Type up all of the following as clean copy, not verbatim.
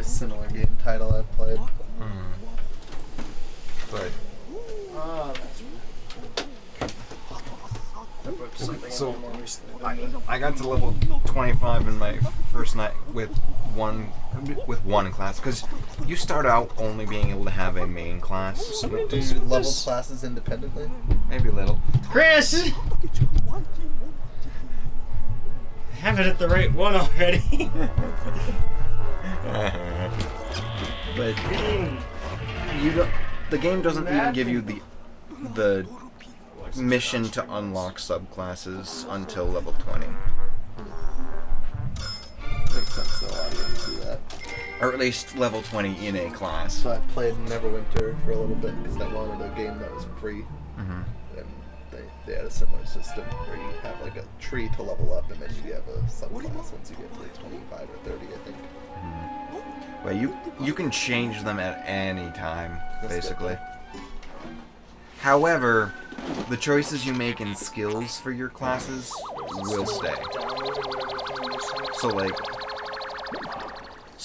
very similar game title I've played. But so I got to level 25 in my first night with one class, because you start out only being able to have a main class. Do you level classes independently? Maybe a little. Chris! Have it at the right one already. But you don't. The game doesn't even give you the mission to unlock subclasses until level 20. Makes sense though, I didn't do that. Or at least level 20 in a class. So I played Neverwinter for a little bit because I wanted a game that was free. Mm-hmm. And they had a similar system where you have like a tree to level up and then you have a subclass once you get to like 25 or 30, I think. Mm-hmm. Well, you can change them at any time, basically. However, the choices you make in skills for your classes will stay. So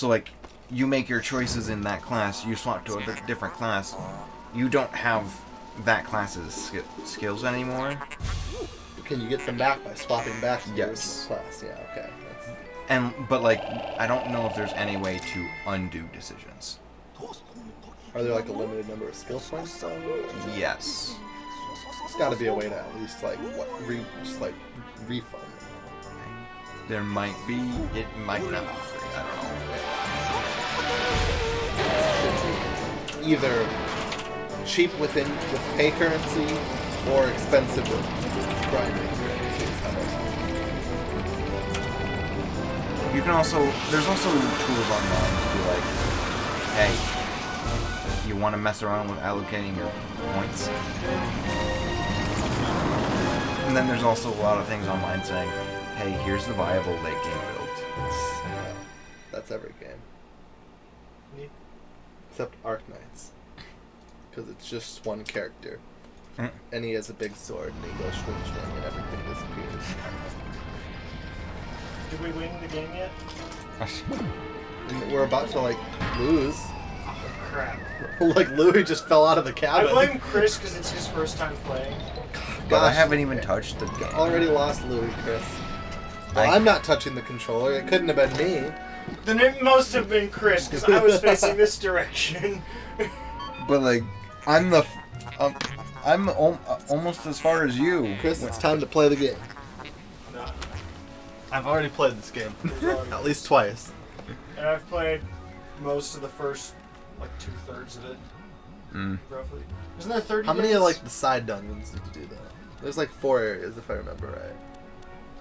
like, you make your choices in that class, you swap to a different class, you don't have that class's skills anymore. Can you get them back by swapping back to the Yes. original class? Yeah, okay. But like, I don't know if there's any way to undo decisions. Are there like a limited number of skill points though? Yes. There's got to be a way to at least like just like refund. There might be, it might not be free, I don't know. Either cheap with pay currency or expensive with grinding currency is how most. You can also, there's also tools online to be like, hey, you want to mess around with allocating your points? And then there's also a lot of things online saying, hey, here's the viable late game build. That's every game. Except Arknights. Because it's just one character. And he has a big sword and he goes swing swing and everything disappears. Did we win the game yet? And we're about to like lose. Oh, crap. Like Louis just fell out of the cabin. I blame Chris because it's his first time playing. But I haven't even touched the game. Already lost Louis, Chris. Well, I'm not touching the controller. It couldn't have been me. Then it must have been Chris because I was facing this direction. But like, I'm almost as far as you. Chris, it's time to play the game. No. I've already played this game. At least twice. And I've played most of the first, like, 2/3 of it. Roughly. Isn't there 30 How many days? of like the side dungeons did you do though? There's like 4 areas if I remember right.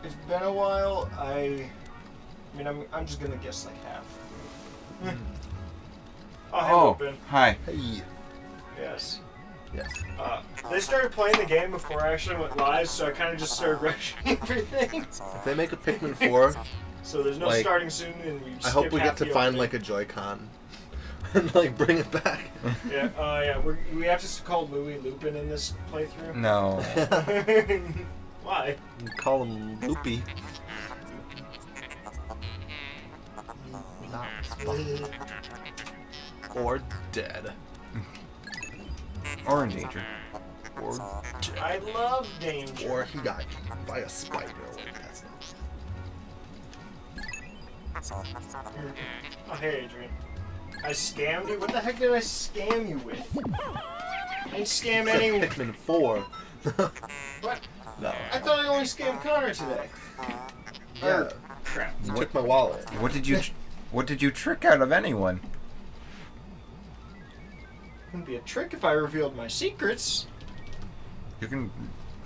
It's been a while. I mean, I'm just gonna guess like half. Oh, hey, Lupin. Hi. Hey. Yes. Yes. They started playing the game before I actually went live, so I kind of just started rushing everything. If they make a Pikmin 4, So there's no like, starting soon, and you I hope we get to find like a Joy-Con and like bring it back. Yeah, yeah. We have to call Louis Lupin in this playthrough. No. Why? You call him Loopy. Or dead. Or in danger. Or dead. I love danger. Or he got eaten by a spider. That's not. Oh, hey, Adrian. I scammed you? What the heck did I scam you with? I didn't scam anyone. Pikmin 4. What? No. I thought I only scammed Connor today. Yeah. Crap. You took my wallet. What did you trick out of anyone? Wouldn't be a trick if I revealed my secrets. You can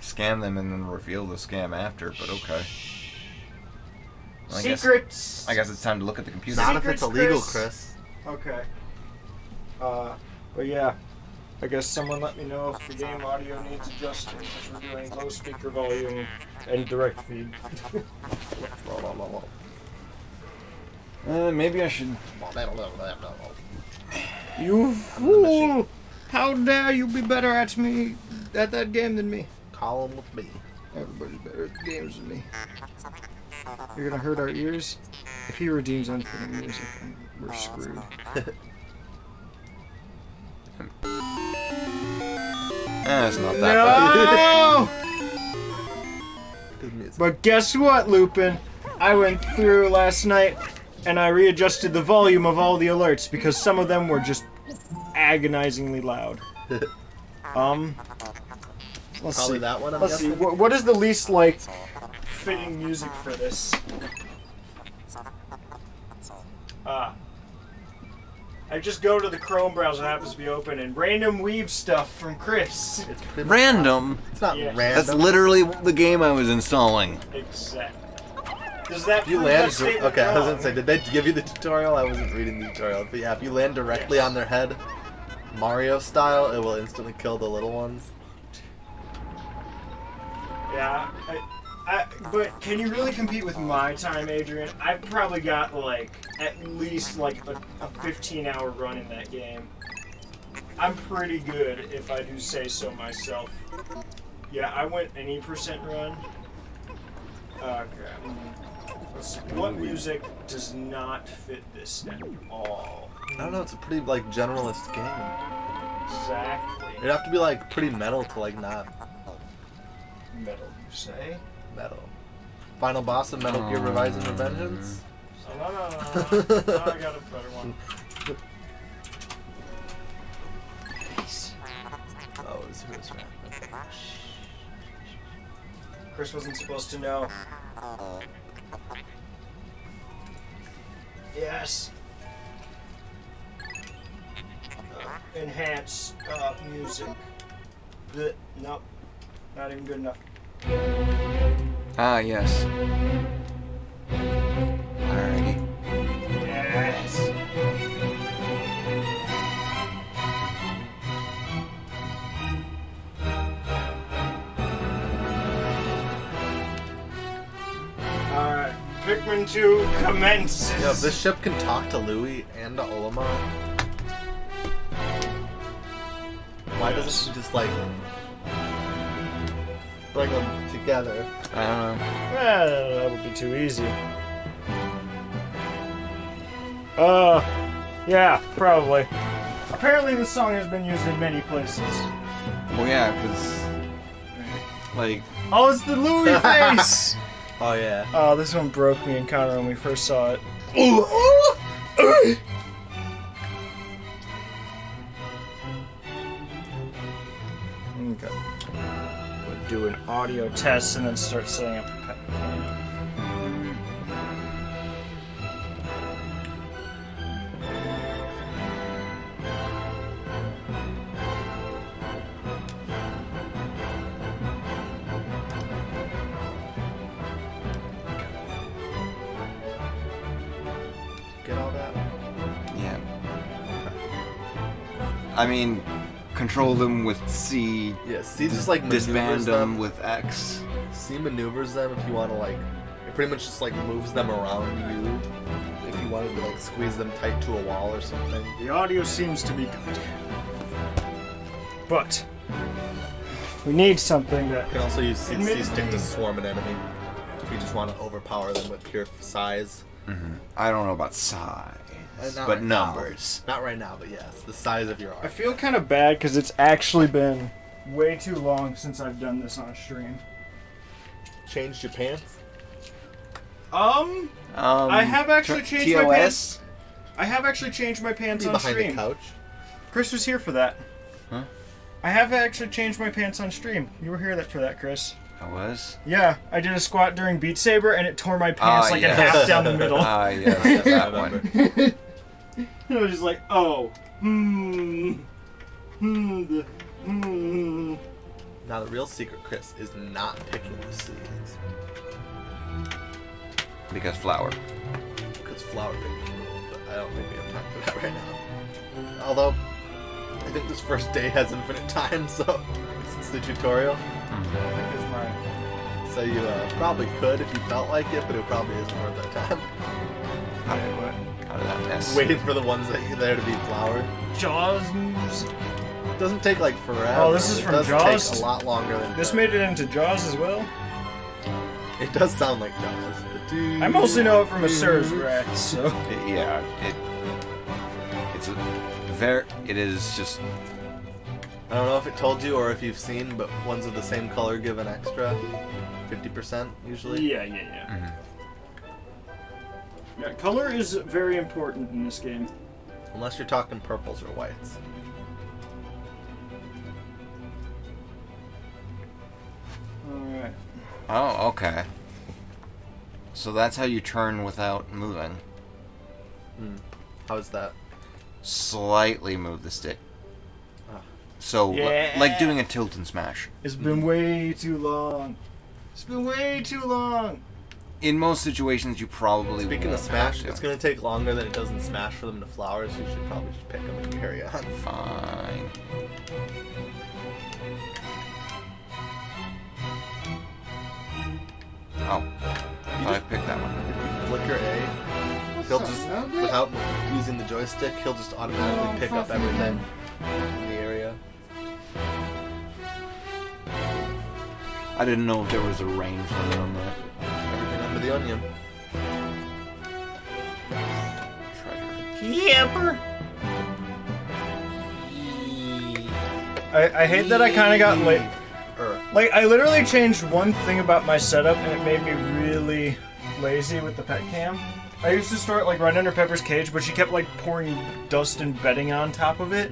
scam them and then reveal the scam after, but okay. Well, Secrets! I guess it's time to look at the computer. Not if it's Secrets, illegal, Chris. Chris. Okay. But yeah. I guess someone let me know if the game audio needs adjusting, because we're doing low speaker volume and direct feed. Maybe I should... You fool! How dare you be better at that game than me? Call him with me. Everybody's better at the games than me. You're gonna hurt our ears? If he redeems infinite music, we're screwed. It's not that bad. Good music. But guess what, Lupin? I went through last night and I readjusted the volume of all the alerts because some of them were just agonizingly loud. Let's Probably see. that one, I'm Let's see. guessing. What is the least like fitting music for this? I just go to the Chrome browser that happens to be open and random weave stuff from Chris. It's pretty much Random. It's not Yeah. random. That's literally the game I was installing. Exactly. Does that If you prove land, that statement okay, I was wrong? gonna say, did they give you the tutorial? I wasn't reading the tutorial, but yeah, if you land directly on their head, Mario style, it will instantly kill the little ones. Yeah, but can you really compete with my time, Adrian? I've probably got like at least like a 15-hour run in that game. I'm pretty good, if I do say so myself. Yeah, I went an E% run. Okay. Let's see. What music does not fit this at all? I don't know, it's a pretty, like, generalist game. Exactly. It'd have to be, like, pretty metal to, like, not Metal, you say? metal. Final boss of Metal Gear Revising Revengeance? Oh, no. I got a better one. Oh, it was right. Okay. Chris wasn't supposed to know. Yes. Enhance music. Nope. Not even good enough. Ah, yes. Alrighty. Yes. Alright. Pikmin 2 commences. Yeah, if this ship can talk to Louie and to Olimar, why doesn't it just, like, bring them together? I don't know. That would be too easy. Yeah, probably. Apparently this song has been used in many places. Well, yeah, because, like, Oh, it's the Louis face! Oh, yeah. Oh, this one broke me in Connor when we first saw it. Okay. We'll do an audio test and then start setting up a pet. Get all that? yeah. I mean, control them with C. Yeah, C just, like, Disband maneuvers them them. with X. C maneuvers them if you want to, like, it pretty much just, like, moves them around you. If you wanted to, like, squeeze them tight to a wall or something. The audio seems to be good. But we need something that You can also use C stick Admittedly- to swarm an enemy. If you just want to overpower them with pure size. I don't know about size, Not but right now. numbers. Not right now, but yes, the size of your I arm. feel kind of bad because it's actually been way too long since I've done this on stream. Changed your pants? I have actually changed my TOS? pants. I have actually changed my pants Be on behind stream. the couch. Chris was here for that. Huh? I have actually changed my pants on stream. You were here for that, Chris. I was? Yeah, I did a squat during Beat Saber and it tore my pants like in yes. half down the middle. Ah, yes, that one. I was just like, oh, Now the real secret, Chris, is not picking the seeds. Because flour. Because flour picked the rule, but I don't think we have time for that right now. Although, I think this first day has infinite time, so it's the tutorial. Here's mine. So you probably could if you felt like it, but it probably isn't worth that time. How did that mess? Waiting for the ones that are there to be floured. Jaws music. It doesn't take like forever. Oh, this is It from does Jaws? take a lot longer than This made it into Jaws as well? It does sound like Jaws. It I mostly know it from Asura's Wrath, so. It is just. I don't know if it told you or if you've seen, but ones of the same color give an extra 50% usually. Yeah. Mm-hmm. Yeah, color is very important in this game. Unless you're talking purples or whites. Alright. Oh, okay. So that's how you turn without moving. How is that? Slightly move the stick. Ah. So, Yeah. like doing a tilt and smash. It's been way too long. It's been way too long. In most situations, you probably Speaking won't of Smash, have to. it's going to take longer than it does in Smash for them to flower, so you should probably just pick them and carry on. Fine. Oh. I thought I picked that one. Flicker A, he'll just, without using the joystick, he'll just automatically pick up everything in the area. I didn't know if there was a range limit on that. Everything under the onion. Treasure. Yepper. I hate that I kind of got late. Like, I literally changed one thing about my setup, and it made me really lazy with the pet cam. I used to store it, like, right under Pepper's cage, but she kept, like, pouring dust and bedding on top of it.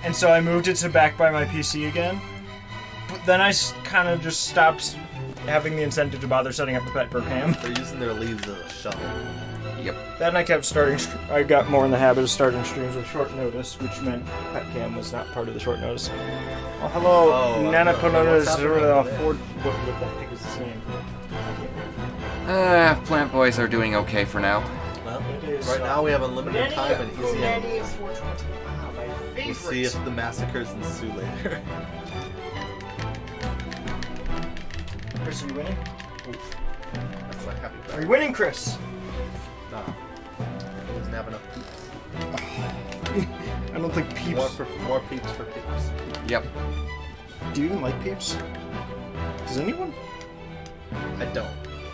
And so I moved it to back by my PC again. But then I kind of just stopped having the incentive to bother setting up the pet per cam. They're using their leaves as a shovel. Yep. Then I kept starting. I got more in the habit of starting streams with short notice, which meant pet cam was not part of the short notice. Oh, hello, Nana Panona Ford. What the heck is his name? Plant boys are doing okay for now. Well, right now we have unlimited time and easy enemies. We'll see if the massacres ensue later. Chris, are you winning? Oof. That's not happy. Are you winning, Chris? No. He doesn't have enough peeps. I don't think Peeps. More peeps for peeps. Yep. Do you even like Peeps? Does anyone? I don't.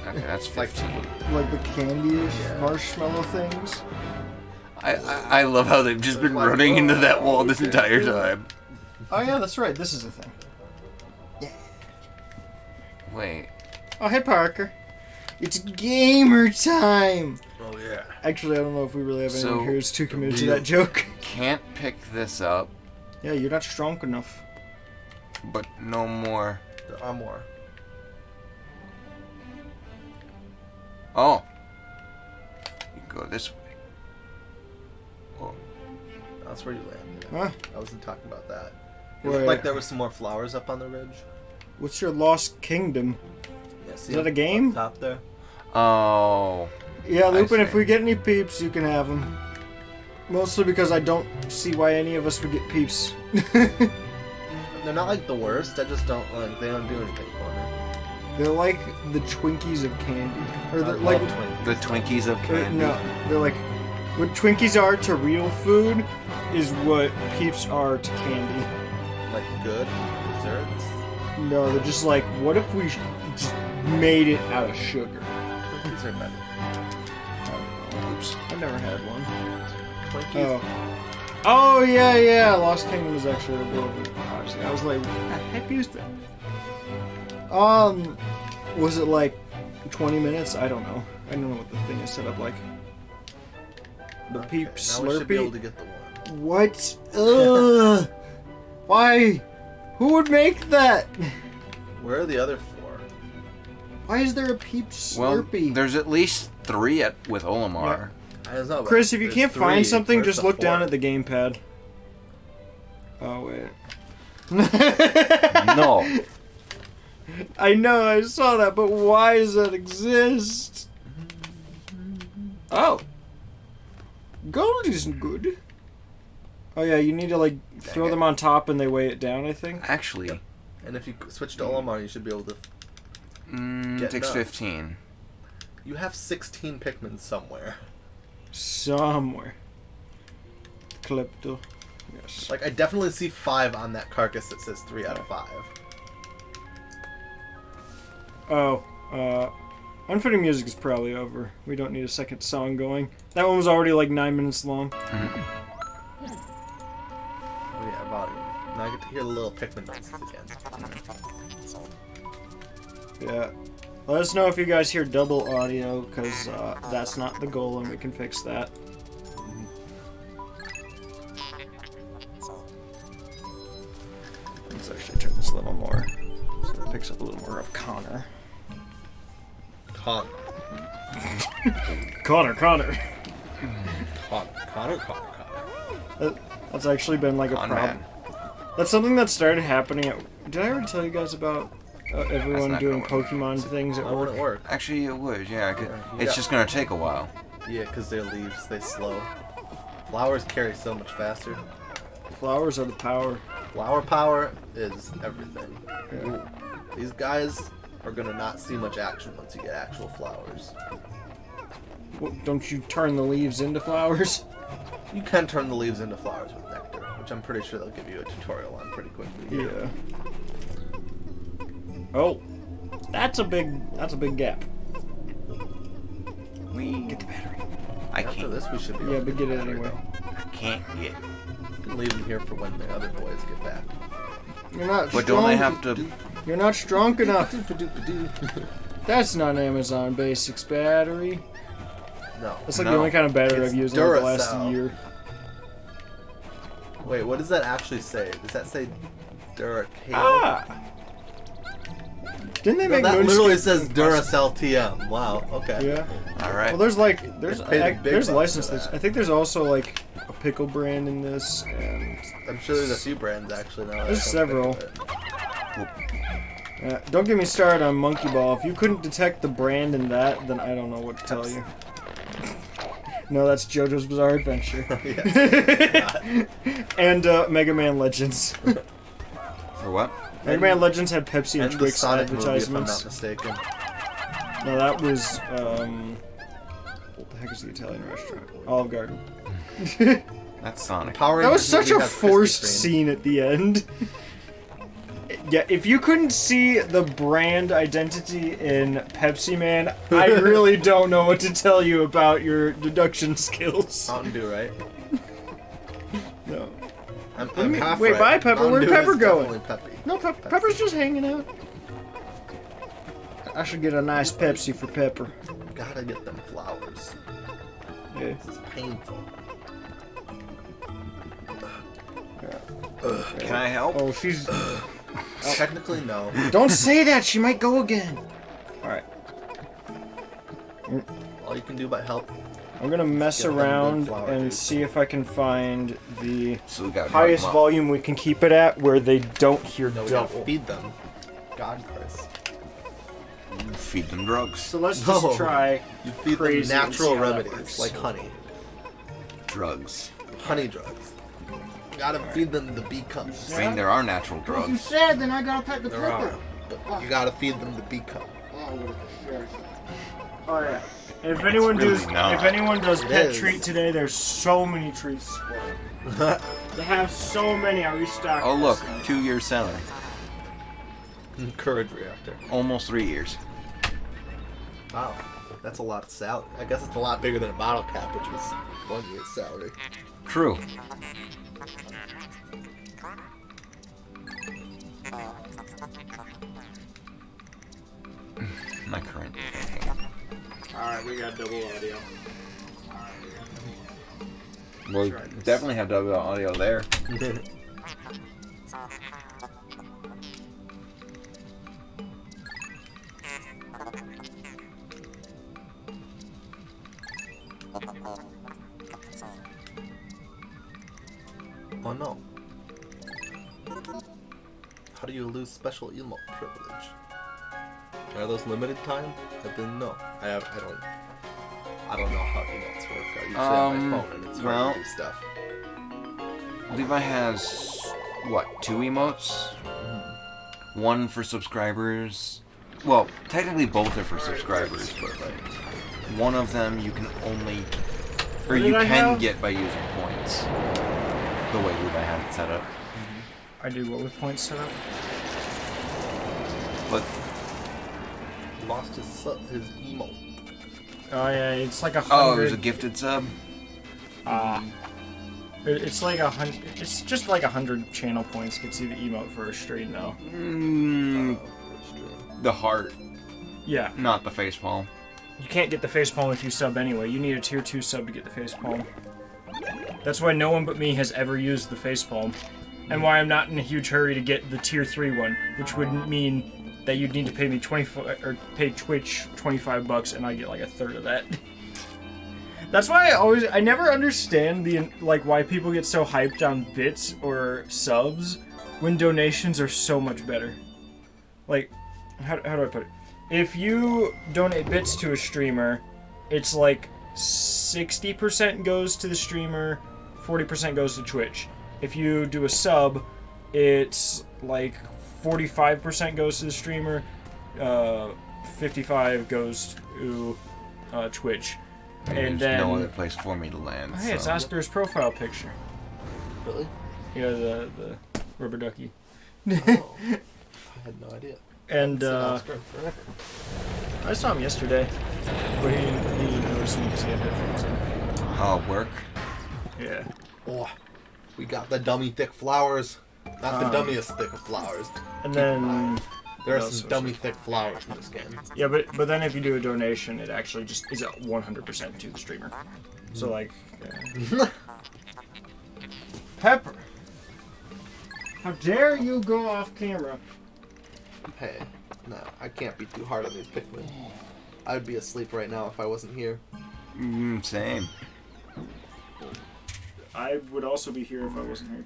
Okay, that's 15. Like the candy marshmallow things? I love how they've just been running into that wall this entire time. Oh yeah, that's right. This is a thing. Wait. Oh hey Parker. It's gamer time! Oh yeah. Actually, I don't know if we really have anyone So, here who's too committed to that joke. Can't pick this up, Yeah, you're not strong enough. but no more. There are more. Oh. You can go this way. Oh. That's where you landed. Huh? I wasn't talking about that. It Wait. looked like there was some more flowers up on the ridge. What's your lost kingdom? Yeah, see Is that up- a game? Up top there. Oh. Yeah, Lupin, if see. we get any peeps, you can have them. Mostly because I don't see why any of us would get peeps. They're not like the worst. I just don't like. They don't do anything for me. They're like the Twinkies of candy. Or I they're love like... Twinkies. The Twinkies of candy. No, they're like... What Twinkies are to real food is what peeps are to candy. Like good desserts. No, they're just like, what if we just made it out of sugar? Twinkies are better. Oops. I've never had one. Twinkies. Oh yeah, Lost Kingdom is actually a little bit obviously. I was like, what the heck is that? Was it like 20 minutes? I don't know. I don't know what the thing is set up like. The Peep Now we should be able to Slurpee? get the one. What? Ugh! Why? Who would make that? Where are the other four? Why is there a Peep Well, Slurpee? there's at least 3 with Olimar. I don't know. but Chris, if you there's can't find 3. something, Where's just the look down 4th? at the gamepad. Oh, wait. No. I know, I saw that, but why does that exist? Oh. Gold isn't good. Oh yeah, you need to like throw it. them on top and they weigh it down, I think. Actually, And if you switch to Olimar, you should be able to. Get takes enough. 15. You have 16 Pikmin somewhere. Somewhere. Klepto. Yes. Like I definitely see 5 on that carcass that says 3 out of 5. Oh, Unfitting music is probably over. We don't need a second song going. That one was already like 9 minutes long. Mm-hmm. Oh yeah, volume. Now I get to hear the little Pikmin noises again. Yeah. Let us know if you guys hear double audio, because that's not the goal, and we can fix that. Let's actually turn this a little more, so it picks up a little more of Connor. Connor. Connor. Connor. That's actually been like a problem. That's something that started happening at... Did I already tell you guys about everyone doing Pokemon things at Wouldn't work? work. Actually, it would. Yeah, it's Yeah. just gonna take a while. Yeah, because their leaves, they slow. Flowers carry so much faster. Flowers are the power. Flower power is everything. Yeah. These guys are gonna not see much action once you get actual flowers. Don't you turn the leaves into flowers? You can turn the leaves into flowers with nectar, which I'm pretty sure they'll give you a tutorial on pretty quickly. Yeah. Oh, that's a big gap. Get the battery. I After can't. this, we should be Yeah, able to but get it battery, anyway. I can't get. though. You can leave them here for when the other boys get back. You're not But strong. don't I have to? You're not strong enough. That's not Amazon Basics battery. No. That's like the No. only kind of battery It's I've used in like the last Duracell. year. Wait, what does that actually say? Does that say Duracell? Ah! Didn't they No, make that Moonscape literally says in Duracell TM. Wow. Okay. Yeah. All right. Well, there's They paid a big there's bucks license for things. that. I think there's also like a pickle brand in this, and I'm sure there's a few brands actually now. that There's I come several. think of it. don't get me started on Monkey Ball. If you couldn't detect the brand in that, then I don't know what to tell you. No, that's JoJo's Bizarre Adventure. Yes. And Mega Man Legends. For what? Mega Man Legends had Pepsi and And the Twix Sonic movie, if I'm advertisements. not mistaken. No, that was what the heck is the Italian restaurant? Olive Garden. That's Sonic. Power That was Rangers such a movie has Krispy forced Kreme. scene at the end. Yeah, if you couldn't see the brand identity in Pepsi Man, I really don't know what to tell you about your deduction skills. Mountain Dew, right? No. I'm me- half wait, right. bye, Pepper. Mountain Where'd Dew Pepper is go? definitely Peppy. No, Pepper's just hanging out. I should get a nice Pepsi for Pepper. Gotta get them flowers. Yeah. This is painful. Can I help? Oh, she's... Technically, no. Don't say that! She might go again! Alright. All you can do but help. I'm gonna mess Get them around good flower and juice. see if I can find the So we got highest Mom. volume we can keep it at where they don't hear No, we gotta double. feed them. God, Chris. Feed them drugs. So let's No. just try You feed crazy them and natural see how that remedies, works. like honey. Drugs. Honey drugs. You gotta feed them the bee cups. I mean, there are natural drugs. said, then I gotta pet the There are. But you gotta feed them the bee cup. Oh yeah. And if anyone really does, not. if anyone does It pet is. treat today, there's so many treats. They have so many. I restocked. Oh look, this night. 2 years selling. Courage reactor. Almost 3 years. Wow. That's a lot of salary. I guess it's a lot bigger than a bottle cap, which was 1 year's salary. True. My current. Alright, we got double audio. We'll try this. definitely have double audio there. Oh no. How do you lose special emote privilege? Are those limited time? I didn't know. I don't know how emotes work. I usually have my phone and it's hard well- to do stuff. Levi has, what, 2 emotes? One for subscribers. Well, technically both are for subscribers, but like, one of them you can only, or What you did I can have? get by using points. The way Levi had it set up. I do what with points set up? But lost his emote. Oh yeah, it's like 100. Oh, there's a gifted sub. It's like 100. It's just like 100 channel points gets you the emote for a stream though. The heart, Yeah. not the facepalm. You can't get the facepalm if you sub anyway. You need a tier 2 sub to get the facepalm. That's why no one but me has ever used the facepalm. And why I'm not in a huge hurry to get the tier 3 one, which would mean that you'd need to pay me pay Twitch $25 and I get like a third of that. That's why I never understand why people get so hyped on bits or subs when donations are so much better. Like, how do I put it? If you donate bits to a streamer, it's like 60% goes to the streamer, 40% goes to Twitch. If you do a sub, it's like 45% goes to the streamer, 55 goes to Twitch. And there's then no other place for me to land. hey, it's Oscar's profile picture. Really? Yeah, the rubber ducky. Oh, I had no idea. And Oscar forever. I saw him yesterday, but he didn't notice me because he had headphones in. Oh, work. Yeah. Oh, we got the dummy thick flowers. Not the dummiest thick of flowers. And then There are what else some was dummy thick flowers in this game. yeah, but then if you do a donation, it actually just is at 100% to the streamer. So like, Pepper, how dare you go off camera? Hey, no, I can't be too hard on these Pikmin. I would be asleep right now if I wasn't here. Same. I would also be here if I wasn't here.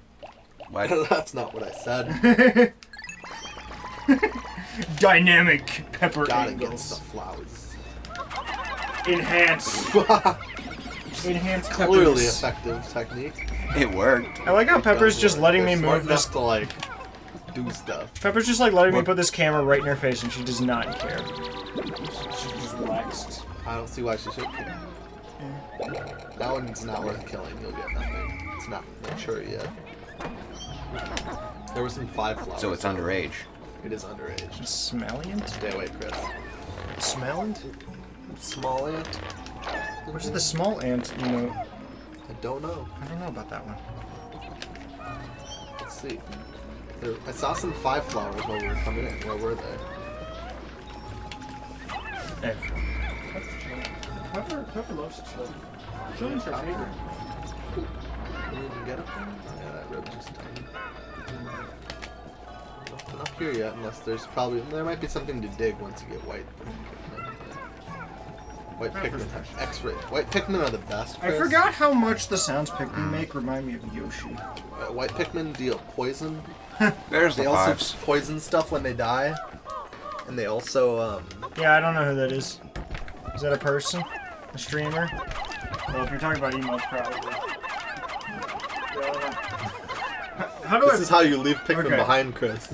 What? That's not what I said. Dynamic pepper Got angles. against the flowers. Enhance. Enhance peppers. Clearly effective technique. It worked. I like how Pepper's just letting me They're smart move this. enough to like do stuff. Pepper's just like letting me put this camera right in her face, and she does not care. She's just relaxed. I don't see why she should care. That one's not worth killing. You'll get nothing. It's not mature yet. There were some 5 flowers. So it's underage. It is underage. Smelliant? Stay away, Chris. Smelliant? Small ant? Which is the small ant, you know? I don't know. I don't know about that one. Let's see. I saw some 5 flowers while we were coming in. Where were they? Pepper loves to chill. Chilling's her favorite. Can you even get up there? Yeah, that rib's just tiny. Nothing up here yet, unless there might be something to dig once you get white. White Pikmin have X-ray. White Pikmin are the best, Chris. I forgot how much the sounds Pikmin make remind me of Yoshi. White Pikmin deal poison. There's They the also fives. poison stuff when they die. And they also, Yeah, I don't know who that is. Is that a person? A streamer? Well, if you're talking about emotes, probably. How do This is how you leave Pikmin behind, Chris.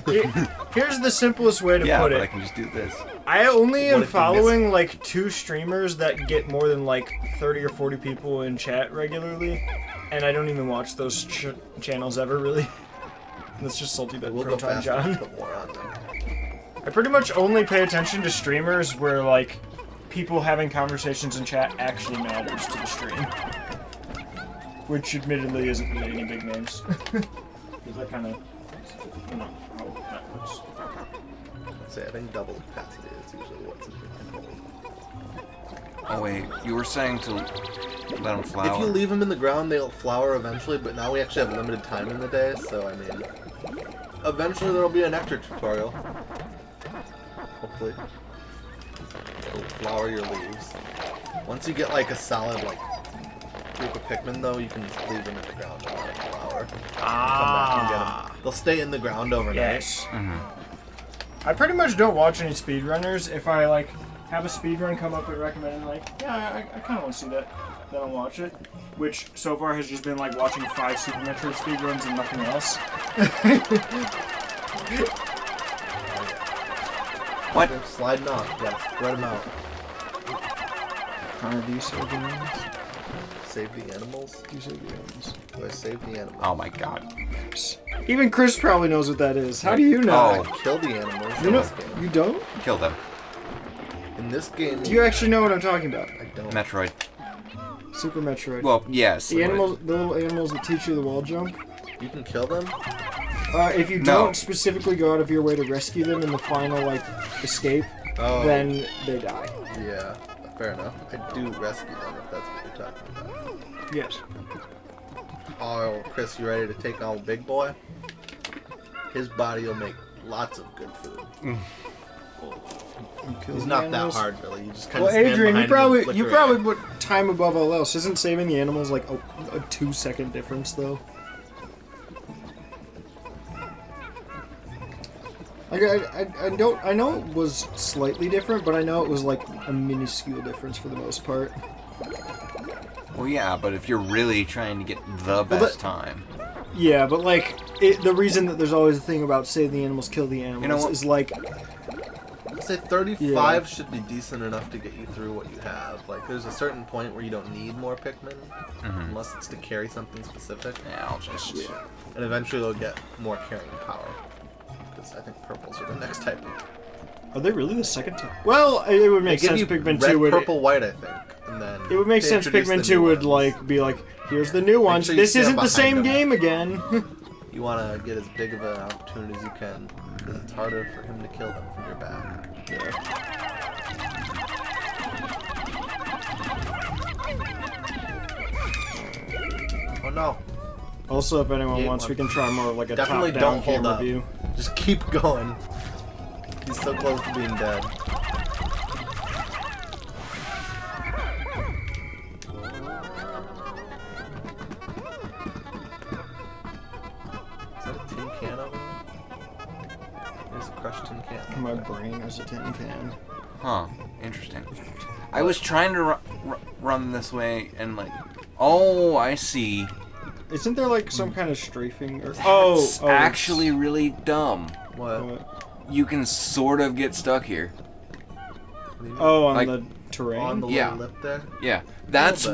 Here's the simplest way to put but it. I can just do this. I only What am if you following like 2 streamers that get more than like 30 or 40 people in chat regularly, and I don't even watch those channels ever really. That's just salty that We'll go Proton faster and John. put more on them. I pretty much only pay attention to streamers where like people having conversations in chat actually matters to the stream, which admittedly isn't really any big names. Because I kind of, you know, how that works. Say, I think double capacity is usually what's in the Oh wait, you were saying to let them flower. If you leave them in the ground, they'll flower eventually, but now we actually have limited time in the day, so I mean, eventually there'll be a nectar tutorial. Hopefully. It'll flower your leaves. Once you get like a solid like group of Pikmin though, you can just leave them in the ground and let them flower. Come back and get them. They'll stay in the ground overnight. Yes. I pretty much don't watch any speedrunners. If I like have a speedrun come up and recommend, like, yeah, I kind of want to see that, then I'll watch it. Which so far has just been like watching 5 Super Metroid speedruns and nothing else. What? They're sliding off. Yeah, spread them out. Connor, do you save the animals? Save the animals? Do you save the animals? Do I save the animals? Oh my god. Even Chris probably knows what that is. How do you know? Oh. I kill the animals You in know, this game. you don't? Kill them. in this game... Do you actually know what I'm talking about? I don't. Metroid. Super Metroid. Well, yes. the little animals that teach you the wall jump. You can kill them? If you don't specifically go out of your way to rescue them in the final, like, escape, then they die. Yeah, fair enough. I do rescue them if that's what you're talking about. Yes. Oh, Chris, you ready to take on Big Boy? His body will make lots of good food. He's not that hard, really. You just kind of stand Adrian, behind you probably put time above all else. Isn't saving the animals like a 2-second difference, though? Like, I know it was slightly different, but I know it was like a minuscule difference for the most part. Well, yeah, but if you're really trying to get the best time. Yeah, but like, the reason that there's always a thing about save the animals, kill the animals is like... I'd say 35 should be decent enough to get you through what you have. Like, there's a certain point where you don't need more Pikmin, unless it's to carry something specific. Yeah, I'll just... Yeah. And eventually they'll get more carrying power. Because I think purples are the next type of... Are they really the second type? Well, it would make sense Pikmin 2 would... purple, white, I think. And then it would make sense Pikmin 2 would, like, be like, here's the new ones. This isn't the same game again. You want to get as big of an opportunity as you can, because it's harder for him to kill them from your back. Yeah. Oh no. Also, if anyone wants, we can try more of like a definitely top-down don't hold camera up. view. Just keep going. He's so close to being dead. Is that a tin can over there? There's a crushed tin can. My brain is a tin can. Huh. Interesting. I was trying to run this way and like... Oh, I see. Isn't there like some kind of strafing? Or... That's actually really dumb. What? You can sort of get stuck here. Oh, on like, the terrain? On the little lip there? Yeah. That's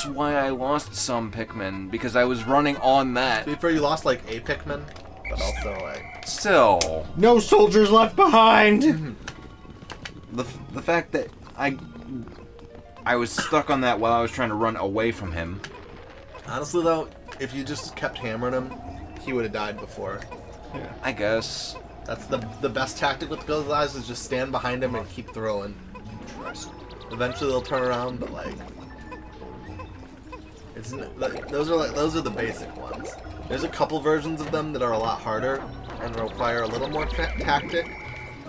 why I lost some Pikmin, because I was running on that. Before you lost like a Pikmin, but also like... Still. No soldiers left behind! The fact that I was stuck on that while I was trying to run away from him. Honestly though, if you just kept hammering him, he would have died before. Yeah. I guess. That's the best tactic with those guys is just stand behind him and keep throwing. Eventually they'll turn around, but like, those are the basic ones. There's a couple versions of them that are a lot harder and require a little more tactic.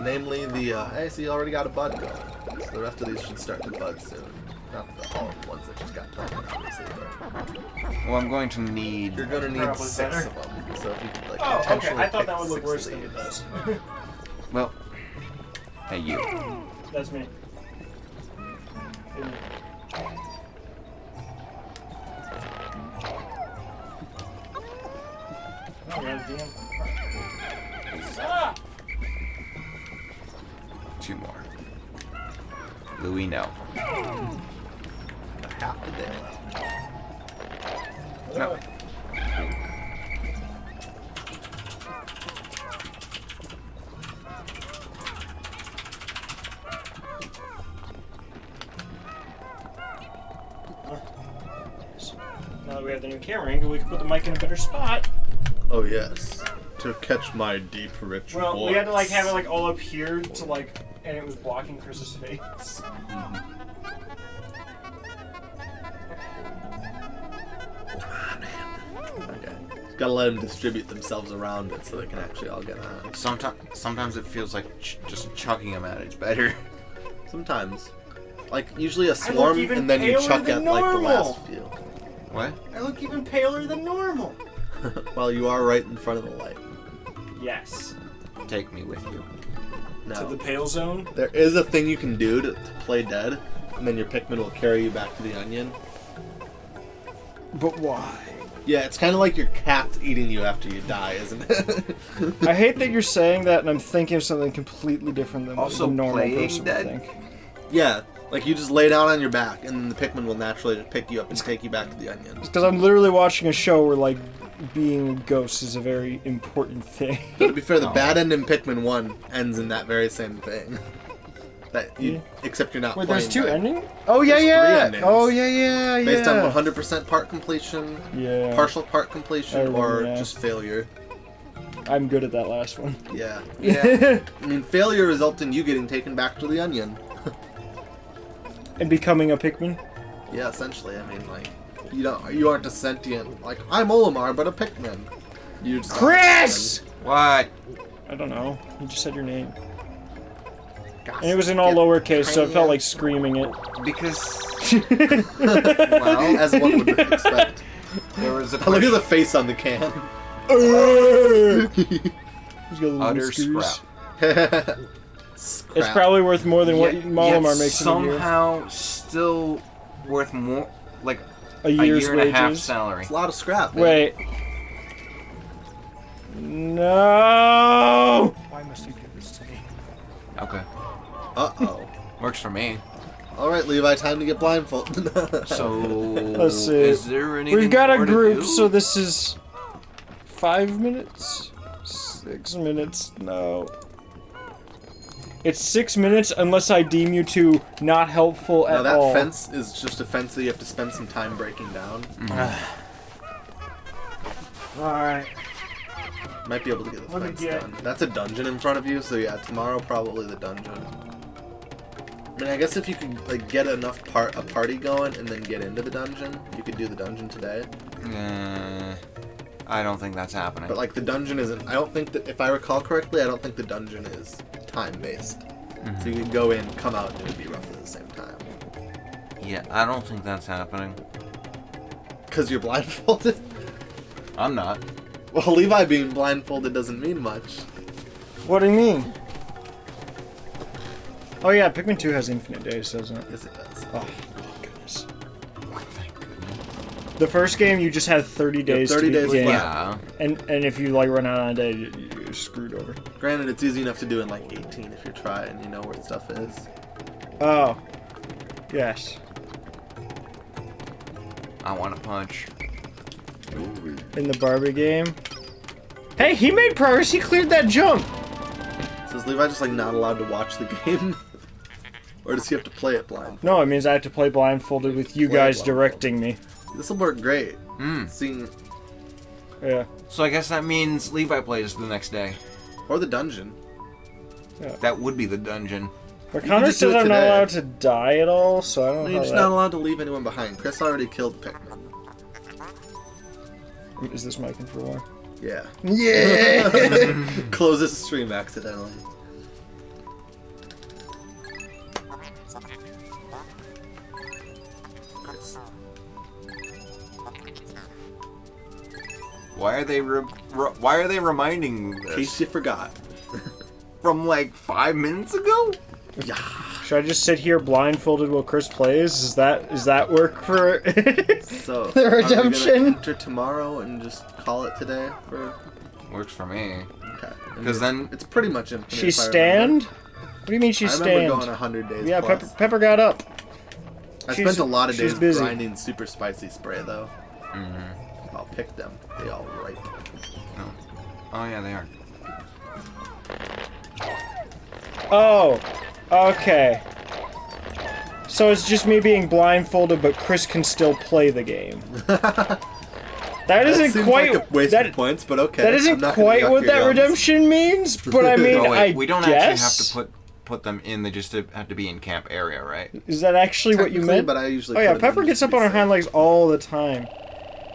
Namely the hey, so you already got a bud going. So the rest of these should start to bud soon. Not all the ones that just got taken, obviously, but Well, I'm going to need... you're gonna need Probably 6 better. of them. So if you could like Oh, okay. potentially I thought pick that would look 6 worse of than it these. does. Well, hey, you. That's me. Oh, yeah, DM. Ah! 2 more. Louis, no. Got half the day left. No. Now that we have the new camera angle, we can put the mic in a better spot. Oh yes, to catch my deep, rich voice. Well, we had to like have it like all up here to like, and it was blocking Chris's face. Okay. Gotta let them distribute themselves around it so they can actually all get on. Sometimes it feels like just chucking them at it's better. Sometimes. Like, usually a swarm, even and then you paler chuck than at, like, the normal. last few. What? I look even paler than normal. Well, you are right in front of the light. Yes. Take me with you. No. To the pale zone. There is a thing you can do to play dead, and then your Pikmin will carry you back to the onion. But why? Yeah, it's kind of like your cat's eating you after you die, isn't it? I hate that you're saying that, and I'm thinking of something completely different than what Also a normal playing person dead? would think. Yeah, like you just lay down on your back, and then the Pikmin will naturally just pick you up and take you back to the onion. Because I'm literally watching a show where, like, being a ghost is a very important thing. So to be fair, the bad end in Pikmin 1 ends in that very same thing. That you, except you're not Wait, playing there's 2 that. endings? Oh, yeah, There's yeah. 3 endings. Oh, yeah. Based on 100% part completion, Yeah. partial part completion, or yeah. just failure. I'm good at that last one. Yeah. Yeah. I mean, failure results in you getting taken back to the onion. And becoming a Pikmin? Yeah, essentially. I mean, like, you aren't a sentient, like, I'm Olimar, but a Pikmin. You just Chris! What? I don't know. You just said your name. Gosh, And it was in all get lowercase, so it felt tiny. like screaming it. Because well, As one would expect. there was a Look at the face on the can. He's got little utter whiskers. scrap. It's probably worth more than what Yet Malamar makes in a year. somehow still worth more, like A year's year and a half wages. salary. It's a lot of scrap. Man. Wait. No! Why must you do this to me? Okay, Uh-oh. works for me. All right, Levi, time to get blindfolded. So Let's see. is there anything We've got a more to group, do? so this is 5 minutes? 6 minutes? No. It's 6 minutes unless I deem you two not helpful Now at that all. fence is just a fence that you have to spend some time breaking down. Alright. Might be able to get the Let me fence get- done. That's a dungeon in front of you, so yeah, tomorrow probably the dungeon. I mean, I guess if you could like get enough a party going and then get into the dungeon, you could do the dungeon today. I don't think that's happening. But like the dungeon isn't. I don't think that, if I recall correctly, I don't think the dungeon is time based. So you could go in, come out, and it would be roughly the same time. Yeah, I don't think that's happening. Cause you're blindfolded. I'm not. Well, Levi being blindfolded doesn't mean much. What do you mean? Oh yeah, Pikmin 2 has infinite days, doesn't it? Yes, it does. Oh, goodness. The first game, you just had 30 days 30 to beat days the game. Yeah. And if you like run out on a day, you're screwed over. Granted, it's easy enough to do in like 18 if you try and you know where stuff is. Oh. Yes. I want to punch. In the Barbie game. Hey, he made progress. He cleared that jump. So is Levi just like not allowed to watch the game? Or does he have to play it blind? No, it means I have to play blindfolded with you Play guys blindfolded. directing me. This will work great. Hmm. Seeing, Yeah. So I guess that means Levi plays the next day. or the dungeon. That would be the dungeon. But can Connor just do says it I'm not today. allowed to die at all, so I don't know You're how just that... not allowed to leave anyone behind. Chris already killed Pikmin. Is this my controller? Yeah. Yeah! Closes the stream accidentally. Why are they why are they reminding In this case you forgot. from like 5 minutes ago? Yeah. Should I just sit here blindfolded while Chris plays? Is that work for So The are we gonna redemption? enter tomorrow and just call it today for. Works for me. Okay. I 'Cause then- it's pretty much infinite. She if I stand? remember. What do you mean she I remember stand? going 100 days. Yeah, plus. Pepper got up. I she's- spent a lot of she's days busy. grinding super spicy spray though. I'll pick them. They all ripe. No. Oh yeah, they are. Oh, okay. So it's just me being blindfolded, but Chris can still play the game. That isn't seems quite like a waste that. of points, but okay. That I'm isn't not gonna quite yuck what your that yums. redemption means, but I mean, Oh wait, I we don't guess. actually have to put them in. They just have to be in camp area, right? Is that actually what you Technically, meant? But I usually Oh yeah, put them in Pepper just gets to up be on her safe. hind legs all the time.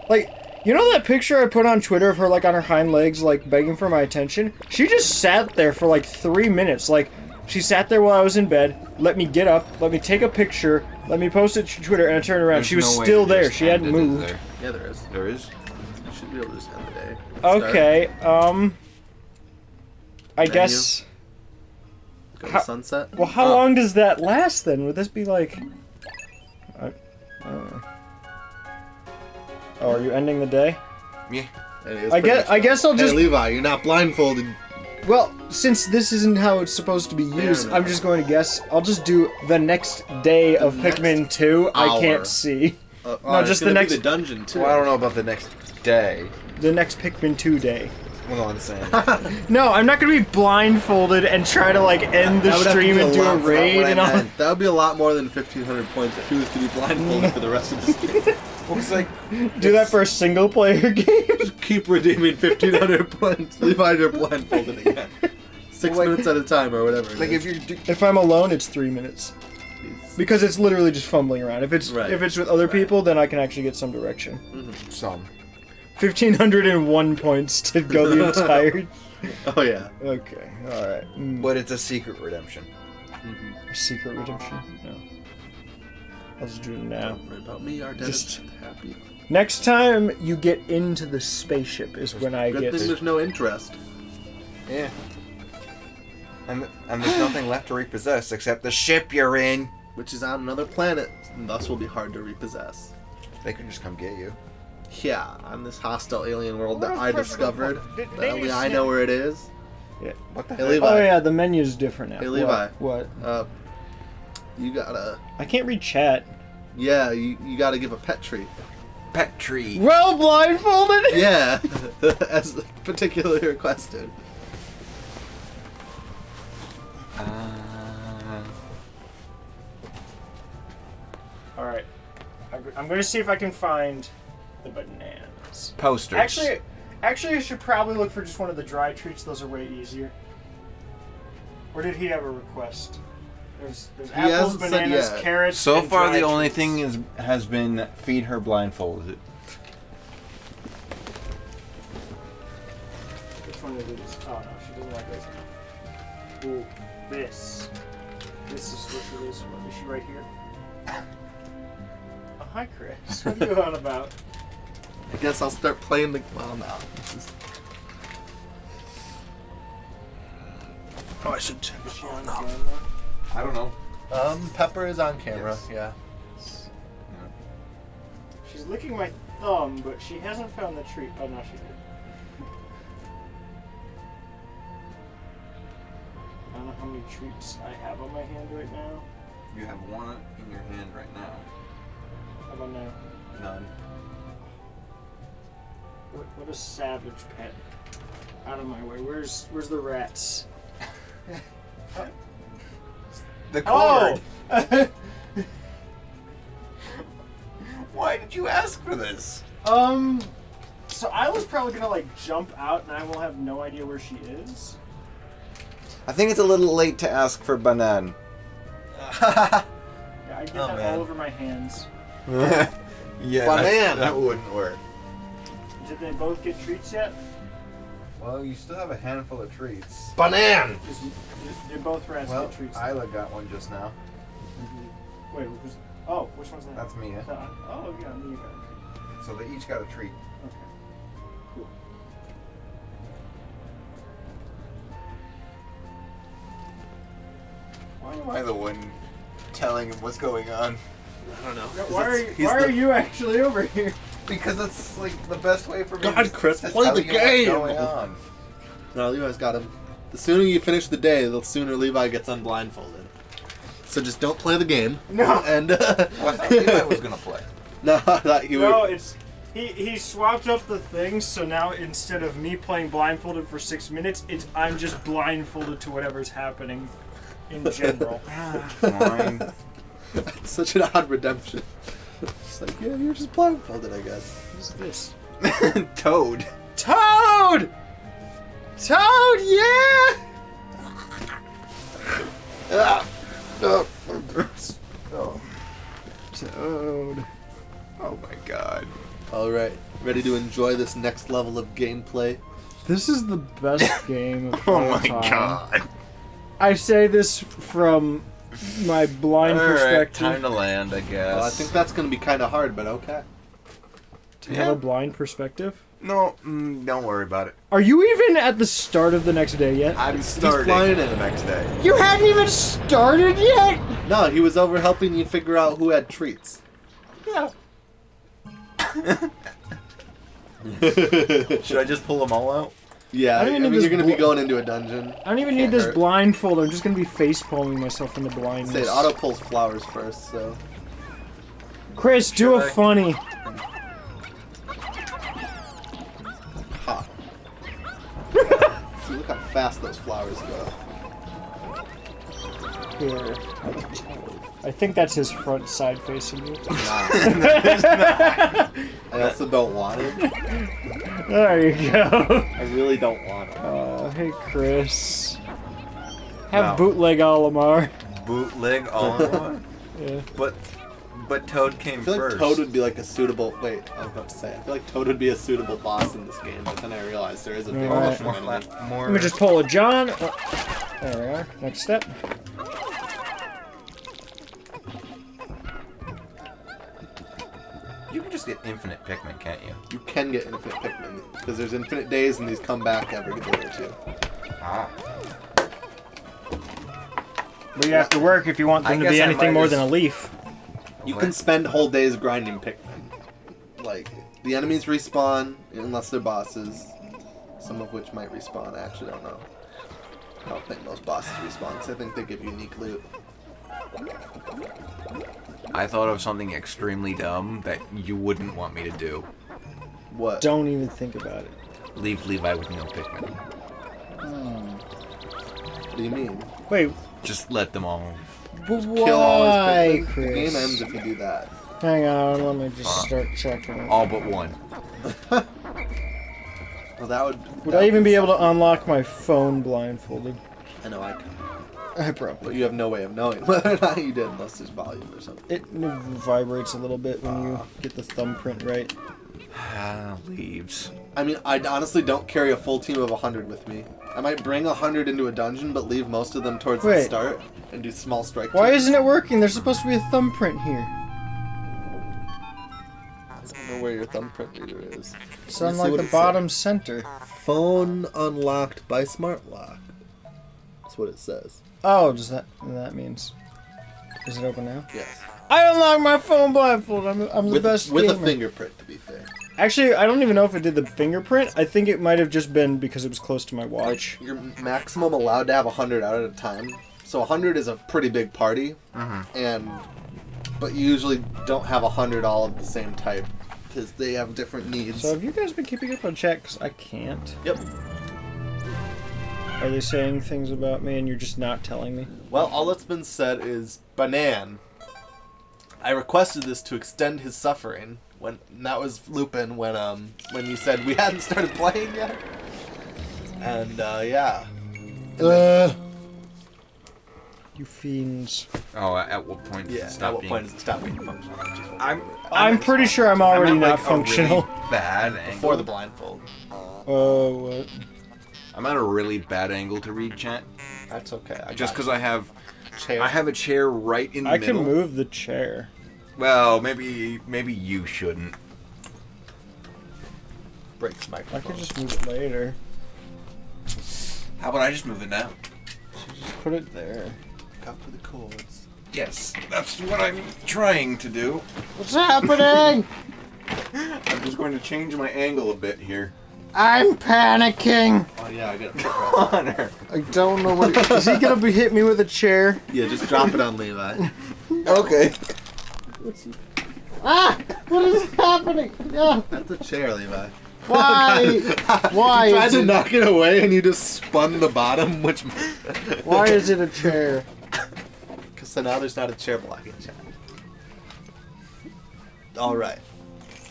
Like, you know that picture I put on Twitter of her like on her hind legs, like begging for my attention? She just sat there for like 3 minutes. Like, she sat there while I was in bed, let me get up, let me take a picture, let me post it to Twitter, and I turned around. There's She was no way still to there. just She hadn't end it, is moved. there? Yeah, there is. There is. You should be able to just end the day. Okay, I Menu. guess. Go to How- sunset. Well, how Oh. long does that last then? Would this be like? I don't know. Oh, are you ending the day? Yeah. It is I pretty guess- much I guess done. I'll just- Hey Levi, you're not blindfolded. Well, since this isn't how it's supposed to be used, no. I'm just going to guess. I'll just do the next day of next Pikmin 2. I hour. can't see. No, just the next- the dungeon too. Well, I don't know about the next day. The next Pikmin 2 day. Well, I'm saying. No, I'm not gonna be blindfolded and try to like end the That would have to stream be and do a lot- raid and all. That would be a lot more than 1,500 points if he was to be blindfolded for the rest of the game. Looks like Do that for a single player game. Just keep redeeming 1,500 points. Levi, you're blindfolded again. 6 Like- minutes at a time or whatever. like it if is. you're. If I'm alone, it's 3 minutes. Because it's literally just fumbling around. If it's Right. if it's with other Right. people, then I can actually get some direction. Some. 1,501 points to go the entire. Oh yeah. Okay, all right. But it's a secret redemption. Secret redemption. No. I'll just do it now. Don't worry about me. Our dad Just- is happy. Next time you get into the spaceship is when I Good get. thing there's no interest. Yeah. And there's nothing left to repossess except the ship you're in. Which is on another planet, and thus will be hard to repossess. They can just come get you. Yeah, on this hostile alien world that Well, I that's discovered. perfect. That only I know where it is. Yeah. What the Hey, heck? Levi. Oh yeah, the menu's different now. Hey, Levi. What? You gotta. I can't read chat. Yeah, you gotta give a pet treat. Pet tree. Well, blindfolded. Yeah, as particularly requested. All right. I'm going to see if I can find the bananas. Posters. Actually, I should probably look for just one of the dry treats. Those are way easier. Or did he have a request? There's apples, hasn't said bananas, yet. carrots. So and far, dry the only treats. thing has been feed her blindfolded. Which one of these? Oh no, she doesn't like this. Ooh, this. This is what it is. Is she right here? Oh, hi, Chris. What are you on about? I guess I'll start playing the. Well, no. This is... Oh, I should check. Is she on camera? I don't know. Pepper is on camera. Yes. Yeah. She's licking my thumb, but she hasn't found the treat. Oh, no, she did. I don't know how many treats I have on my hand right now. You have one in your hand right now. How about now? None. What a savage pet. Out of my way. Where's the rats? The Oh! cord. Why did you ask for this? So I was probably gonna like jump out and I will have no idea where she is. I think it's a little late to ask for banana. Yeah, I get Oh, that man. all over my hands. Yeah, Banana. that wouldn't work. Did they both get treats yet? Well, you still have a handful of treats. Banan! Did both rats Well, get treats? Isla got one just now. Wait, who's? Oh, which one's that? That's Mia. Oh yeah, me got a treat. So they each got a treat. Okay. Cool. Why am I the one telling him what's going on? I don't know. Why are you actually over here? Because that's like the best way for me God, to Chris, to play tell the you what's game! going on. No, Levi's got him. The sooner you finish the day, the sooner Levi gets unblindfolded. So just don't play the game. No. And Well, I thought Levi was gonna play. no, I thought you No, were. it's he swapped up the things, so now instead of me playing blindfolded for 6 minutes, I'm just blindfolded to whatever's happening in general. Fine. It's such an odd redemption. It's like, yeah, you're just blindfolded, I guess. What's this? Toad. Toad! Toad, yeah! No. Oh. Toad. Oh my god. All right, ready to enjoy this next level of gameplay? This is the best game of Oh all my time. god. I say this from my blind perspective. Time to land, I guess. Well, I think that's going to be kind of hard, but okay. To have a blind perspective. No, don't worry about it. Are you even at the start of the next day yet? I'm starting flying the in. next day. You hadn't even started yet? No, he was over helping you figure out who had treats. Yeah. Should I just pull them all out? Yeah, I I don't even mean, need you're this going to be blo- going into a dungeon. I don't even Can't need this hurt. blindfold. I'm just going to be face palming myself in the blindness. Say, it auto pulls flowers first, so. Chris, do a Should I? funny. Ha. fast those flowers go. Here. I think that's his front side facing you. I also don't want it. There you go. I really don't want it. Hey Chris. Have No. bootleg Olimar. Bootleg all in one? Yeah. But Toad came I feel first. like Toad would be like a suitable. Wait, I was about to say. I feel like Toad would be a suitable boss in this game, but then I realized there is a big Alright. more enemy. flat, more. Let me just pull a John. Oh, there we are. Next step. You can just get infinite Pikmin, can't you? You can get infinite Pikmin because there's infinite days and these come back every day or two. Ah. But you have to work if you want I them to guess be I anything might more just- than a leaf. You What? can spend whole days grinding Pikmin. Like the enemies respawn unless they're bosses. Some of which might respawn. I actually don't know. I don't think most bosses respawn because I think they give unique loot. I thought of something extremely dumb that you wouldn't want me to do. What? Don't even think about it. Leave Levi with no Pikmin. What do you mean? Wait, Just let them all. but Kill all his why, Pikmin? The Chris? game ends if you do that. Hang on, let me just start checking. All but one. Well, that would. Would I even be able to unlock my phone blindfolded? I know I can. I But probably. you have no way of knowing whether or not you did unless there's volume or something. It vibrates a little bit when you get the thumbprint right. Leaves. I mean, I honestly don't carry a full team of 100 with me. I might bring 100 into a dungeon, but leave most of them towards the Wait. start and do small strike Why teams. isn't it working? There's supposed to be a thumbprint here. I don't know where your thumbprint reader is. It's Let on me see like what the it bottom center. Phone unlocked by smart lock. That's what it says. Oh, does that means? Is it open now? Yes. I unlocked my phone blindfold. I'm the With, best with a gamer. fingerprint, to be fair. Actually, I don't even know if it did the fingerprint. I think it might have just been because it was close to my watch. You're maximum allowed to have 100 out at a time. So 100 is a pretty big party. But you usually don't have 100 all of the same type because they have different needs. So have you guys been keeping up on chat? 'Cause I can't. Yep. Are they saying things about me and you're just not telling me? Well, all that's been said is Banan. I requested this to extend his suffering. And that was Lupin when you said we hadn't started playing yet. And yeah. You fiends. Oh, at what point does Yeah. it stop At what being... point does it stop being functional? I'm pretty sure I'm I already meant, not like, a functional. really bad angle. Before the blindfold. Oh, what? I'm at a really bad angle to read chat. That's okay. Just because I have chair. I have a chair right in the I middle. can move the chair. Well, maybe you shouldn't. breaks I microphone. could just move it later. How about I just move it now? So just put it there. Look out for the cords. Yes, that's what I'm trying to do. What's happening? I'm just going to change my angle a bit here. I'm panicking. Oh yeah, I got it. Right. Honor. I don't know what. Is he gonna be hit me with a chair? Yeah, just drop it on Levi. Okay. Ah! What is happening? Ah, That's a chair, Levi. why? Why You tried is to it? knock it away and you just spun the bottom, which. Why is it a chair? Because so now there's not a chair blocking chat. All right.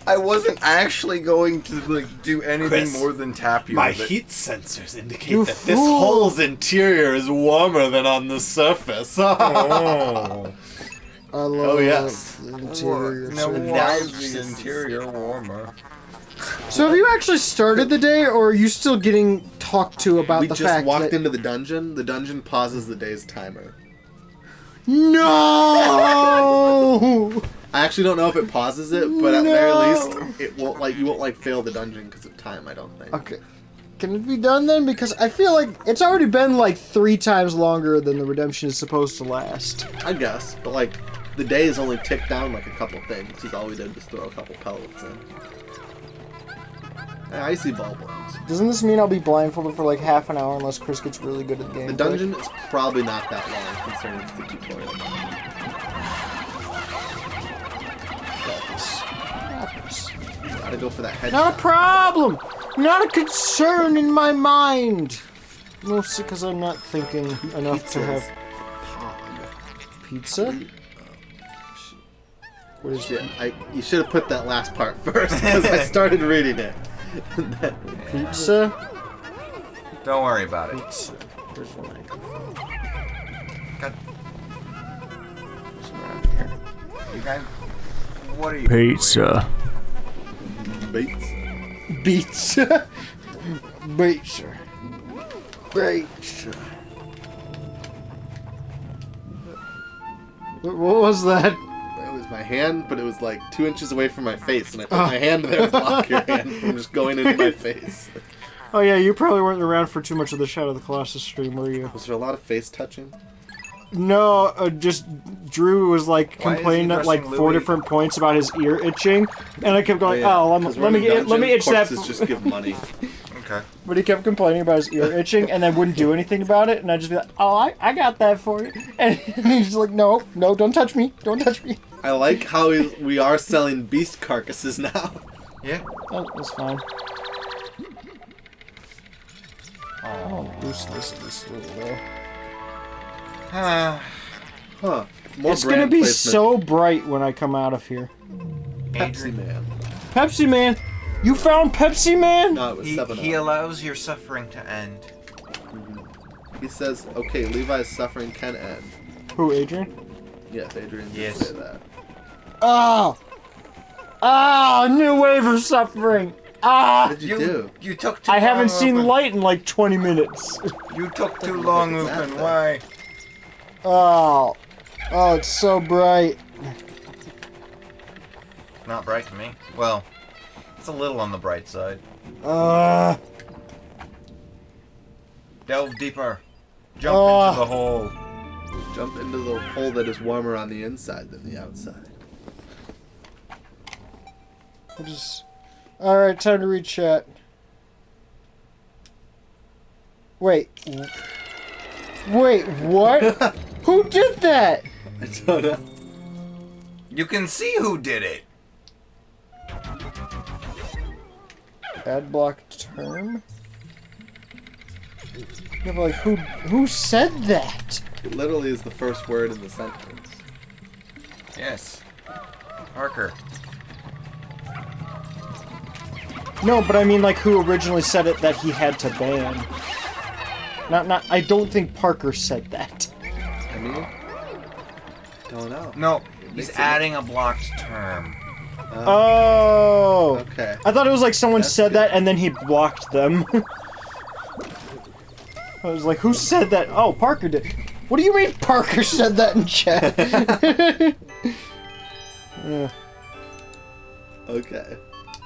I wasn't actually going to do anything Chris, more than tap you. My with it. heat sensors indicate You that this fool. hole's interior is warmer than on the surface. Oh. I love Oh, yes. the interior. Now, so- why is the interior warmer? So have you actually started the day, or are you still getting talked to about We the just fact walked that... into the dungeon. The dungeon pauses the day's timer. No! I actually don't know if it pauses it, but at the very No. least, it won't you won't fail the dungeon because of time. I don't think. Okay. Can it be done then? Because I feel like it's already been like 3 times longer than the redemption is supposed to last. I guess, but the day is only ticked down a couple things. Because all we did was throw a couple pellets in. Hey, I see ball bones. Doesn't this mean I'll be blindfolded for like half an hour unless Chris gets really good at the game? The dungeon is probably not that long considering it's the tutorial. Gotta go for that headshot. Not a problem! Not a concern in my mind! Mostly because I'm not thinking enough to have pizza. What is Shit, you should have put that last part first because I started reading it. pizza? Don't worry about it. Pizza. Where's the microphone? God, Somewhere out here. you guys, what are you? Pizza. Bates. Pizza. Pizza. Pizza. What was that? It was my hand, but it was like 2 inches away from my face, and I put my hand there to block your hand from just going into my face. Oh yeah, you probably weren't around for too much of the Shadow of the Colossus stream, were you? Was there a lot of face touching? No, just Drew was like Why is he complaining at like rushing 4 Louis? different points about his ear itching, and I kept going, yeah, "Oh, 'cause let me itch that." corpses just give money. Okay. But he kept complaining about his ear itching, and then wouldn't do anything about it, and I'd just be like, "Oh, I got that for you," and he's like, "No, don't touch me, don't touch me." I like how we are selling beast carcasses now. Yeah. Oh, that's fine. Oh. Boost this a little though. Uh, Huh. More It's gonna brand be placement. so bright when I come out of here. Pepsi Man. Pepsi Man, you found Pepsi Man? No, it was 7 he allows your suffering to end. He says, okay, Levi's suffering can end. Who, Adrian? Yes, Adrian did Yes. say that. New wave of suffering. What did you do? You took too I haven't long, seen Lupin. light in like 20 minutes. You took too long, What the heck is Lupin. that, Why? Oh, it's so bright. Not bright to me. Well, it's a little on the bright side. Delve deeper. Jump into the hole. Jump into the hole that is warmer on the inside than the outside. Alright, time to read chat. Wait, what? Who did that? I don't know. You can see who did it. Ad block term? Yeah, but like, who said that? It literally is the first word in the sentence. Yes. Parker. No, but I mean, like, who originally said it that he had to ban? Not. I don't think Parker said that. I mean, don't know. No, It he's makes it- adding a blocked term. Oh. Okay. I thought it was like someone That's said good. that and then he blocked them. I was like, who said that? Oh, Parker did. What do you mean Parker said that in chat? Yeah. Okay.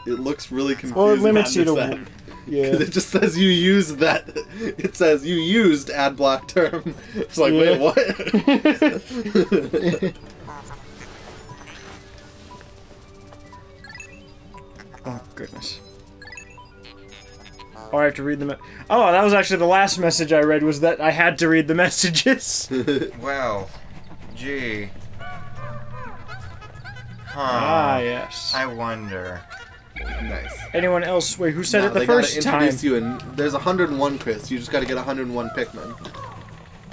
It looks really confusing. Well, it limits on you to this one. end. Yeah. 'Cause it just says you used that. It says you used ad block term. It's like, Yeah. wait, what? Oh, goodness. Oh, I have to read them. Oh, that was actually the last message I read, was that I had to read the messages. Well, gee. Ah, yes. I wonder. Nice. Anyone else? Wait, who said Now, it the they gotta first time? introduce you, and there's 101, Chris. You just gotta get 101 Pikmin.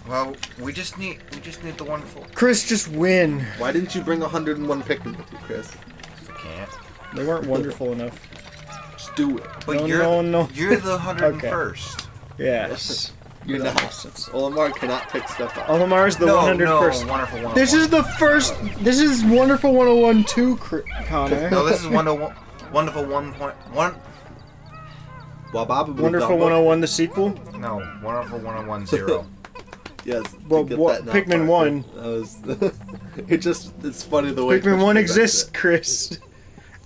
Well, we just need the wonderful. Chris, just win. Why didn't you bring 101 Pikmin with you, Chris? I can't. They weren't wonderful enough. Just do it. But No, you're no. you're the 101st. Yes. You're not. Olimar cannot pick stuff up. Olamar's the No, 101st. wonderful one. This is the first. This is Wonderful 101 too, Connor. No, this is wonderful 1.1. Wonderful 101, the sequel. No, wonderful 101.0. Yes. Well, get what- that now, Pikmin Parker. 1. That was. It's funny the way. Pikmin Chris 1 presents exists, it. Chris.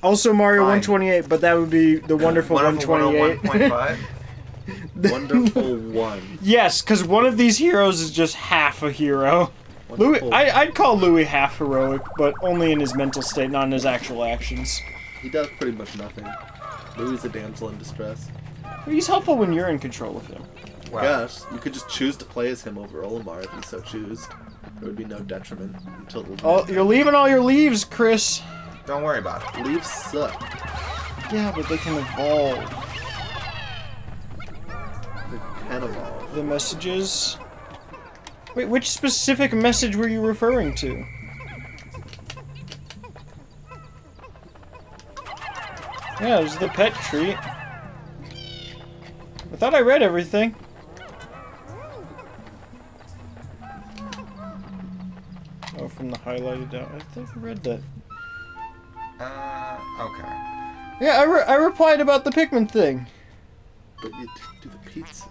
Also Mario Fine. 128, but that would be the Wonderful 128. 101.5. Wonderful 1. Yes, because one of these heroes is just half a hero. Louis, Wonderful. I'd call Louis half heroic, but only in his mental state, not in his actual actions. He does pretty much nothing. Louis is a damsel in distress. He's helpful when you're in control of him. Wow. Gosh, you could just choose to play as him over Olimar if you so choose. There would be no detriment until the Oh, you're leaving all your leaves, Chris. Don't worry about it. leaves suck. Yeah, but they can evolve. They can evolve. the messages. Wait, which specific message were you referring to? Yeah, it was the pet treat. I thought I read everything. Oh, from the highlighted down. I think I read that. Okay. Yeah, I replied about the Pikmin thing. But you didn't do the pizza.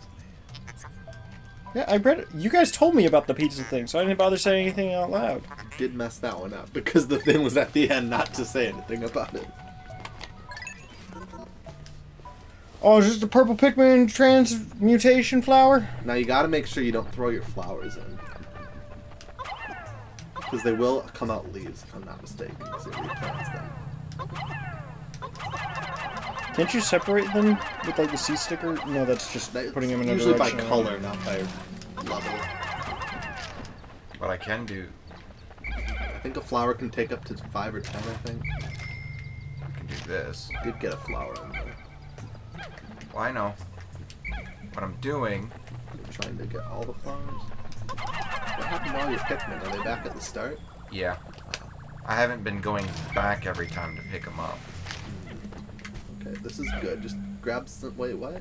Yeah, I read it. You guys told me about the pizza thing, so I didn't bother saying anything out loud. You did mess that one up because the thing was at the end not to say anything about it. Oh, is this the purple Pikmin transmutation flower? Now you gotta make sure you don't throw your flowers in. Because they will come out leaves, if I'm not mistaken, because it replants them. Can't you separate them with like the C sticker? No, that's just putting them in a usually by direction. color, not by level. What I can do, I think a flower can take up to 5 or 10, I think. I can do this. You did get a flower in there. Well, I know. What I'm doing... You're trying to get all the flowers? What happened to all your Pikmin? Are they back at the start? Yeah. I haven't been going back every time to pick them up. Okay, this is good. Just grab some... Wait, what?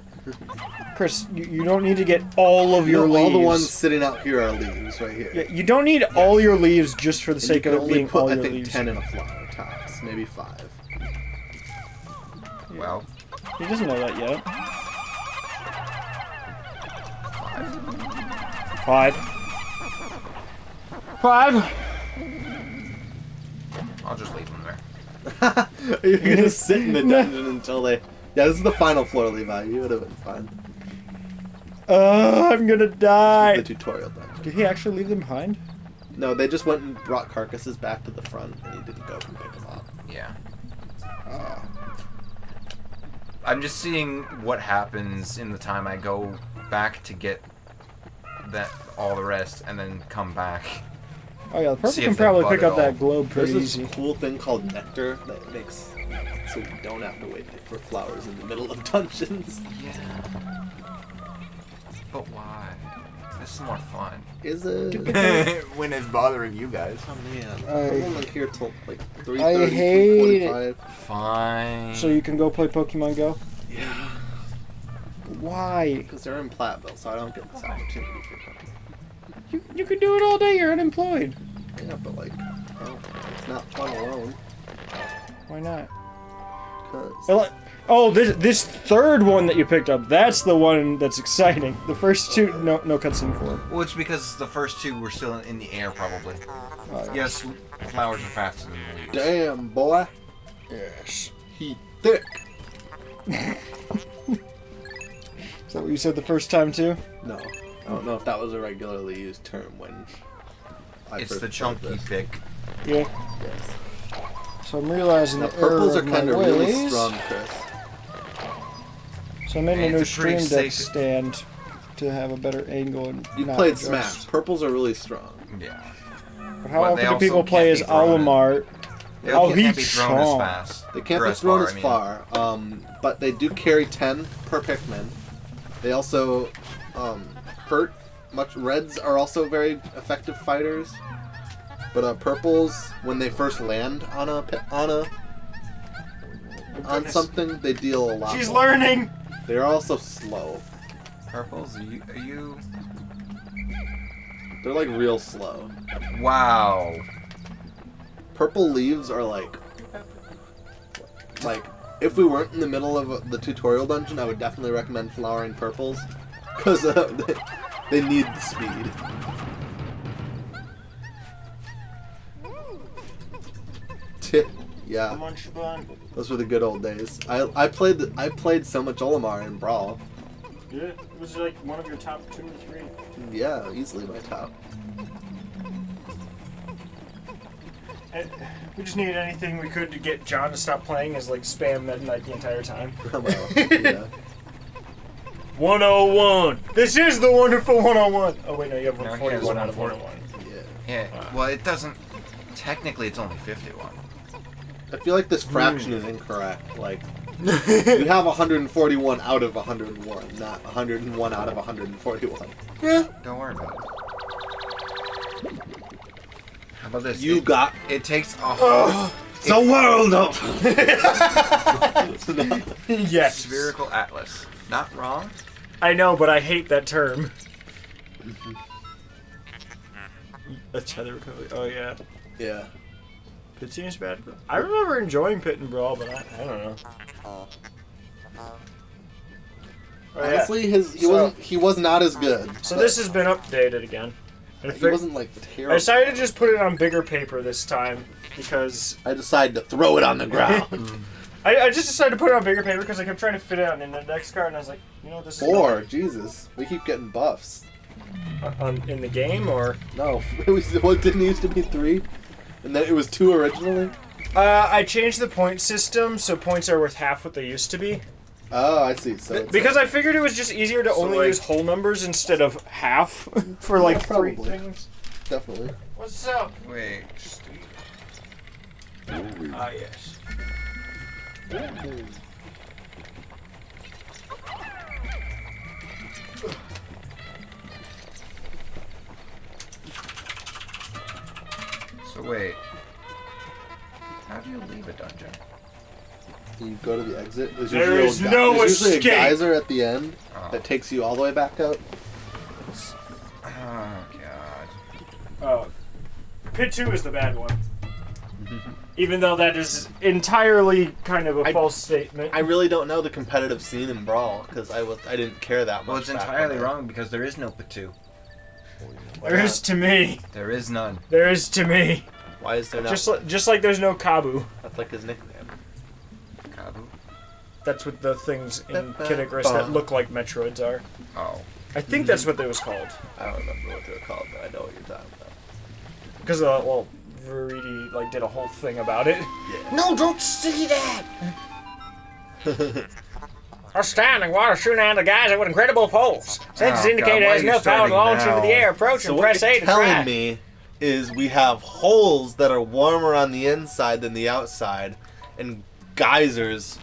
Chris, you don't need to get all of your No, leaves. all the ones sitting out here are leaves, right here. Yeah, you don't need all your leaves just for the And sake you of can it only being put, all I your think, leaves. 10 in a flower, tops. Maybe 5. Well, He doesn't know that yet. 5. 5. I'll just leave them there. You're gonna sit in the dungeon until they... Yeah, this is the final floor, Levi. You would have been fine. I'm gonna die. The tutorial dungeon. Did he actually leave them behind? No, they just went and brought carcasses back to the front, and he didn't go and pick them up. Yeah. I'm just seeing what happens in the time I go back to get all the rest, and then come back. Oh yeah, the purple See can if they probably bud pick at up all. that globe There's pretty this easy. cool thing called nectar that makes so you don't have to wait for flowers in the middle of dungeons. Yeah. But why? This is more fun. Is it? When it's bothering you guys. Oh man, I- I'm only here till like 3:30, I hate it. 3:45. Fine. So you can go play Pokemon Go? Yeah, Why? because they're in Platteville, so I don't get this opportunity for them. You can do it all day, you're unemployed. Yeah, but like, oh, it's not fun alone. Why not? Cause Oh, this third one that you picked up, that's the one that's exciting. The first two, no cutscene for. Well, it's because the first two were still in the air, probably. Yes, flowers are faster than leaves. damn boy, Yes. he thick. Is that what you said the first time too? No, I don't know if that was a regularly used term when I It's first the heard chunky this. pick. Yeah. Yes. So I'm realizing Now the purples error are of my kind of really ways. strong, Chris. So I made a And new it's a pretty stream deck safe- stand to have a better angle and You not played adjust. Smash. Purples are really strong. Yeah. But how But they often do also people play can't as be thrown in. Olimar? They Oh, can't he's be thrown strong. as fast. They can't Or be thrown far, as I mean. far, but they do carry 10 per Pikmin. They also hurt much. Reds are also very effective fighters, but purples, when they first land on something, they deal a lot. She's more. learning. They're also slow. Purples, are you... They're like real slow. Wow. Purple leaves are like if we weren't in the middle of the tutorial dungeon, I would definitely recommend flowering purples because they need the speed. Yeah, Come on, Shaban. those were the good old days. I played so much Olimar in Brawl. Yeah, it was like one of your top 2 or 3. Yeah, easily my top. We just needed anything we could to get John to stop playing as like spam midnight the entire time. Well, yeah. 101. This is the wonderful 101. Oh wait, no, you have No, 141 out of here's 101. Yeah. Yeah, well, it doesn't... Technically, it's only 51. I feel like this fraction is incorrect. Like, you have 141 out of 101, not 101 out of 141. Yeah. Don't worry about it. How about this? It takes a whole... It's a world of... Yes. Spherical atlas. Not wrong? I know, but I hate that term. That's how they were calling it. Oh, yeah. Yeah. Pit seems bad. I remember enjoying Pit and Brawl, but I don't know. Oh, Honestly, yeah. he was not as good. So this has been updated again. He wasn't like terrible. I decided to just put it on bigger paper this time because I decided to throw it on the ground. I just decided to put it on bigger paper because I kept trying to fit it on an index card, and I was like, you know, this is 4, Jesus, we keep getting buffs. in the game, or No, it didn't used to be 3, and then it was 2 originally. I changed the point system so points are worth half what they used to be. Oh, I see. So it's Because I figured it was just easier to only use whole numbers instead of half for like Yeah, 3 probably. things. definitely. What's up? Wait. Ah, yes. So wait. How do you leave a dungeon? You go to the exit. There's There usually is no there's usually escape. a geyser at the end Oh. that takes you all the way back out. Oh god. Oh. Pit 2 is the bad one. Even though that is entirely kind of a false statement. I really don't know the competitive scene in Brawl because I didn't care that much. Well, it's back entirely then. wrong because there is no P2. There is to me. There is none. There is to me. Why is there not? Just like there's no Kabu. That's like his nickname. Kabu? That's what the things in Kid Icarus that look like Metroids are. Oh. I think that's what they was called. I don't remember what they were called, but I know what you're talking about. Because, Veridi, like, did a whole thing about it. Yeah. No, don't see that! Astounding water shooting out of the guys with incredible pulse. Sensors Oh, indicate God, it why has are you enough power to starting launch into now? the air. Approach So and what press A you're to telling try. me is we have holes that are warmer on the inside than the outside, and geysers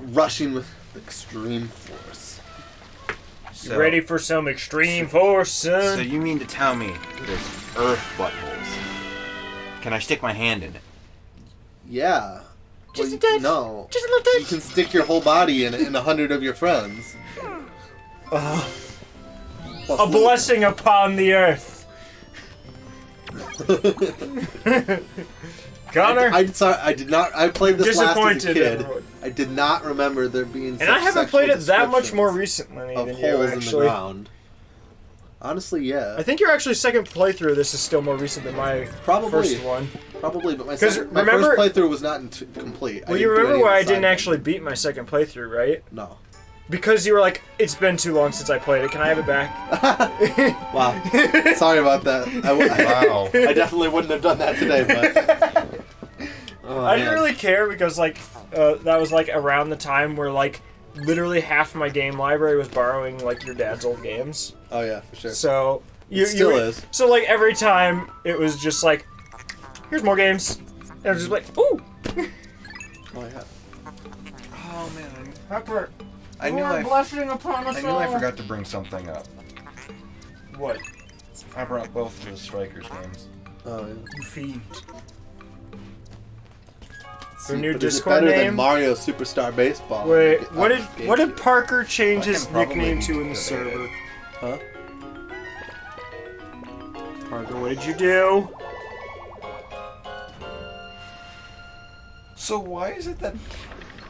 rushing with extreme force. So, Ready for some extreme force, son? So you mean to tell me there's earth buttholes? Can I stick my hand in it? Yeah. Just Well, a touch. No. Just a little touch. You can stick your whole body in it and 100 of your friends. A Plus blessing upon the earth. Connor? I did not. I played this last as a Disappointed, kid. everyone. I did not remember there being. And I haven't played it that much descriptions more recently of than holes you, in the actually. ground. Honestly, yeah. I think your actually second playthrough of this is still more recent than my Probably. first one. Probably, but my 'Cause first remember- playthrough was not complete. Well, you remember why I didn't actually beat my second playthrough, right? No. Because you were like, it's been too long since I played it. Can I have it back? Wow. Sorry about that. Wow. I definitely wouldn't have done that today, but. Oh, I didn't man. really care because, like, that was, like, around the time where, like, literally half my game library was borrowing, like, your dad's old games. Oh yeah, for sure. So, It still is. So, like, every time it was just like, here's more games. And I was just like, ooh! Oh yeah. Oh man. Pepper. I knew I blessing upon us knew I forgot to bring something up. What? I brought both of the Strikers games. Oh yeah. You fiend. See, new but is it Discord better name? than Mario Superstar Baseball? Wait, Get what up did what did GameCube. Parker change I his can probably nickname to in the debate server? it. Huh? Parker, what did you do? So why is it that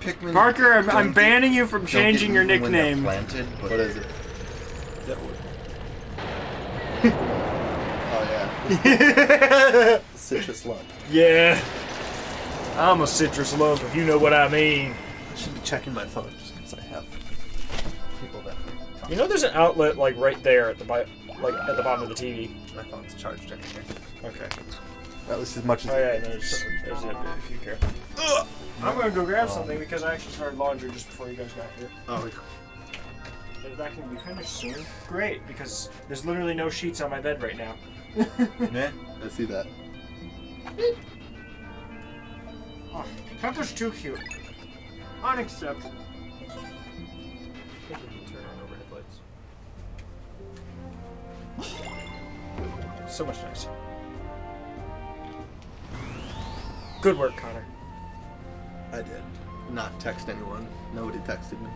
Pikmin? Parker, I'm don't banning you from get- don't changing get your eaten when they're nickname. Planted, but What is it? That would- Oh yeah. Citrus Lug. Yeah. I'm a citrus lover, if you know what I mean. I should be checking my phone just because I have people that. You know there's an outlet like right there at the at the bottom of the TV. My phone's charged anyway. Okay. At least as much as. Oh yeah, there's it if you care. I'm gonna go grab something because I actually started laundry just before you guys got here. Oh, If that can be finished soon, great, because there's literally no sheets on my bed right now. Meh. I see that. Oh, Pepper's too cute. Unacceptable. Turn on overhead lights. So much nicer. Good work, Connor. I did. Not text anyone. Nobody texted me.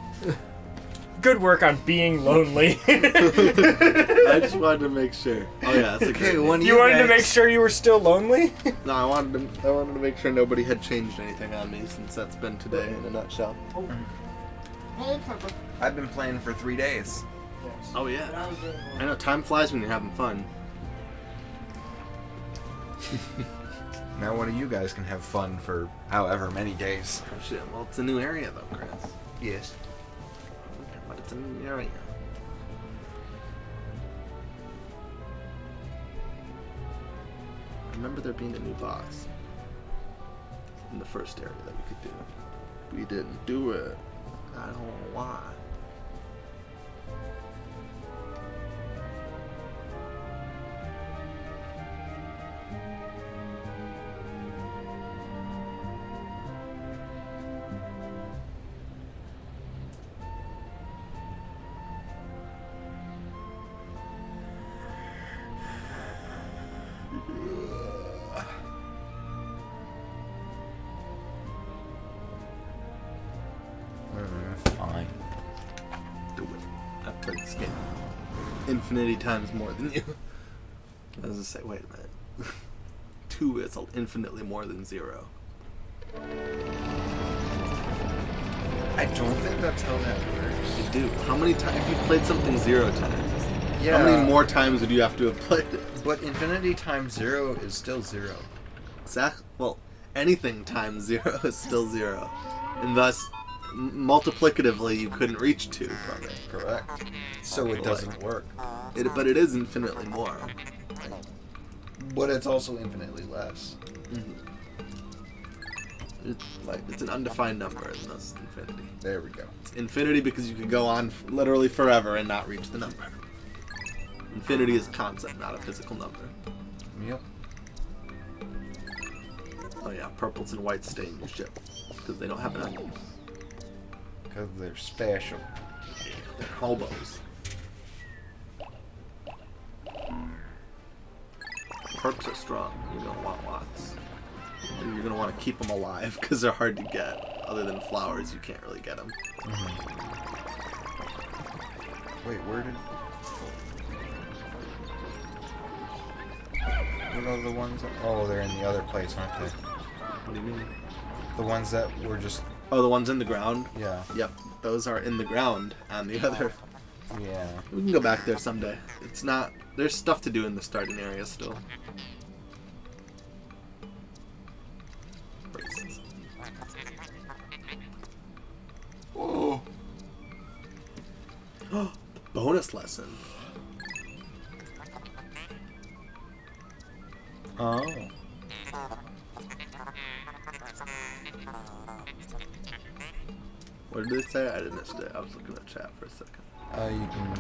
Good work on being lonely. I just wanted to make sure. Oh yeah, that's a Okay, good one name. You wanted to make sure you were still lonely? No, I wanted to make sure nobody had changed anything on me since that's been today in a nutshell. Hey, Pepper. I've been playing for 3 days. Yes. Oh yeah. That was really I know time flies when you're having fun. Now one of you guys can have fun for however many days. Oh shit. Well, it's a new area though, Chris. Yes. But it's a new area. I remember there being a new boss in the first area that we could do. We didn't do it. I don't know why. Fine. Do it. I've played this game infinity times more than you. I was gonna say, wait a minute. 2 is infinitely more than 0. I don't think that's how that works. You do. How many times? If you've played something 0 times, Yeah. how many more times would you have to have played it? But infinity times 0 is still 0. Well, anything times 0 is still 0. And thus, multiplicatively, you couldn't reach 2 from it. Correct. So it doesn't work. But it is infinitely more. But it's also infinitely less. It's an undefined number and thus infinity. There we go. It's infinity because you can go on literally forever and not reach the number. Infinity is a concept, not a physical number. Yep. Oh yeah, purples and whites stay in your ship because they don't have an onion. Because they're special. They're hobos. Perks are strong. You're gonna want lots. And you're gonna want to keep them alive because they're hard to get. Other than flowers, you can't really get them. Wait, where did... What are the ones that... Oh, they're in the other place, aren't they? What do you mean? The ones that were just... Oh, the ones in the ground? Yeah. Yep, those are in the ground on the other. Yeah. We can go back there someday. It's not... There's stuff to do in the starting area still. Oh. The bonus lesson. Oh. What did it say? I didn't missed it. I was looking at chat for a second. You can...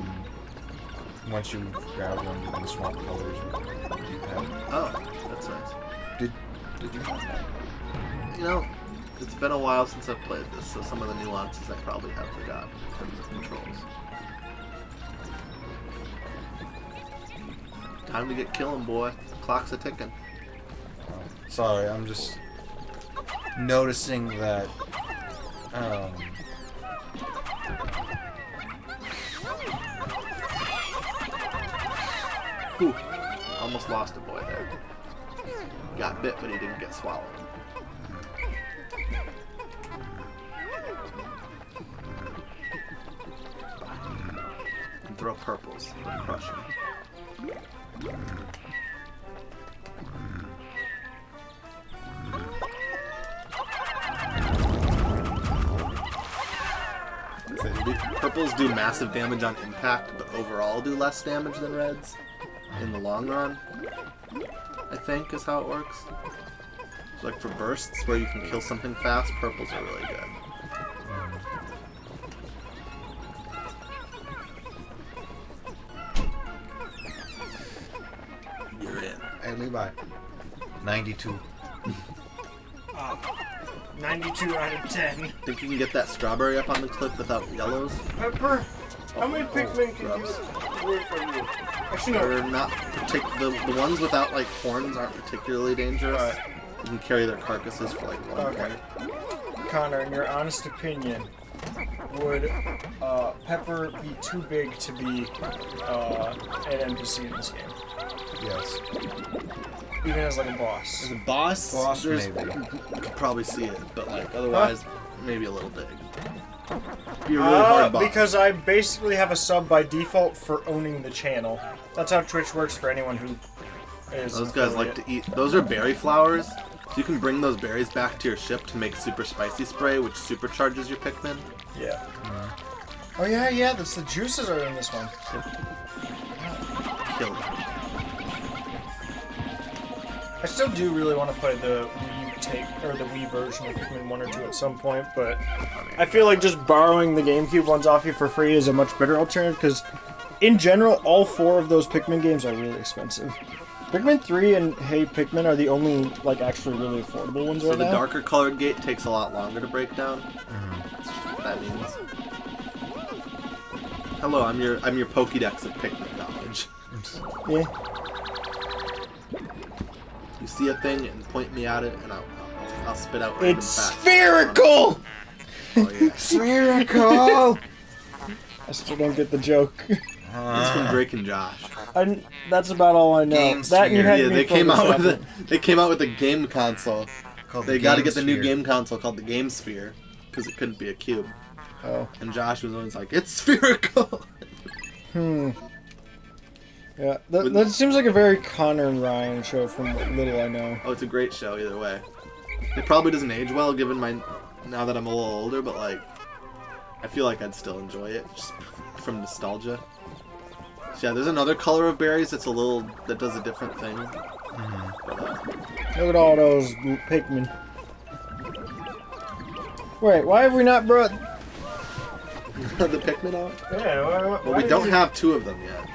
Once you grab one, you can swap colors with the D-pad. Oh, that's nice. Did you have that? You know, it's been a while since I've played this, so some of the nuances I probably have forgotten in terms of controls. Time to get killing, boy. The clock's a ticking. Sorry, I'm just noticing that. Whew. Almost lost a boy there. Got bit, but he didn't get swallowed. And throw purples. They'll crush him. Purples do massive damage on impact, but overall do less damage than reds in the long run, I think is how it works. So like for bursts where you can kill something fast, purples are really good. You're in. Hey, Levi. 92. 92 out of 10. Think you can get that strawberry up on the cliff without yellows? Pepper, how many Pikmin can grubs. you wait from you? Actually, no. They're not the ones without like horns aren't particularly dangerous. Alright. You can carry their carcasses for like 1 Okay. point. Connor, in your honest opinion, would Pepper be too big to be an NPC in this game? Yes. Even as like a boss? As a boss, Boss, there's- maybe. you could probably see it, but like otherwise, maybe a little big. Be a really hard boss. Because I basically have a sub by default for owning the channel. That's how Twitch works for anyone who is. Those guys like to eat. Those are berry flowers, so you can bring those berries back to your ship to make super spicy spray, which supercharges your Pikmin. Yeah. Oh yeah. The juices are in this one. Kill them. I still do really want to play the Wii version of Pikmin 1 or 2 at some point, but I feel like just borrowing the GameCube ones off you for free is a much better alternative, because in general, all 4 of those Pikmin games are really expensive. Pikmin 3 and Hey Pikmin are the only, like, actually really affordable ones So right the now. darker colored gate takes a lot longer to break down. That's just what that means. Hello, I'm your Pokédex of Pikmin knowledge. Yeah. You see a thing and point me at it, and I'll spit out random It's facts. spherical! Oh yeah. Spherical! I still don't get the joke. It's from Drake and Josh. That's about all I know. Game That and you Sphere. had Yeah, me they came out with photoshopping. they came out with a game console. Called They the got to Game get the new Sphere. game console called the Game Sphere because it couldn't be a cube. Oh. And Josh was always like, "It's spherical." Yeah, that seems like a very Connor and Ryan show from what little I know. Oh, it's a great show either way. It probably doesn't age well given now that I'm a little older, but like I feel like I'd still enjoy it just from nostalgia. So yeah, there's another color of berries that does a different thing. But, Look at all those Pikmin. Wait, why have we not brought... the Pikmin out? Yeah, Well, we don't have 2 of them yet.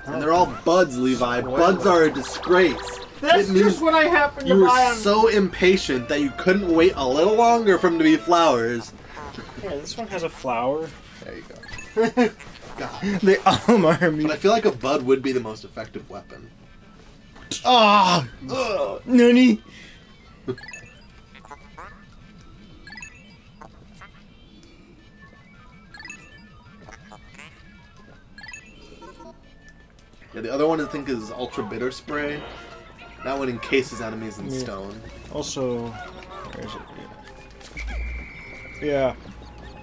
And they're all buds, Levi. Buds are a disgrace. That's It means just what I happen You to were buy on... so impatient that you couldn't wait a little longer for them to be flowers. Yeah, this one has a flower. There you go. God. They all are me. But I feel like a bud would be the most effective weapon. Ah! Nani? Yeah, the other one I think is Ultra Bitter Spray. That one encases enemies in Yeah. stone. Also, where is it? Yeah.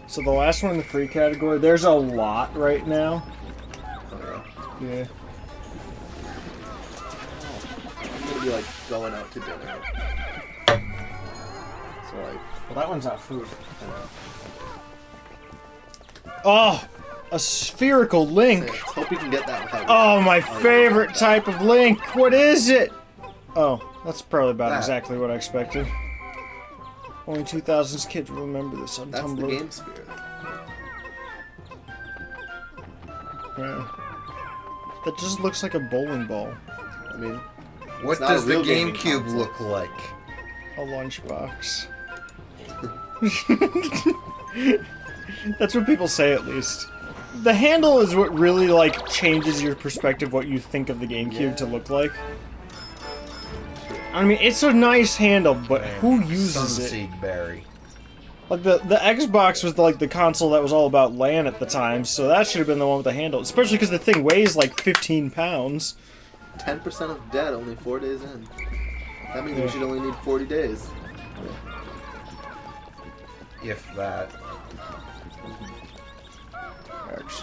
So the last one in the free category, there's a lot right now. Oh, yeah. Yeah. I'm gonna be like going out to dinner. So like, Well, that one's not food. Oh! A spherical link! let's hope you can get that without. Oh, my favorite type of link! What is it? Oh, that's probably about That. exactly what I expected. Only 2000s kids will remember this on That's Tumblr. the Game Sphere. Yeah. That just looks like a bowling ball. I mean, What not a does the real gaming GameCube console. look like? A lunchbox. That's what people say, at least. The handle is what really, like, changes your perspective what you think of the GameCube to look like. I mean, it's a nice handle, but who uses it? Sunseed Berry. Like, the Xbox was, like, the console that was all about LAN at the time, so that should have been the one with the handle. Especially because the thing weighs, like, 15 pounds. 10% of dead only 4 days in. That means Yeah. we should only need 40 days. If that.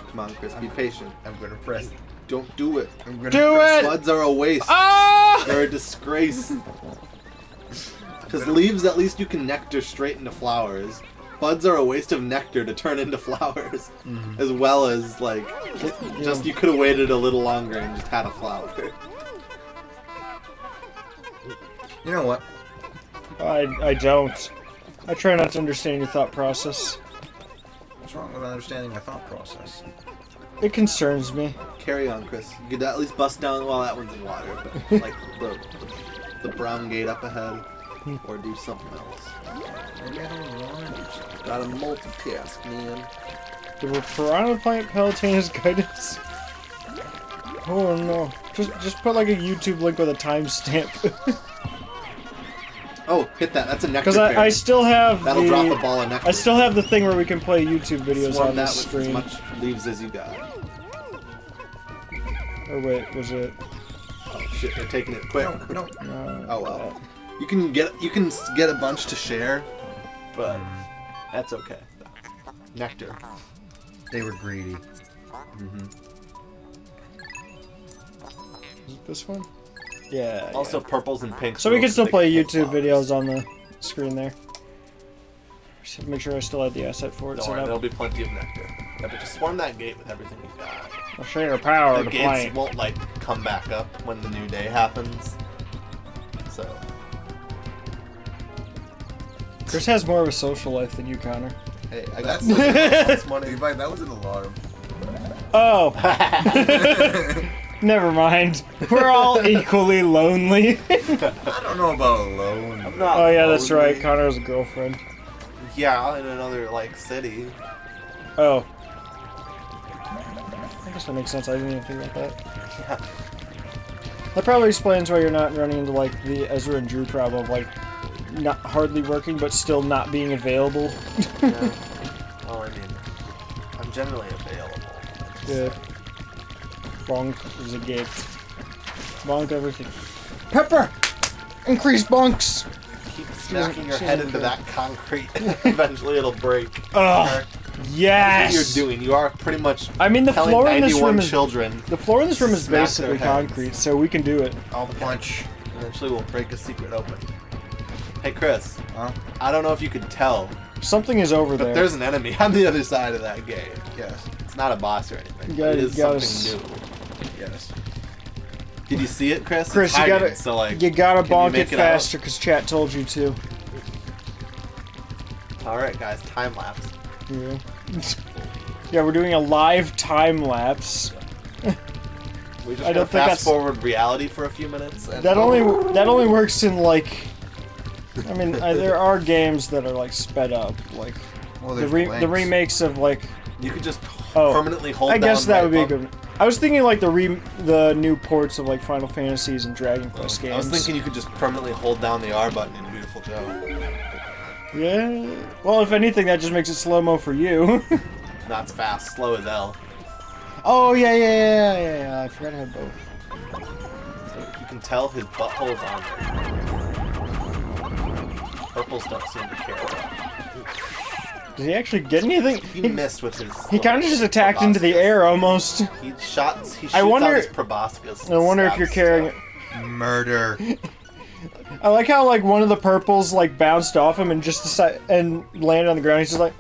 Come on, Chris, be patient. I'm gonna press. Don't do it. I'm gonna Do press. it! Buds are a waste. Ah! They're a disgrace. Because leaves, at least you can nectar straight into flowers. Buds are a waste of nectar to turn into flowers. As well as, like, just you could have waited a little longer and just had a flower. You know what? I don't. I try not to understand your thought process. What's wrong with understanding my thought process? It concerns me. Carry on, Chris. You could at least bust down, well, that one's in water, but, like, the brown gate up ahead. or do something else. Maybe I don't want to do something. Gotta multitask, man. The Piranha Plant Peloton's guidance. Oh no. Just put like a YouTube link with a timestamp. Oh, hit that. That's a nectar Because I still have That'll drop a ball of nectar. I still have the thing where we can play YouTube videos Swarm on the that with screen. as much leaves as you got. Or wait, was it? Oh shit, they're taking it quick. No. Oh well. You can get a bunch to share, but that's okay. Nectar. They were greedy. Is it this one? Yeah. Also, yeah. purples and pinks. So we can still play hit YouTube flowers. videos on the screen there. Just make sure I still have the asset for it Don't set worry, up. there'll be plenty of nectar. Yeah, but just swarm that gate with everything you got. I'll show your power The to gates play. won't like come back up when the new day happens. So Chris has more of a social life than you, Connor. hey, I got That's some money. Levi, that was an alarm. Oh! Never mind. We're all equally lonely. I don't know about alone. Not Oh yeah, that's lonely. right. Connor has a girlfriend. Yeah, in another like city. Oh. I guess that makes sense. I didn't even think about that. Yeah. That probably explains why you're not running into like the Ezra and Drew problem of like not hardly working but still not being available. Yeah. Well, I mean, I'm generally available. Yeah. Bonk is a gate. Bonk everything. Pepper! Increase bonks! Keep smacking your she head doesn't into care. that concrete. Eventually, it'll break. Ugh. That's what Yes! you're doing. You are pretty much I mean, the telling floor in this 91 room is children. the floor in this room is Smack their basically heads. concrete, so we can do it. I'll punch. Eventually, we'll break a secret open. Hey, Chris. Huh? I don't know if you could tell, Something is over but there. there's an enemy on the other side of that gate. Yes. It's not a boss or anything. You gotta- it is you gotta something new. Yes. Did you see it, Chris? Chris, It's you hiding, gotta so, like, you gotta can you bonk make it it out? faster because chat told you to. All right, guys, time lapse. Yeah. Yeah, we're doing a live time lapse. We just I gotta don't think fast that's- forward reality for a few minutes. And That only works in like. I mean, there are games that are like sped up, like Well, the there's the blanks. remakes of like. you could just Oh, permanently hold I guess down that right would be a bump. good. I was thinking like the new ports of like Final Fantasies and Dragon Quest games. I was thinking you could just permanently hold down the R button in Beautiful Joe. Yeah. Well, if anything, that just makes it slow mo for you. Not fast, slow as L. Oh yeah. I forgot I had both. So you can tell his butthole's on there. Purples don't seem to care. Did he actually get anything? He missed with his. He kind of just attacked into the air almost. He shoots wonder- out his proboscis. I wonder if you're carrying. Murder. I like how like one of the purples like bounced off him and just and landed on the ground. He's just like,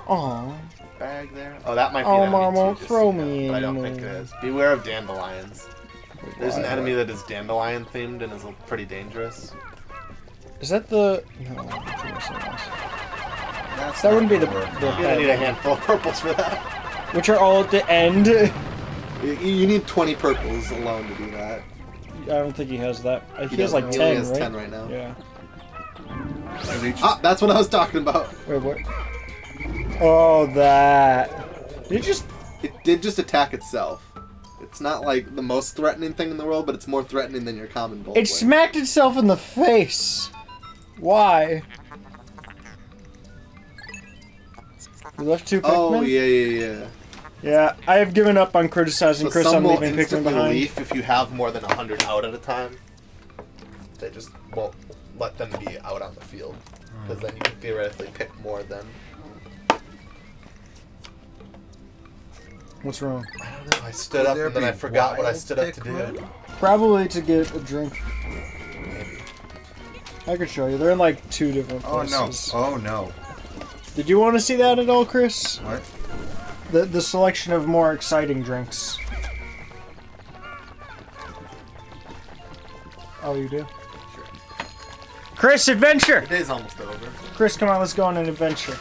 oh. Bag there. Oh, that might be Oh, an enemy Mom too, won't just throw so you know, me but I don't in think it there. is. Beware of dandelions. There's an Why? enemy that is dandelion themed and is pretty dangerous. Is that the? No, I think it's something else. That's That wouldn't be the. not gonna work. You're gonna need a handful of purples for that. Which are all at the end. You need 20 purples alone to do that. I don't think he has that. He has doesn't. like He only 10, has right? 10 right now. Yeah. Are they Ah, that's what I was talking about. Wait, what? Oh, that. Did it just? It did just attack itself. It's not like the most threatening thing in the world, but it's more threatening than your common bolt. It smacked itself in the face. Why? You left 2 Pikmin? Oh yeah. Yeah, I have given up on criticizing So Chris some on will leaving Pikmin instantly behind. leave if you have more than 100 out at a time. They just won't let them be out on the field, because then you can theoretically pick more than. What's wrong? I don't know. I stood Would up there and then I be forgot what I wild stood up to do. Pikmin? Probably to get a drink. Maybe. I could show you. They're in like 2 different Oh no. places. Oh no. Did you want to see that at all, Chris? What? The selection of more exciting drinks. Oh, you do? Sure. Chris, adventure! The day's almost over. Chris, come on, let's go on an adventure.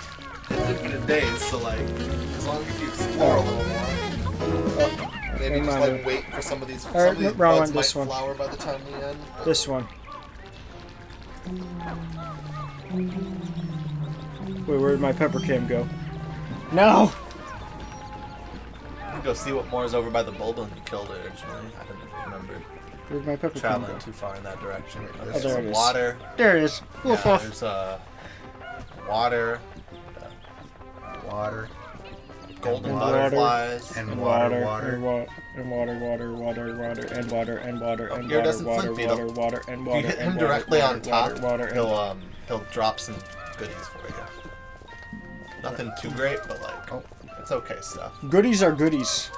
It's infinite days, so like, as long as you explore a little more. Maybe Never just mind. like wait for some of these. Alright, Some of these wrong buds one, this might one. flower by the time we end. This one. Wait, where did my pepper cam go? No! You can go see what more is over by the bulb you killed it originally. I didn't remember Where'd my pepper cam traveling go? too far in that direction. Oh, There's there some it is. water. There it is. Woof, Yeah, woof. there's water, Water. golden And butterflies. And And water, water, water. and water, water, water, water, and water, and water, and Here water, doesn't water, flint beat water, him. water, and If water. you hit and him water, directly water, on top, water, water, and he'll drop some goodies for you. Nothing too great, but like it's okay stuff. goodies are goodies.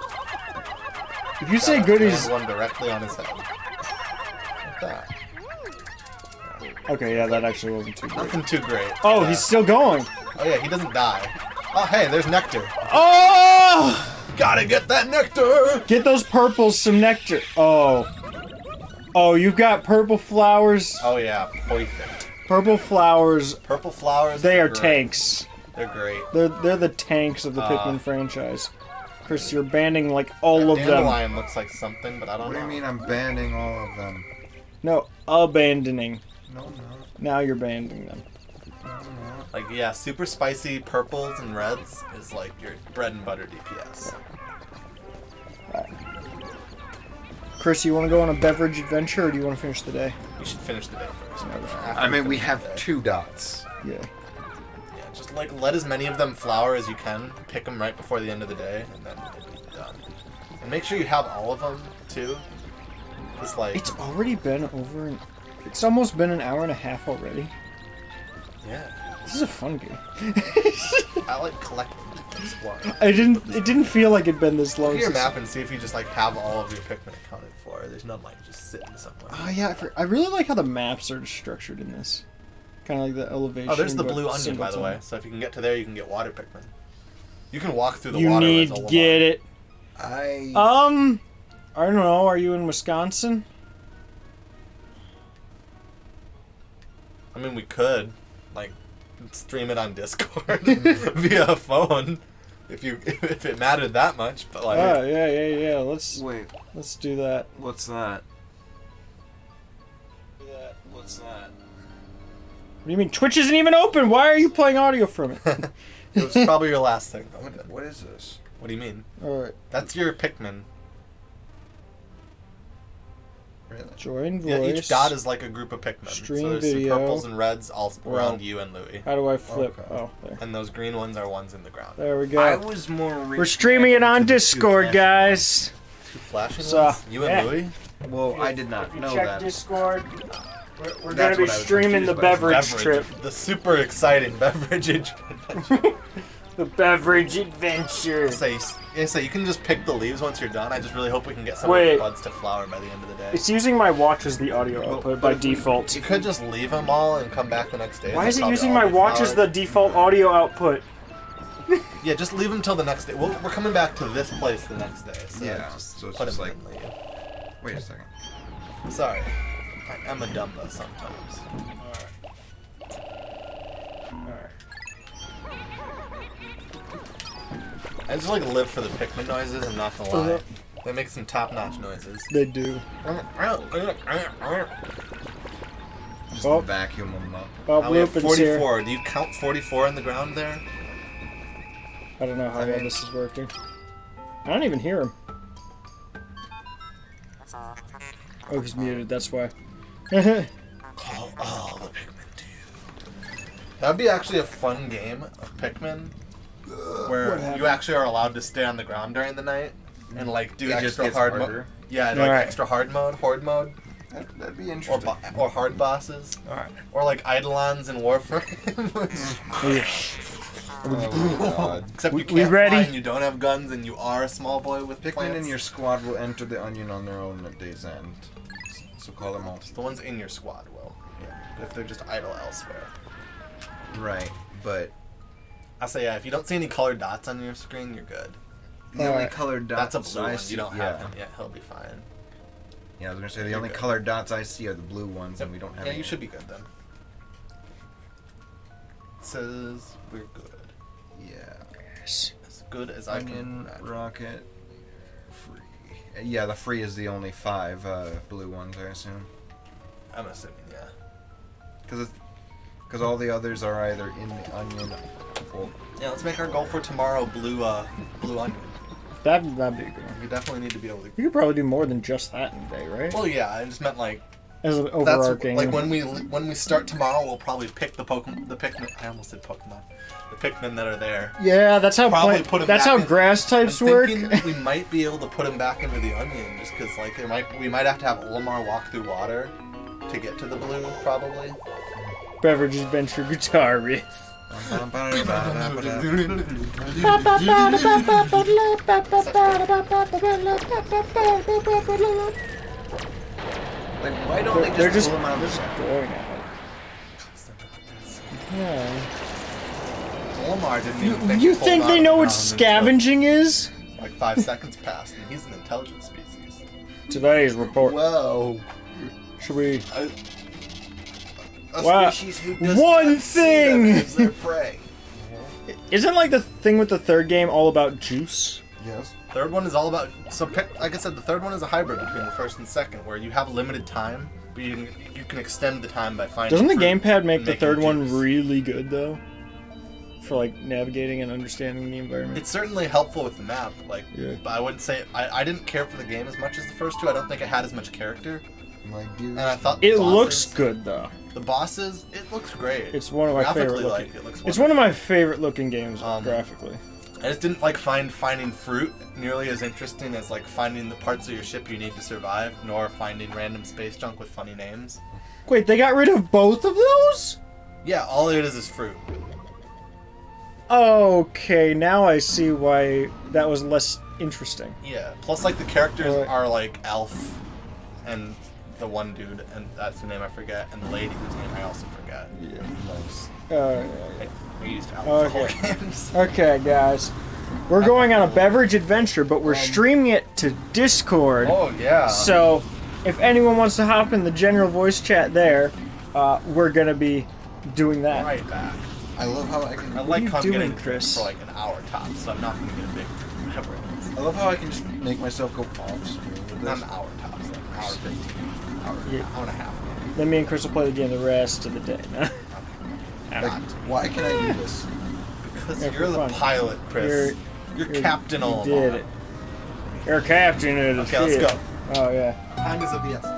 If you say Gotta goodies, land one directly on his head. Like that. okay, yeah, that actually wasn't too great. Nothing too great. Oh, he's still going. Oh yeah, he doesn't die. Oh hey, there's nectar. Oh! Gotta get that nectar. Get those purples some nectar. Oh. Oh, you've got purple flowers. Oh yeah, perfect. Purple flowers. Purple flowers. They are great. tanks. They're great. They're the tanks of the Pikmin franchise. Chris, you're banning like all of them. Dandelion looks like something, but I don't What do know. you mean I'm banning all of them? No, abandoning. No, no. Now you're banning them. Like yeah, super spicy purples and reds is like your bread and butter DPS. Chris, you want to go on a beverage adventure, or do you want to finish the day? You should finish the day first. I mean, we have 2 dots. Yeah. Yeah, just like let as many of them flower as you can. Pick them right before the end of the day, and then it'll be done. And make sure you have all of them too. It's like It's already been over. It's almost been an hour and a half already. yeah, This is a fun game. I like collecting, exploring. It didn't feel like it'd been this long. Look at your since- map and see if you just like have all of your Pikmin accounted for. There's none like just sitting somewhere. Oh yeah, I really like how the maps are structured in this. Kind of like the elevation. Oh, there's the but blue onion, by the singleton. way. So if you can get to there, you can get water Pikmin. You can walk through the You water. need to get it. I I don't know. Are you in Wisconsin? I mean, we could like stream it on Discord via phone if it mattered that much. But like, Oh yeah. Let's Wait, do that. what's that? What's that? What do you mean? Twitch isn't even open. Why are you playing audio from it? it was probably your last thing. Oh, good. What is this? What do you mean? All right. That's your Pikmin. Really? Join voice. Yeah, each dot is like a group of Pikmin. Stream so there's video. some purples and reds all Well, around you and Louie. How do I flip? Okay. Oh, there. And those green ones are ones in the ground. There we I go. was more. We're streaming it on Discord, guys. Two flashing So, ones? You and yeah. Louie? Well, I did not If you know check that. Discord, we're That's gonna be what I was streaming the confused by. beverage trip. The super exciting beverage adventure. The beverage adventure. So you can just pick the leaves once you're done. I just really hope we can get some Wait. of the buds to flower by the end of the day. It's using my watch as the audio output by default. You could just leave them all and come back the next day. and Why they'll is it probably using all my be watch as the flowered. default audio output? Yeah, just leave them till the next day. We're coming back to this place the next day. So Yeah, just so it's put just 'em like- in and leave. Wait a second. Sorry. I am a dumbo sometimes. I just like live for the Pikmin noises, I'm not gonna lie. They make some top-notch noises. They do. Just Oh. vacuum them up. Bob Now we have Lupin's here. 44. Do you count 44 in the ground there? I don't know how well this is working. I don't even hear him. Oh, he's muted. That's why. Call all the Pikmin to you. That would be actually a fun game of Pikmin, What where happened? you actually are allowed to stay on the ground during the night and like do It just extra gets hard harder. mode. Yeah, like Alright. extra hard mode, horde mode, That'd be or interesting. or hard bosses, Alright. or like Eidolons in Warframe. Oh, God. Except We- you we can't ready? fly and you don't have guns and you are a small boy with Pikmin plants. in your squad will enter the onion on their own at day's end. So call them all. The ones in your squad will. Yeah. But if they're just idle elsewhere. Right, but I say yeah. If you don't see any colored dots on your screen, you're good. the only Alright. colored dots That's a blue I one. see, You don't yeah. have them yet. He'll be fine. Yeah, I was gonna say the You're only good. colored dots I see are the blue ones, and we don't have. Yeah, any. you should be good then. It says we're good. Yeah. As good as I can Onion, imagine. rocket, free. Yeah, the free is the only 5 blue ones, I assume. I'm assuming, yeah. Because all the others are either in the onion or... Yeah, let's make our goal for tomorrow blue onion. That'd be a good one. We definitely need to be able to. You could probably do more than just that in a day, right? Well, yeah, I just meant like As an that's overarching. like when we start tomorrow, we'll probably pick the Pikmin. I almost said Pokemon. The Pikmin that are there. Yeah, that's how Probably put 'em that's back how in- grass types work. Thinking we might be able to put them back into the onion, just because like we might have to have Olimar walk through water to get to the blue, probably. Beverage adventure guitar riff. Like, why don't they They're just just pull them out of the just center? going at it. Yeah. Olimar didn't even think You to pull think them they out know of what the ground scavenging is? until, like 5 seconds passed, and he's an intelligent species. Today's report. Whoa. Should we? A Wow. species who does One not see them thing! as their prey. Isn't like the thing with the third game all about juice? Yes. Third one is all about like I said, the third one is a hybrid between the first and second, where you have limited time, but you can extend the time by finding. Doesn't the fruit gamepad make and the making third one juice. really good though? For like navigating and understanding the environment. It's certainly helpful with the map, like, Yeah. but I wouldn't say I didn't care for the game as much as the first two. I don't think it had as much character, My dear. and I thought the It bosses, looks good though. The bosses, it looks great. It's one of my Graphically, favorite looking. like, it looks It's one of my favorite looking games Um, graphically. I just didn't like finding fruit nearly as interesting as like finding the parts of your ship you need to survive, nor finding random space junk with funny names. Wait, they got rid of both of those? Yeah, all it is fruit. Okay, now I see why that was less interesting. Yeah. Plus, like the characters Right. are like Elf, and the one dude, and that's the name I forget, and the lady whose name I also forget. Yeah, nice. I used Elf Okay. for whole games. Okay, guys. We're going on a beverage adventure, but we're streaming it to Discord. Oh yeah. So, if anyone wants to hop in the general voice chat there, we're gonna be doing that. Right back. I love how I can. I are like you how I'm doing, getting Chris? for like an hour tops, so I'm not gonna get a big beverage. I love how I can just make myself go off screen with Not this. an hour tops, like an hour 15, hour, Yeah. hour and a half. Maybe. Then me and Chris will play the game the rest of the day. Like, why can I do this? Because Yeah, you're for the fun. pilot, Chris. You're Captain You Olimar. did it. You're captain of the Okay, let's ship. go. Oh yeah. Time is of the essence.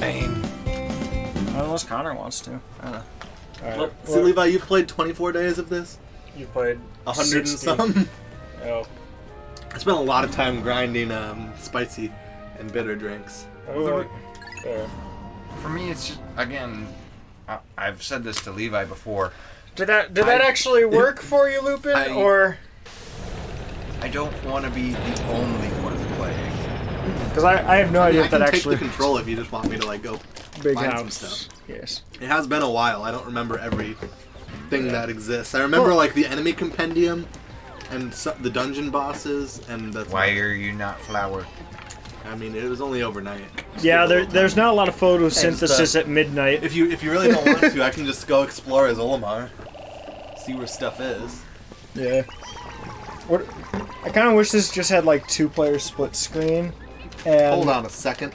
pain. Unless Connor wants to. I don't know. All right. See, Levi, you've played 24 days of this? You played 100 and 60. some? Oh. I spent a lot of time grinding spicy and bitter drinks. Oh. Fair. For me, it's just, again, I've said this to Levi before. Did that actually work for you, Lupin? Or I don't want to be the only one playing. because I have no idea if that I can actually take the control if you just want me to like go big find house. some stuff. Yes. It has been a while. I don't remember everything that exists. I remember like the enemy compendium and the dungeon bosses and that's Why are you not flower? I mean, it was only overnight. Yeah, there's not a lot of photosynthesis at midnight. If you really don't want to, I can just go explore as Olimar, see where stuff is. Yeah. What? I kind of wish this just had like 2-player split screen. And Hold on a second.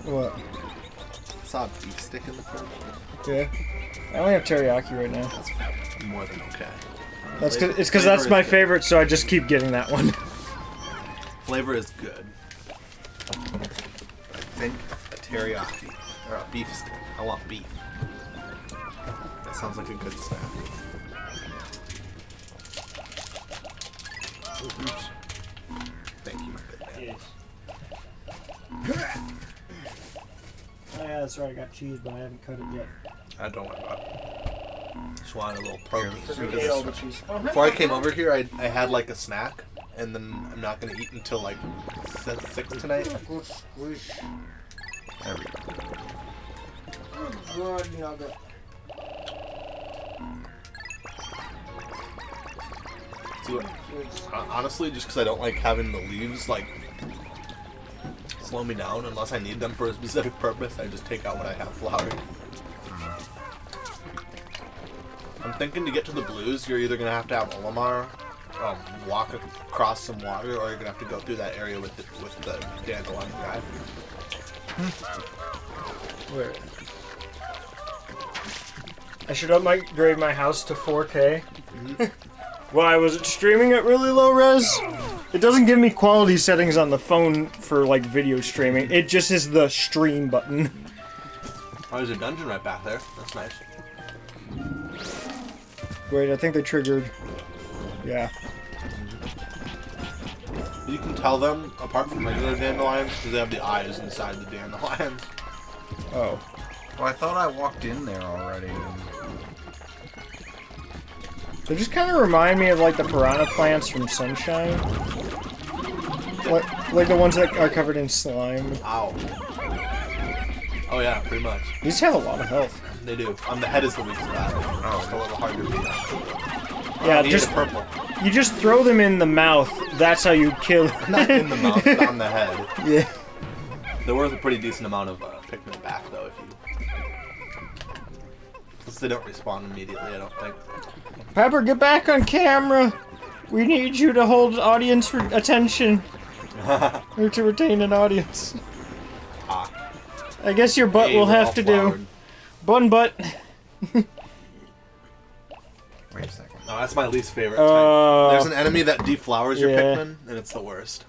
What? I saw a beef stick in the fridge. Yeah. I only have teriyaki right now. That's more than okay. It's Flavor because that's is my good. favorite, so I just keep getting that one. Flavor is good. I think a teriyaki or a beef stick. I want beef. That sounds like a good snack. Oops. Thank you, my good man. Yes. Yeah, that's right. I got cheese, but I haven't cut it yet. Don't worry about it. Just wanted a little protein. We ate all the cheese. Before I came over here, I had like a snack, and then I'm not gonna eat until like 6 tonight. There we go. Good nugget. See what, honestly, just because I don't like having the leaves like slow me down unless I need them for a specific purpose, I just take out what I have floured. I'm thinking to get to the blues, you're either gonna have to have Olimar walk across some water, or you're gonna have to go through that area with the dandelion guy. Where? I should upgrade my house to 4K. Why was it streaming at really low res? It doesn't give me quality settings on the phone for like video streaming. It just is the stream button. Oh, there's a dungeon right back there. That's nice. Wait, I think they triggered. Yeah. You can tell them apart from regular dandelions because they have the eyes inside the dandelions. Oh. Well, I thought I walked in there already. They just kind of remind me of like the piranha plants from Sunshine. Like the ones that are covered in slime. Ow. Oh yeah, pretty much. These have a lot of health. They do. The head is the weak spot. Oh, it's a little harder to beat. Yeah, He just ate a purple. you just throw them in the mouth. That's how you kill. Not in the mouth, but on the head. Yeah. They're worth a pretty decent amount of Pikmin back, though, if you... Since they don't respawn immediately, I don't think. Pepper, get back on camera. We need you to hold audience attention. Or to retain an audience. Ah. I guess your butt will have to do. Bun butt. Wait a second. No, that's my least favorite type. There's an enemy that deflowers your yeah. Pikmin, and it's the worst.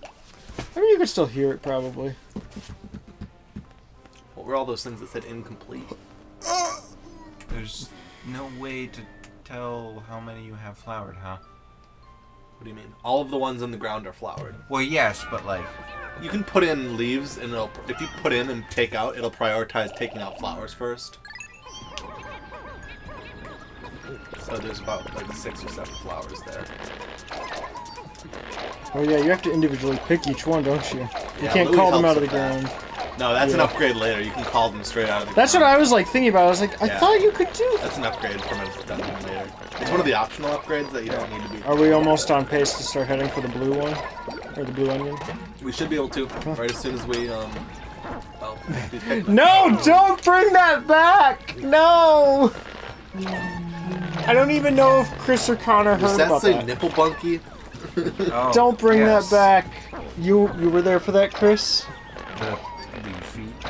I mean, you could still hear it, probably. What were all those things that said incomplete? There's no way to tell how many you have flowered, huh? What do you mean? All of the ones in the ground are flowered. Well, yes, but like... You can put in leaves, and if you put in and take out, it'll prioritize taking out flowers first. So there's about like 6 or 7 flowers there. Oh yeah, you have to individually pick each one, don't you? You Yeah, can't Louis call them helps out of the with that. ground. No, that's an Yeah. upgrade later. You can call them straight out of the That's what ground. I was like thinking about. I was like, I Yeah. thought you could do that. That's an upgrade from a dungeon later. It's one of the optional upgrades that you don't need to be... Are we almost on pace to start heading for the blue one? Or the blue onion? We should be able to, right as soon as we, well, these Pikmin. No, don't bring that back! No! I don't even know if Chris or Connor Does heard that about say that. nipple bunky? Oh, Don't bring yes. that back. You were there for that, Chris? The feet.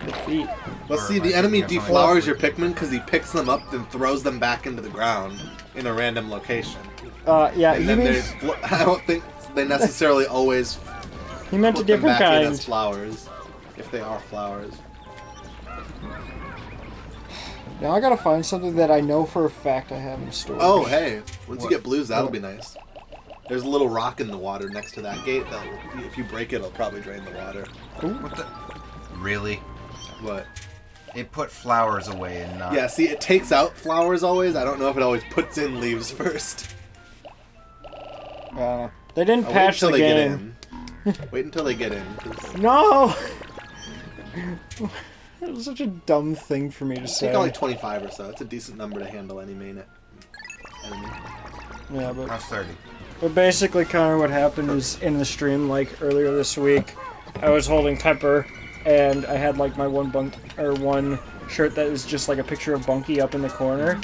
The feet. Let's Or see, am I the enemy thinking of something deflowers else? your Pikmin because he picks them up and throws them back into the ground in a random location. Yeah, And he then means I don't think they necessarily always he meant a put them different back in kind. as flowers. if they are flowers. Now I gotta find something that I know for a fact I have in storage. Oh, hey. Once What? you get blues, that'll be nice. There's a little rock in the water next to that gate. If you break it, it'll probably drain the water. What the? Really? But It put flowers away and not. yeah, see, it takes out flowers always. I don't know if it always puts in leaves first. They didn't I'll patch the wait until they get game. in. Wait until they get in. 'Cause No! It was such a dumb thing for me to say. take out like 25 or so. It's a decent number to handle any main enemy. Yeah, but How's 30? basically, Connor, what happened is in the stream, like earlier this week, I was holding Pepper, and I had like my one shirt that was just like a picture of Bunky up in the corner,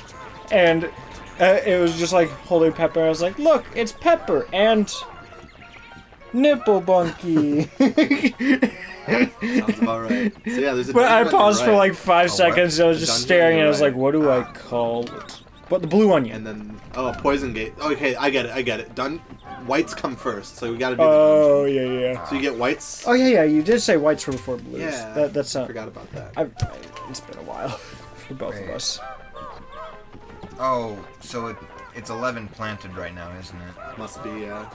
and it was just like holding Pepper. I was like, "Look, it's Pepper and nipple Bunky." Sounds about right. So yeah, there's a But I dungeon on your paused for right, like 5 seconds, and I was The just dungeon on staring, your and I was right. like, "What do I call it?" But the blue onion. and then poison gate. Okay, I get it. Whites come first, so we gotta do the Oh dungeon. yeah. So you get whites. Oh yeah. You did say whites were before blues. Yeah, That's I not. forgot about that. It's been a while for both of Wait. us. Oh, so it's 11 planted right now, isn't it? Must be. 1,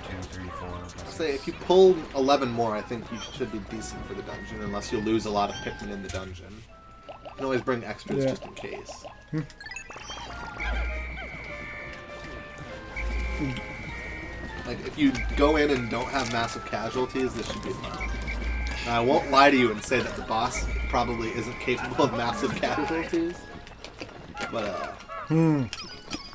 2, 3, 4. Say if you pull 11 more, I think you should be decent for the dungeon, unless you lose a lot of Pikmin in the dungeon. You can always bring extras Yeah. just in case. Like if you go in and don't have massive casualties, this should be fine. Now, I won't lie to you and say that the boss probably isn't capable of massive casualties, but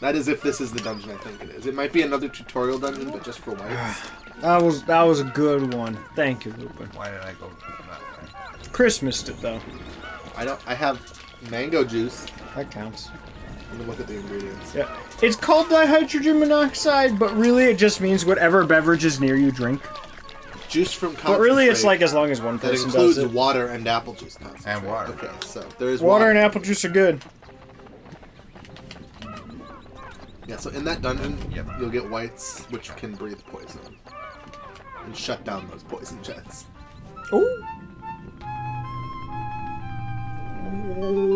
that is if this is the dungeon I think it is. It might be another tutorial dungeon, but just for whites. That was a good one. Thank you, Lupin. Why did I go that way? Chris missed it though. I have mango juice. That counts. Let me look at the ingredients. Yeah. It's called dihydrogen monoxide, but really it just means whatever beverage is near you drink. Juice from concentrate. But really it's like as long as one that person includes does it. water and apple juice concentrate. And water. Okay, so there is Water and apple juice are good. Yeah, so in that dungeon, Yep. you'll get whites, which can breathe poison and shut down those poison jets. Ooh.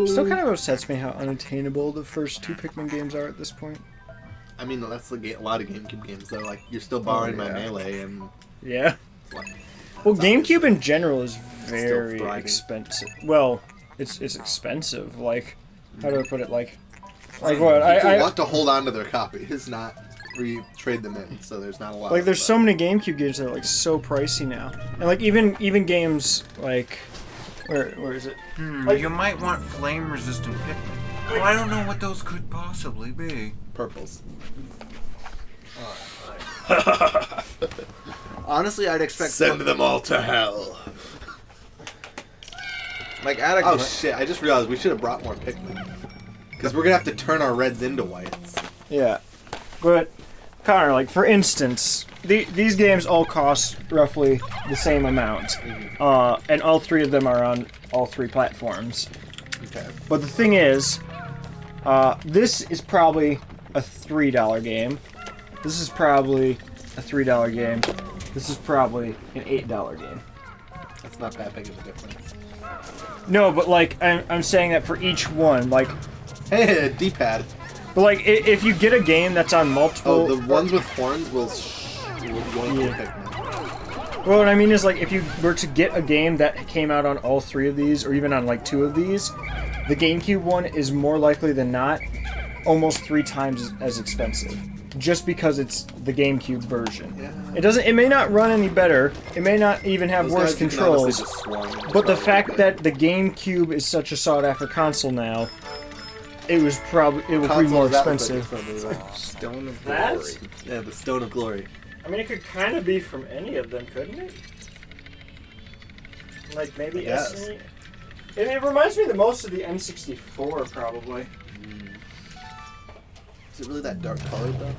Still kind of upsets me how unattainable the first 2 Pikmin games are at this point. I mean, that's a lot of GameCube games, though. Like, you're still borrowing my yeah. Melee, and Yeah. like, Well, GameCube in general is very thriving. expensive. Well, it's expensive. Like, how do I put it? Like what? people I want to hold on to their copies, not trade them in. So there's not a lot. like. There's so many GameCube games that are like so pricey now, and like even games like where is it? Like- You might want flame resistant Pikmin. Well, I don't know what those could possibly be. purples. Honestly, I'd expect send them all to hell. Like at a Oh shit! I just realized we should have brought more Pikmin because we're gonna have to turn our reds into whites. Yeah, but Connor, like for instance, these games all cost roughly the same amount, and all 3 of them are on all 3 platforms. Okay. But the thing is, this is probably a $3 game. This is probably a $3 game. This is probably an $8 game. That's not that big of a difference. No, but like I'm saying that for each one, like, Hey, D-pad. but like if you get a game that's on multiple. Oh, the ones with horns will yoink your Pikmin. Well, what I mean is like if you were to get a game that came out on all 3 of these, or even on like 2 of these, the GameCube one is more likely than not almost 3 times as expensive. Just because it's the GameCube version. Yeah. It may not run any better. It may not even have Those worse guys you can honestly controls. just swarm and But the probably fact good. that the GameCube is such a sought-after console now, it would be more Console is that much expensive. expensive. Stone of That? Glory. Yeah, the Stone of Glory. I mean, it could kind of be from any of them, couldn't it? Like maybe Yes. SNES. It reminds me the most of the N64, probably. Is it really that dark colored though?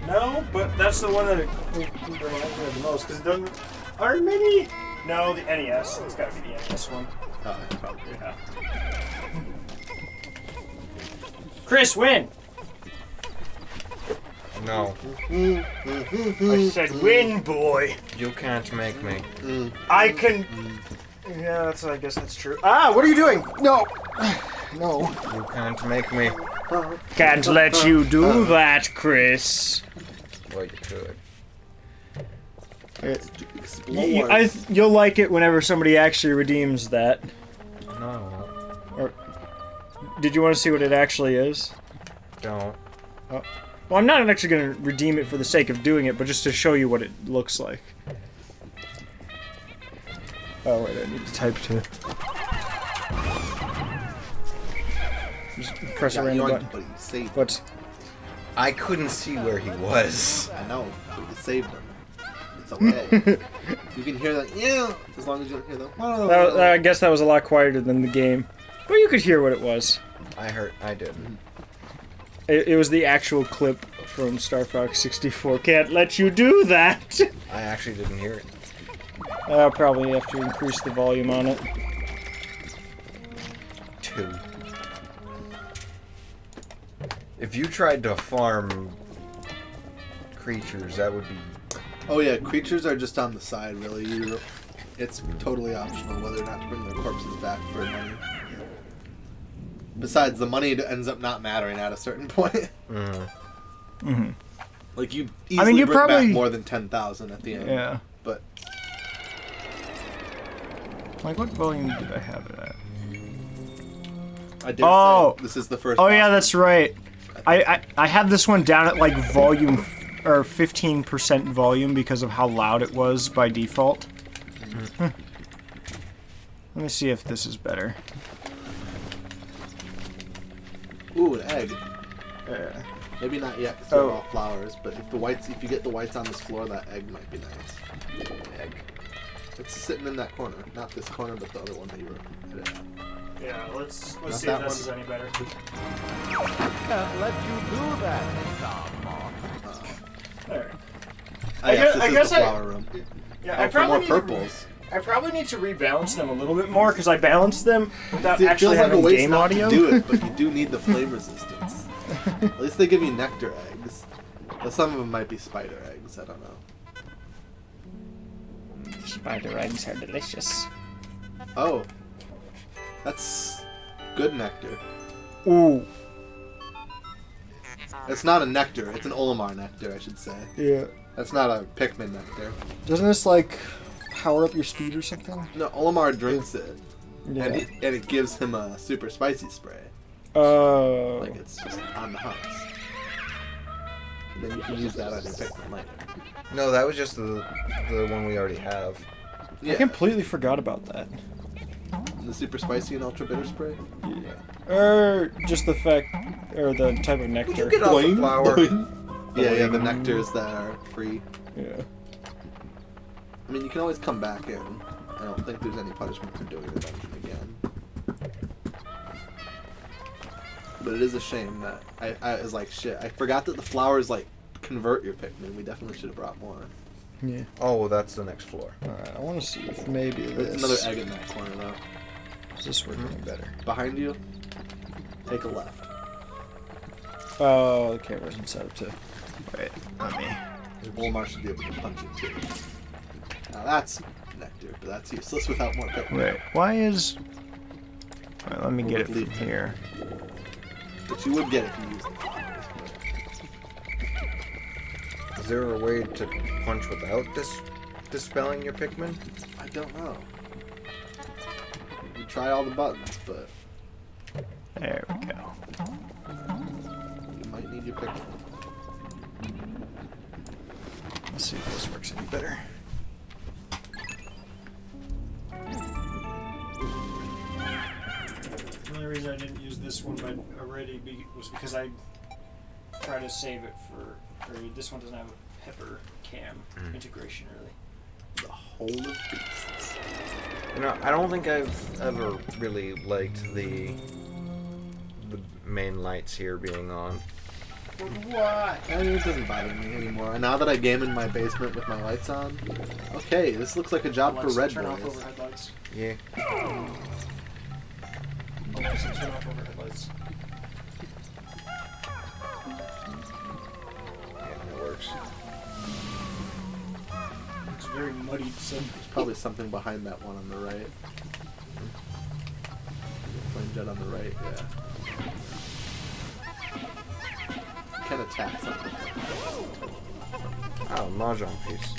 No, but that's the one that it reminds me of the most, because it doesn't. Or maybe. No, the NES. It's gotta be the NES one. Oh, probably. Yeah. Chris, win! No. I said win, boy. You can't make me. I can. Yeah, I guess that's true. Ah, what are you doing? No. No. You can't make me. Can't let you do that, Chris. Well, you could. Explore. You'll like it whenever somebody actually redeems that. No. Or did you want to see what it actually is? Don't. Oh. Well, I'm not actually going to redeem it for the sake of doing it, but just to show you what it looks like. Oh wait, I need to type too. Just press a random button. But you saved. What? I couldn't see where he was. I know, but you saved them. It's okay. You can hear that, yeah, as long as you don't hear that. I guess that was a lot quieter than the game. But you could hear what it was. I didn't. It was the actual clip from Star Fox 64. Can't let you do that! I actually didn't hear it. I'll probably have to increase the volume on it. 2. If you tried to farm creatures, that would be... Oh yeah, creatures are just on the side, really. It's totally optional whether or not to bring their corpses back for money. Besides, the money ends up not mattering at a certain point. Like, you easily you bring probably... back more than 10,000 at the end. Yeah. But... Like, what volume did I have it at? I did Oh! say this is the first Oh boss yeah, fight. that's right. I had this one down at, like, volume... or 15% volume because of how loud it was by default. Let me see if this is better. Ooh, an egg. Maybe not yet, because they're all flowers, but if you get the whites on this floor, that egg might be nice. Egg. It's sitting in that corner. Not this corner, but the other one that you were at. Yeah, let's see if that this one. is any better. Can't let you do that, Starmark. There. I guess I this guess is the flower room. Yeah, Oh, I for probably more need purples. I probably need to rebalance them a little bit more because I balanced them without See, it actually feels like a having waste game not audio. to do it, but you do need the flame resistance. At least they give you nectar eggs. But some of them might be spider eggs, I don't know. Spider eggs are delicious. Oh. That's good nectar. Ooh. It's not a nectar, it's an Olimar nectar, I should say. Yeah. That's not a Pikmin nectar. Doesn't this, like, power up your speed or something? No, Olimar drinks it, Yeah. and it gives him a super spicy spray. Oh. Like, it's just on the house. And then you can use that on your Pikmin later. No, that was just the one we already have. Yeah, I completely forgot about that. the super spicy and ultra bitter spray. Or just the fact, or the type of nectar. Get off the flower. Yeah, the nectars that are free. Yeah. I mean, you can always come back in. I don't think there's any punishment for doing the dungeon again. But it is a shame that I was like, shit, I forgot that the flowers, like, convert your Pikmin. We definitely should have brought more. Yeah. Oh, well, that's the next floor. Alright, I want to see if maybe There's this... another egg in that corner, though. Is this working better? Behind you, take a left. Oh, the camera isn't set up to... Wait, not me. Walmart should be able to punch it, too. Now that's nectar, but that's useless without more Pikmin. Wait, why is... Alright, let me get it Leaf from here. But you would get it if you used the flowers. Is there a way to punch without dispelling your Pikmin? I don't know. You try all the buttons, but There we go. you might need your Pikmin. Let's see if this works any better. The only reason I didn't use this one already was because I tried to save it for. Or this one doesn't have a pepper cam integration really. The whole of beasts. You know, I don't think I've ever really liked the main lights here being on. What? I mean, it doesn't bother me anymore. Now that I game in my basement with my lights on, okay, this looks like a job for Red Turn off Boys. overhead lights. Yeah. Alexa, turn off overhead lights. works. It's very muddy. So. There's probably something behind that one on the right. Flame jet on the right, yeah. You can attack something. Oh, mahjong piece.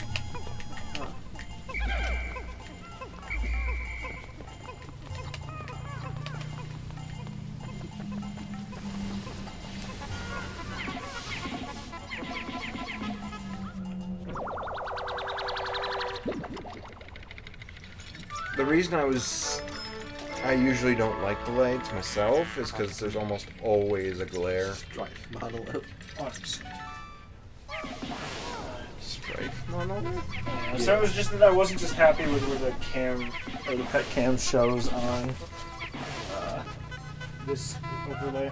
The reason I usually don't like the lights myself is because there's almost always a glare. Strife monolith. Honest. Strife monolith? Yeah, so it was just that I wasn't just happy with where the cam or the pet cam shows on this overlay.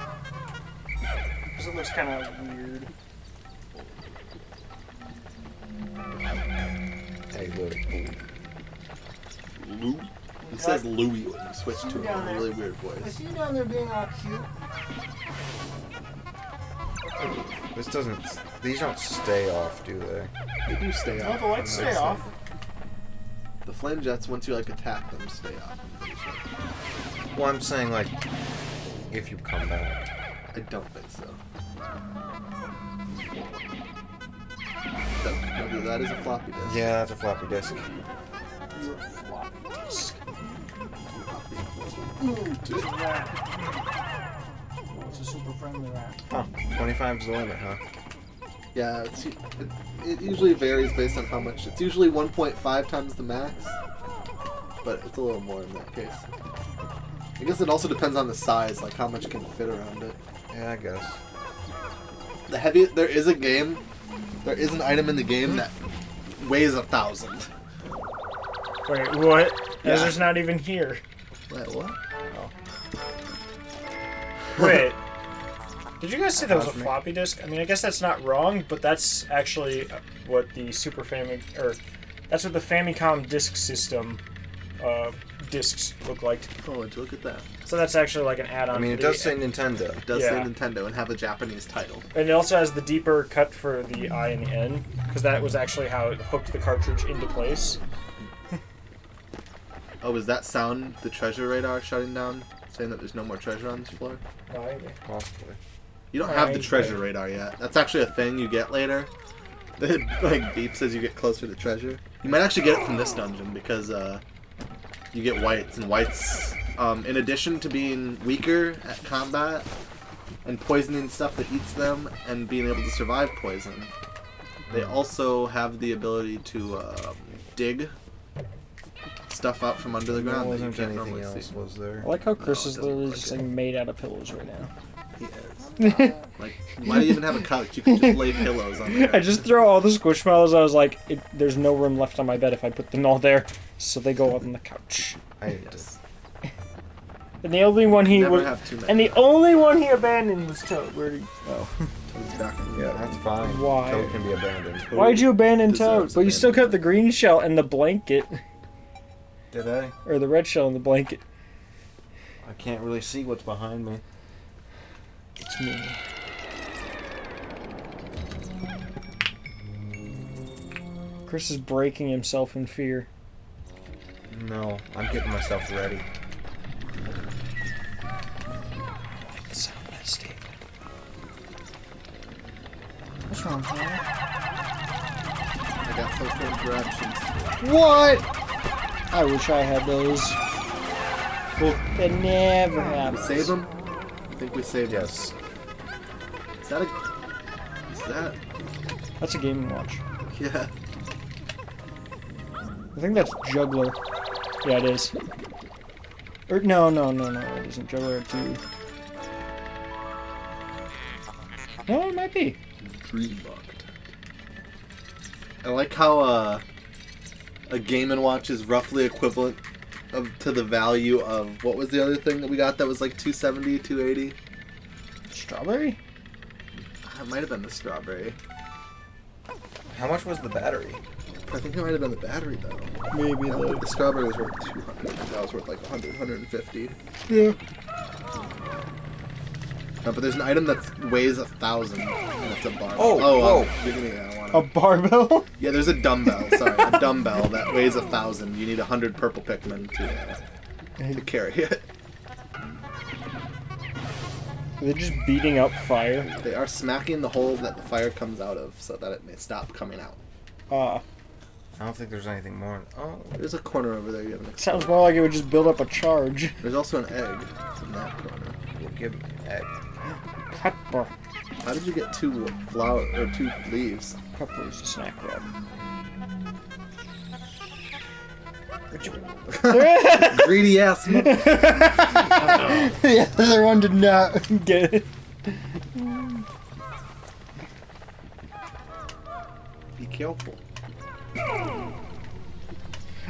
Because it looks kind of weird. Hey, look. Lou? He says Louie when you switch to down a there. really weird voice. you down there being all cute? This doesn't. These don't stay off, do they? They do stay No, off. the lights I'm stay not off. saying. The flame jets, once you like attack them, stay off. I'm pretty sure. Well, I'm saying, like, if you come back. I don't think so. That is a floppy disk. Yeah, that's a floppy disk. Your floppy disk. Oh, it's a super friendly rat. Huh. 25 is the limit, huh? Yeah, it usually varies based on how much. It's usually 1.5 times the max, but it's a little more in that case. I guess it also depends on the size, like how much can fit around it. Yeah, I guess. The heaviest, there is an item in the game that weighs 1,000. Wait, what? Yeah. Ezra's not even here. Wait, what? Wait. Did you guys say that was a Cosmic. floppy disk? I mean, I guess that's not wrong, but that's actually what the Super Famicom, or that's what the Famicom disk system discs look like. Oh, look at that. So that's actually like an add-on. I mean, for it the- does say Nintendo. It does Yeah. say Nintendo and have a Japanese title. And it also has the deeper cut for the I and the N, because that was actually how it hooked the cartridge into place. Oh, is that sound the treasure radar shutting down, saying that there's no more treasure on this floor? Possibly. You don't have the Right. treasure radar yet. That's actually a thing you get later. It like beeps as you get closer to treasure. You might actually get it from this dungeon because you get whites, and whites, in addition to being weaker at combat and poisoning stuff that eats them and being able to survive poison, they also have the ability to dig stuff up from under the There ground that you wasn't can't anything normally else, see. was there? I like how Chris No, is it doesn't literally look just like like made out of pillows right now. He is. Like, why do you even have a couch? You can just lay pillows on there. I just throw all the Squishmallows. I was like, there's no room left on my bed if I put them all there, so they go on the couch. Yes. And the only one he Never was, have too many. and the only one he abandoned was Toad. Where'd he? Oh, Toad's back in the Yeah, that's fine. Why? Toad can be abandoned. why'd you abandon Toad? Deserves But you still kept abandonment. the green shell and the blanket, Did I? or the red shell and the blanket. I can't really see what's behind me. It's me. Chris is breaking himself in fear. No, I'm getting myself ready. The sound of that statement. What's wrong, Tyler? I got social interruptions. What? I wish I had those. That never We happens. save them? I think we saved them. Yes. Is that a... Is that... That's a Game & Watch. Yeah. I think that's Juggler. Yeah, it is. Or no, it isn't Juggler 2. No, it might be. Dream Bug. I like how, a Game & Watch is roughly equivalent to the value of... What was the other thing that we got that was like 270, 280? Strawberry? It might have been the strawberry. How much was the battery? I think it might have been the battery, though. Maybe I don't think the strawberry was worth 200. That was worth like 100, 150. Yeah. No, but there's an item that weighs 1,000, and it's a bar. Oh, A barbell? Yeah, there's a dumbbell. Sorry, a dumbbell that weighs 1,000. You need 100 purple Pikmin to carry it. They're just beating up fire. They are smacking the hole that the fire comes out of, so that it may stop coming out. I don't think there's anything more. Oh, There's a corner over there you haven't explored. Sounds more like it would just build up a charge. There's also an egg in that corner. we'll give me egg. Pepper. How did you get 2 leaves? Pepper is a snack grab. Greedy ass. Yeah, the other one did not get it. Be careful.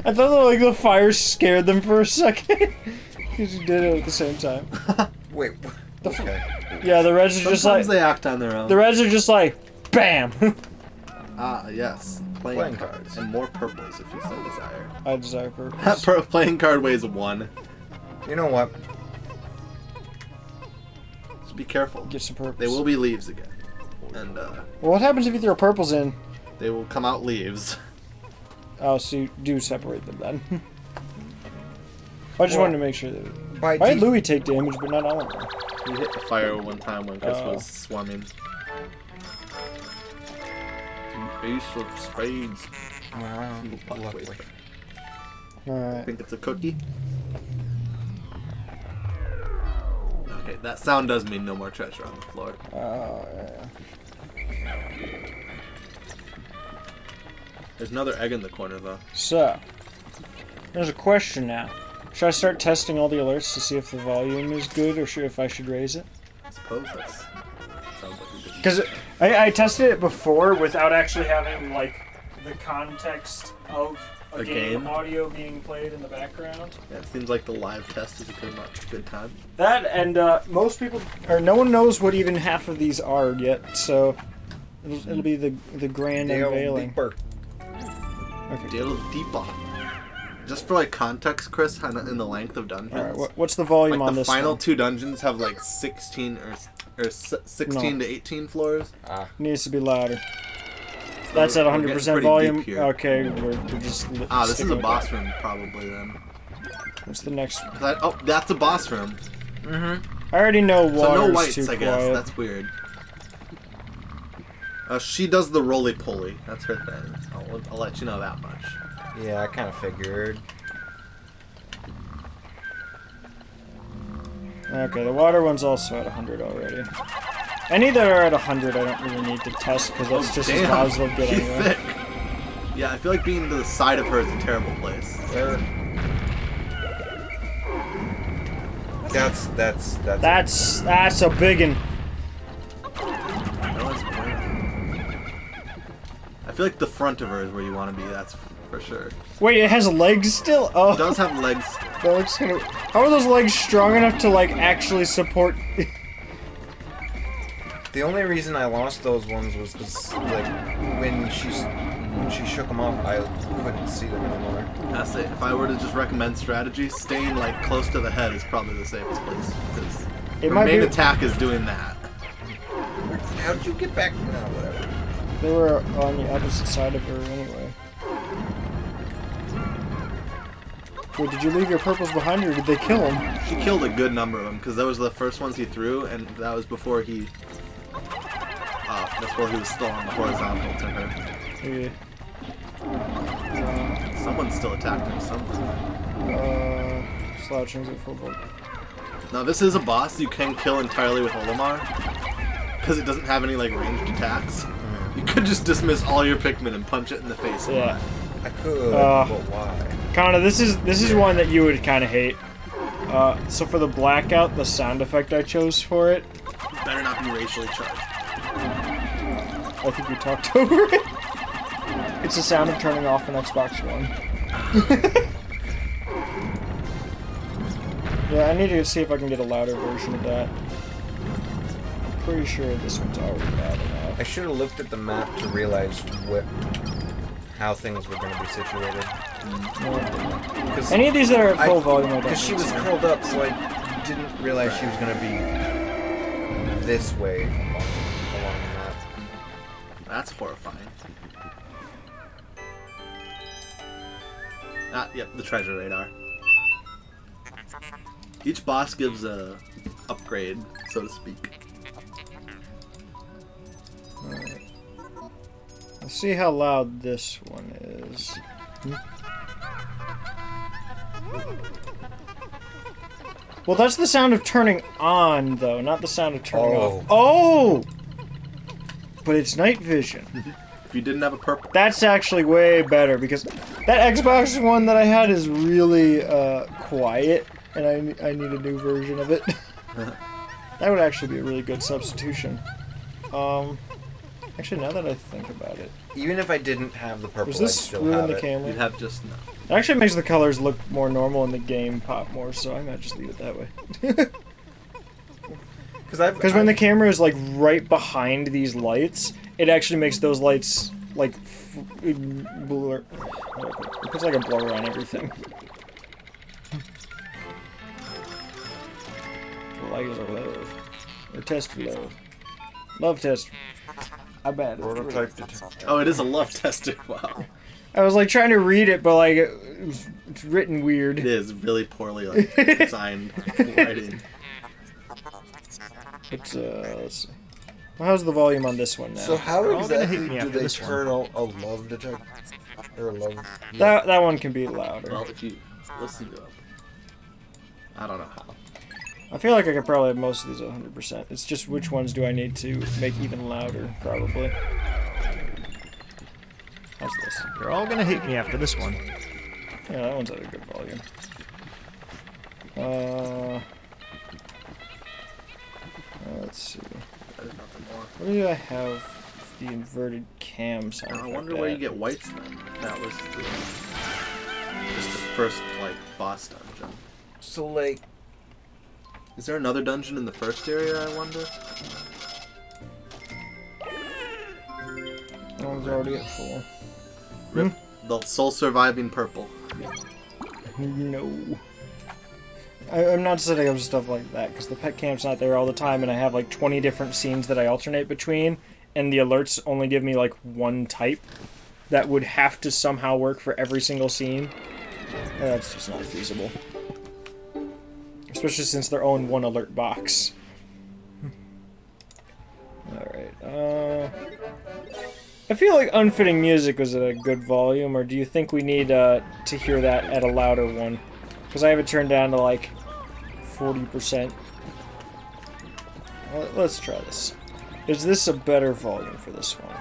I thought that, like, the fire scared them for a second. Because you did it at the same time. Wait. Okay. Yeah, the reds are just like... Sometimes they act on their own. The reds are just like, BAM! Ah, yes. Playing Playing cards. cards. And more purples if you so desire. I desire purpose. That playing card weighs 1. You know what? So be careful. Get some purples. They will be leaves again. And Well, what happens if you throw purples in? they will come out leaves. Oh, so you do separate them then. I just wanted to make sure that... By Why did def- Louis take damage, but not Oliver? We hit the fire one time when Chris Oh. was swarming. Ace of spades. Wow. Lovely. I Alright. think it's a cookie. Okay, that sound does mean no more treasure on the floor. Oh, yeah. There's another egg in the corner though. So, there's a question now. Should I start testing all the alerts to see if the volume is good, or if I should raise it? I suppose that's sounds like we did. Because I tested it before without actually having, like, the context of a game audio being played in the background. Yeah, it seems like the live test is a good time. That, and most people, or no one knows what even half of these are yet, so it'll be the grand unveiling. Deeper. Okay. Deal deeper. Just for like context, Chris, in the length of dungeons. Alright, what's the volume Like on the this final one? 2 dungeons have like 16 or 16 to 18 floors. Needs to be louder. That's at we're getting 100% pretty volume. deep here. Okay, we're just. Ah, this is sticking a with boss that. room probably then. What's the next? Oh, that's a boss room. I already know So water's no whites, too I guess. quiet. That's weird. She does the roly-poly. That's her thing. I'll let you know that much. Yeah, I kind of figured. Okay, the water one's also at 100 already. Any that are at 100, I don't really need to test because that's just as loud as they'll get She's anyway. thick. Yeah, I feel like being to the side of her is a terrible place. That's a biggin. I feel like the front of her is where you want to be. That's for sure. Wait, it has legs still? Oh, It does have legs. that looks kind of. How are those legs strong enough to like actually support? The only reason I lost those ones was because, like, when she shook them off, I couldn't see them anymore. I say, if I were to just recommend strategy, staying like close to the head is probably the safest place because her might main be- attack is doing that. How did you get back? No, whatever. They were on the opposite side of her anyway. Wait, did you leave your purples behind, or did they kill him? She killed a good number of them because those were the first ones he threw, and that was before he. That's while he was still on the horizontal to her. Yeah. Someone's still attacking him somewhere. Slouching's at full board. Now this is a boss you can kill entirely with Olimar because it doesn't have any like ranged attacks. You could just dismiss all your Pikmin and punch it in the face. Yeah. I could, Uh, but why? Connor, this is one that you would kind of hate. So for the blackout, the sound effect I chose for it, Better not be racially charged. I think we talked over it. It's the sound of turning off an Xbox One. Yeah, I need to see if I can get a louder version of that. I'm pretty sure this one's already loud enough. I should have looked at the map to realize how things were going to be situated. Because Any of these that are at full volume, I don't Because she need was to. curled up, so I didn't realize she was going to be this way along that. That's horrifying. Ah, yep, the treasure radar. Each boss gives a upgrade, so to speak. Alright. Let's see how loud this one is. Well, that's the sound of turning on, though, not the sound of turning off. Oh! But it's night vision. If you didn't have a purple... That's actually way better, because that Xbox One that I had is really quiet, and I need a new version of it. That would actually be a really good substitution. Actually, now that I think about it... Even if I didn't have the purple, Does I'd this still ruin have the it. camera? You'd have just... No. It actually makes the colors look more normal and the game pop more, so I might just leave it that way. Because when the camera is like right behind these lights, it actually makes those lights like blur. It puts like a blur on everything. Light of love. Or test for love. Love test. I bet. Prototype detector. Oh, it is a love tester. Wow. I was like trying to read it, but like it's written weird. It is really poorly like designed writing. It's let's see. Well, how's the volume on this one now? So how They're all gonna exactly hate me do after they this turn a love detector? Or a love... that one can be louder. Well, if you listen to it. I don't know how. I feel like I could probably have most of these 100%. It's just which ones do I need to make even louder, probably. How's this? You're all gonna hate me after this one. Yeah, that one's at a good volume. Let's see. There's nothing more. Where do I have the inverted cam sound I effect wonder where you at? get whites then. That was just the first like boss dungeon. So, like... Is there another dungeon in the first area, I wonder? That one's already at full. Rip. The sole surviving purple. No. I'm not setting up stuff like that, because the pet camp's not there all the time, and I have like 20 different scenes that I alternate between, and the alerts only give me like one type that would have to somehow work for every single scene. That's just not feasible. Especially since they're all in one alert box. Alright, I feel like unfitting music was at a good volume, or do you think we need to hear that at a louder one? Because I have it turned down to like 40%. Well, let's try this. Is this a better volume for this one?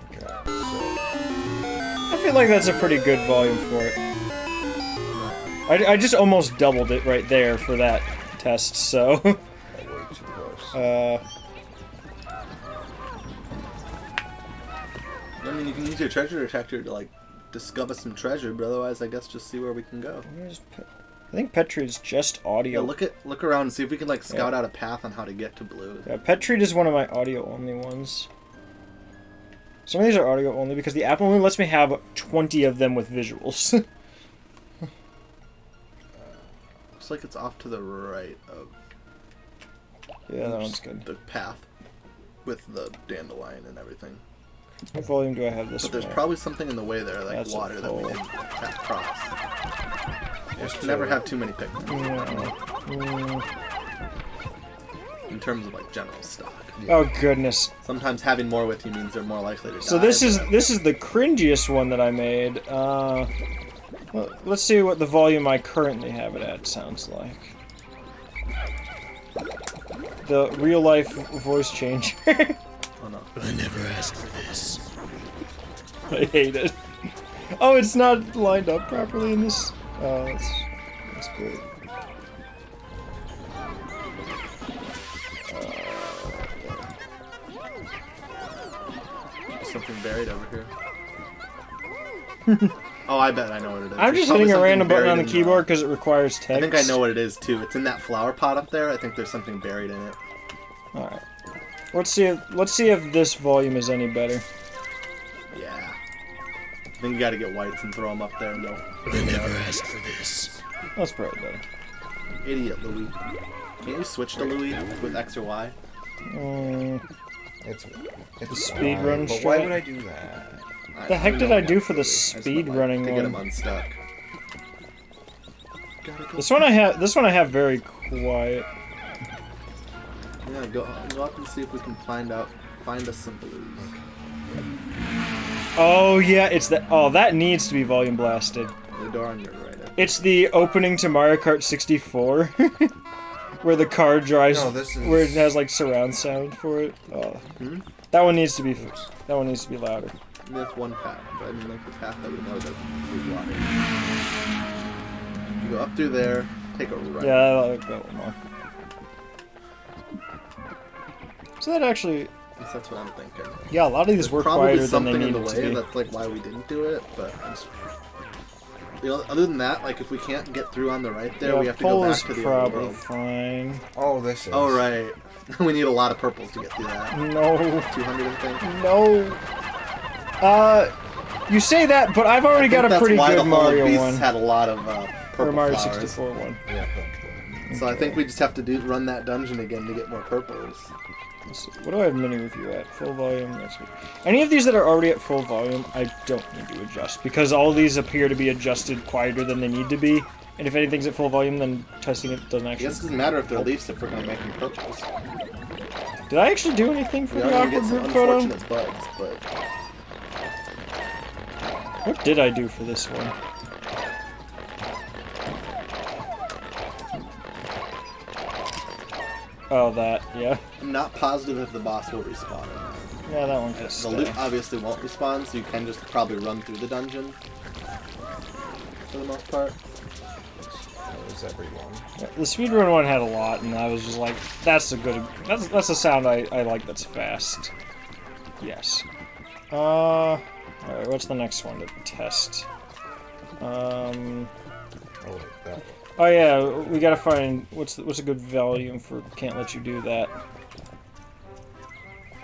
Okay, so I feel like that's a pretty good volume for it. I just almost doubled it right there for that test, so... Way too close. I mean, you can use your treasure detector to like discover some treasure, but otherwise, I guess just see where we can go. I think Petri is just audio. Yeah, look around and see if we can like scout out a path on how to get to blue. Yeah, Petri is one of my audio-only ones. Some of these are audio-only because the app only lets me have 20 of them with visuals. Looks like it's off to the right of Yeah, that one's good. the path with the dandelion and everything. What volume do I have this But there's one at? probably something in the way there, like That's a water, that we full. can cross. You should never have too many Pikmin in terms of like general stock. Oh goodness. Sometimes having more with you means they're more likely to die. So this is but- the cringiest one that I made. Well, let's see what the volume I currently have it at sounds like. The real life voice changer. Oh no. I never asked for this. I hate it. Oh, it's not lined up properly in this. Oh, that's great. There's something buried over here. Oh, I bet I know what it is. I'm There's just probably hitting a something random button buried on the in keyboard because it requires text. I think I know what it is too. It's in that flower pot up there. I think there's something buried in it. All right. Let's see if this volume is any better. Yeah. I think you got to get whites and throw them up there and go. I never asked for this. That's probably better. Idiot, Louis. Can't you switch to Louis with X or Y? It's speed fine, run But why strat? would I do that? The heck did I do for the I just speed would like running to get him one? unstuck. Gotta go. This one I have very quiet. Yeah, go up and see if we can find us some blues. Oh yeah, it's that. Oh, that needs to be volume blasted. The door on your right. I think. It's the opening to Mario Kart 64, where the car drives, No, this is- where it has like surround sound for it. Oh, that one needs to be. That one needs to be louder. There's one path, but I mean, like the path that we know doesn't include water. You go up through there, take a right. Yeah, I like that one more. So that actually, At least that's what I'm thinking. yeah, a lot of these There's work probably quieter than they something in the needed to way. be. That's like why we didn't do it. But you know, other than that, like if we can't get through on the right there, Yeah, we have to go Polo's back to the probably other world. fine. Oh, this is. Oh right, we need a lot of purples to get through that. No, 200, I think. no. You say that, but I've already got a That's pretty why good the Hall of Mario Beasts one. had a lot of Or purple Mario flowers. 64 one. Yeah. So I think we just have to run that dungeon again to get more purples. Let's see. What do I have mini review at? Full volume? That's good. Any of these that are already at full volume, I don't need to adjust, because all these appear to be adjusted quieter than they need to be, and if anything's at full volume, then testing it doesn't I actually... guess it doesn't matter if they're leaves if we're gonna make them purples. Did I actually do anything for We the are gonna awkward get some group photo? unfortunate bugs, but What did I do for this one? Oh, that, yeah. I'm not positive if the boss will respawn or not. Yeah, that one can The stay. loot obviously won't respawn, so you can just probably run through the dungeon for the most part. That was everyone. Yeah, the speedrun one had a lot, and I was just like, that's a good... That's a sound I like that's fast. Yes. Alright, what's the next one to test? Oh wait, that. Oh yeah, we gotta find what's a good volume for can't let you do that.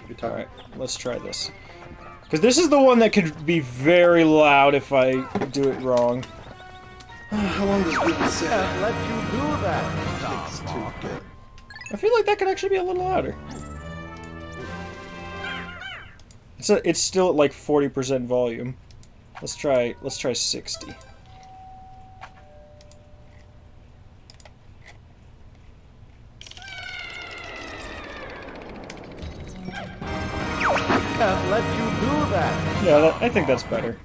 You're talking. Alright, let's try this. Because this is the one that could be very loud if I do it wrong. How long does Google say? Let you do that. It's too good. I feel like that could actually be a little louder. It's still at like 40% volume. Let's try 60. Can't let you do that. Yeah, I think that's better.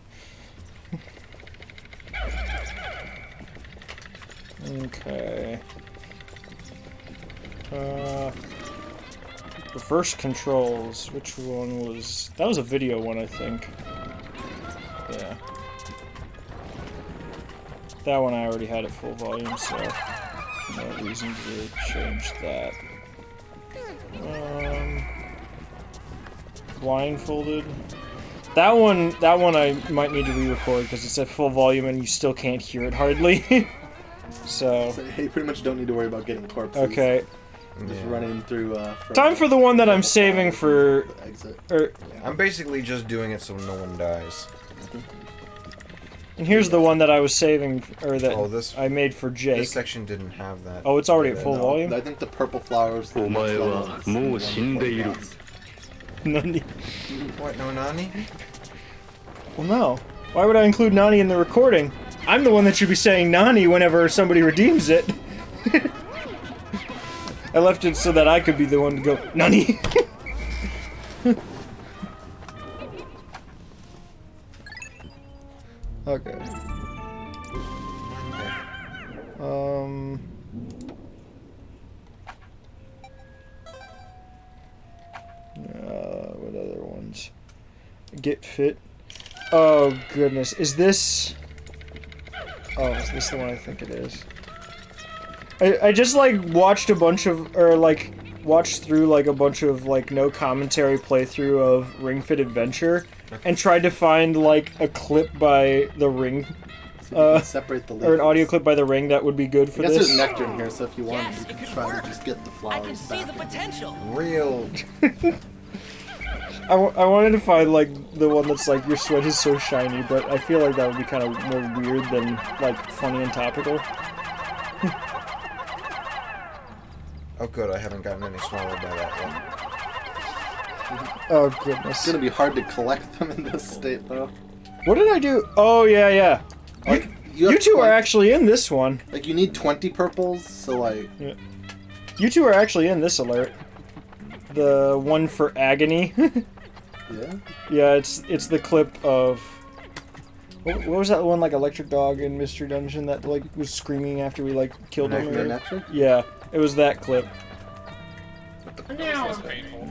Okay. Reverse controls. Which one was... That was a video one, I think. Yeah. That one I already had at full volume, so... No reason to change that. Blindfolded. That one I might need to re-record because it's at full volume and you still can't hear it hardly. So You pretty much don't need to worry about getting corpses. okay. Just running through. Time for the one that I'm saving for. the exit. I'm basically just doing it so no one dies. And here's the one that I was saving, or that Oh, this- I made for Jake. This section didn't have that. Oh, it's already at Yeah, full No, volume. I think the purple flowers. お前はもう死んでいる。 Nani? What? No, Nani? Well, no. Why would I include Nani in the recording? I'm the one that should be saying Nani whenever somebody redeems it. I left it so that I could be the one to go Nani. Okay. What other ones? Get Fit. Oh goodness, is this? Oh, is this the one I think it is? I just like watched a bunch of, or like watched through like a bunch of like no commentary playthrough of Ring Fit Adventure, and tried to find like a clip by the Ring, So you can separate the leaves. or an audio clip by the Ring that would be good for I guess this. there's nectar in here, so if you want, Yes, you it can could try work. to just get the I flowers can see the back. potential. Real. I wanted to find like the one that's like your sweat is so shiny, but I feel like that would be kind of more weird than like funny and topical. Oh, good. I haven't gotten any swallowed by that Oh It's goodness. gonna be hard to collect them in this state, though. What did I do? Oh yeah. Like, You have two are 20 actually in this one. Like, you need 20 purples, so like... You two are actually in this alert. The one for agony. Yeah? Yeah, it's the clip of. What was that one, like electric dog in Mystery Dungeon that like was screaming after we like killed him? The or- nectar? Yeah, it was that clip. Now I'm painful.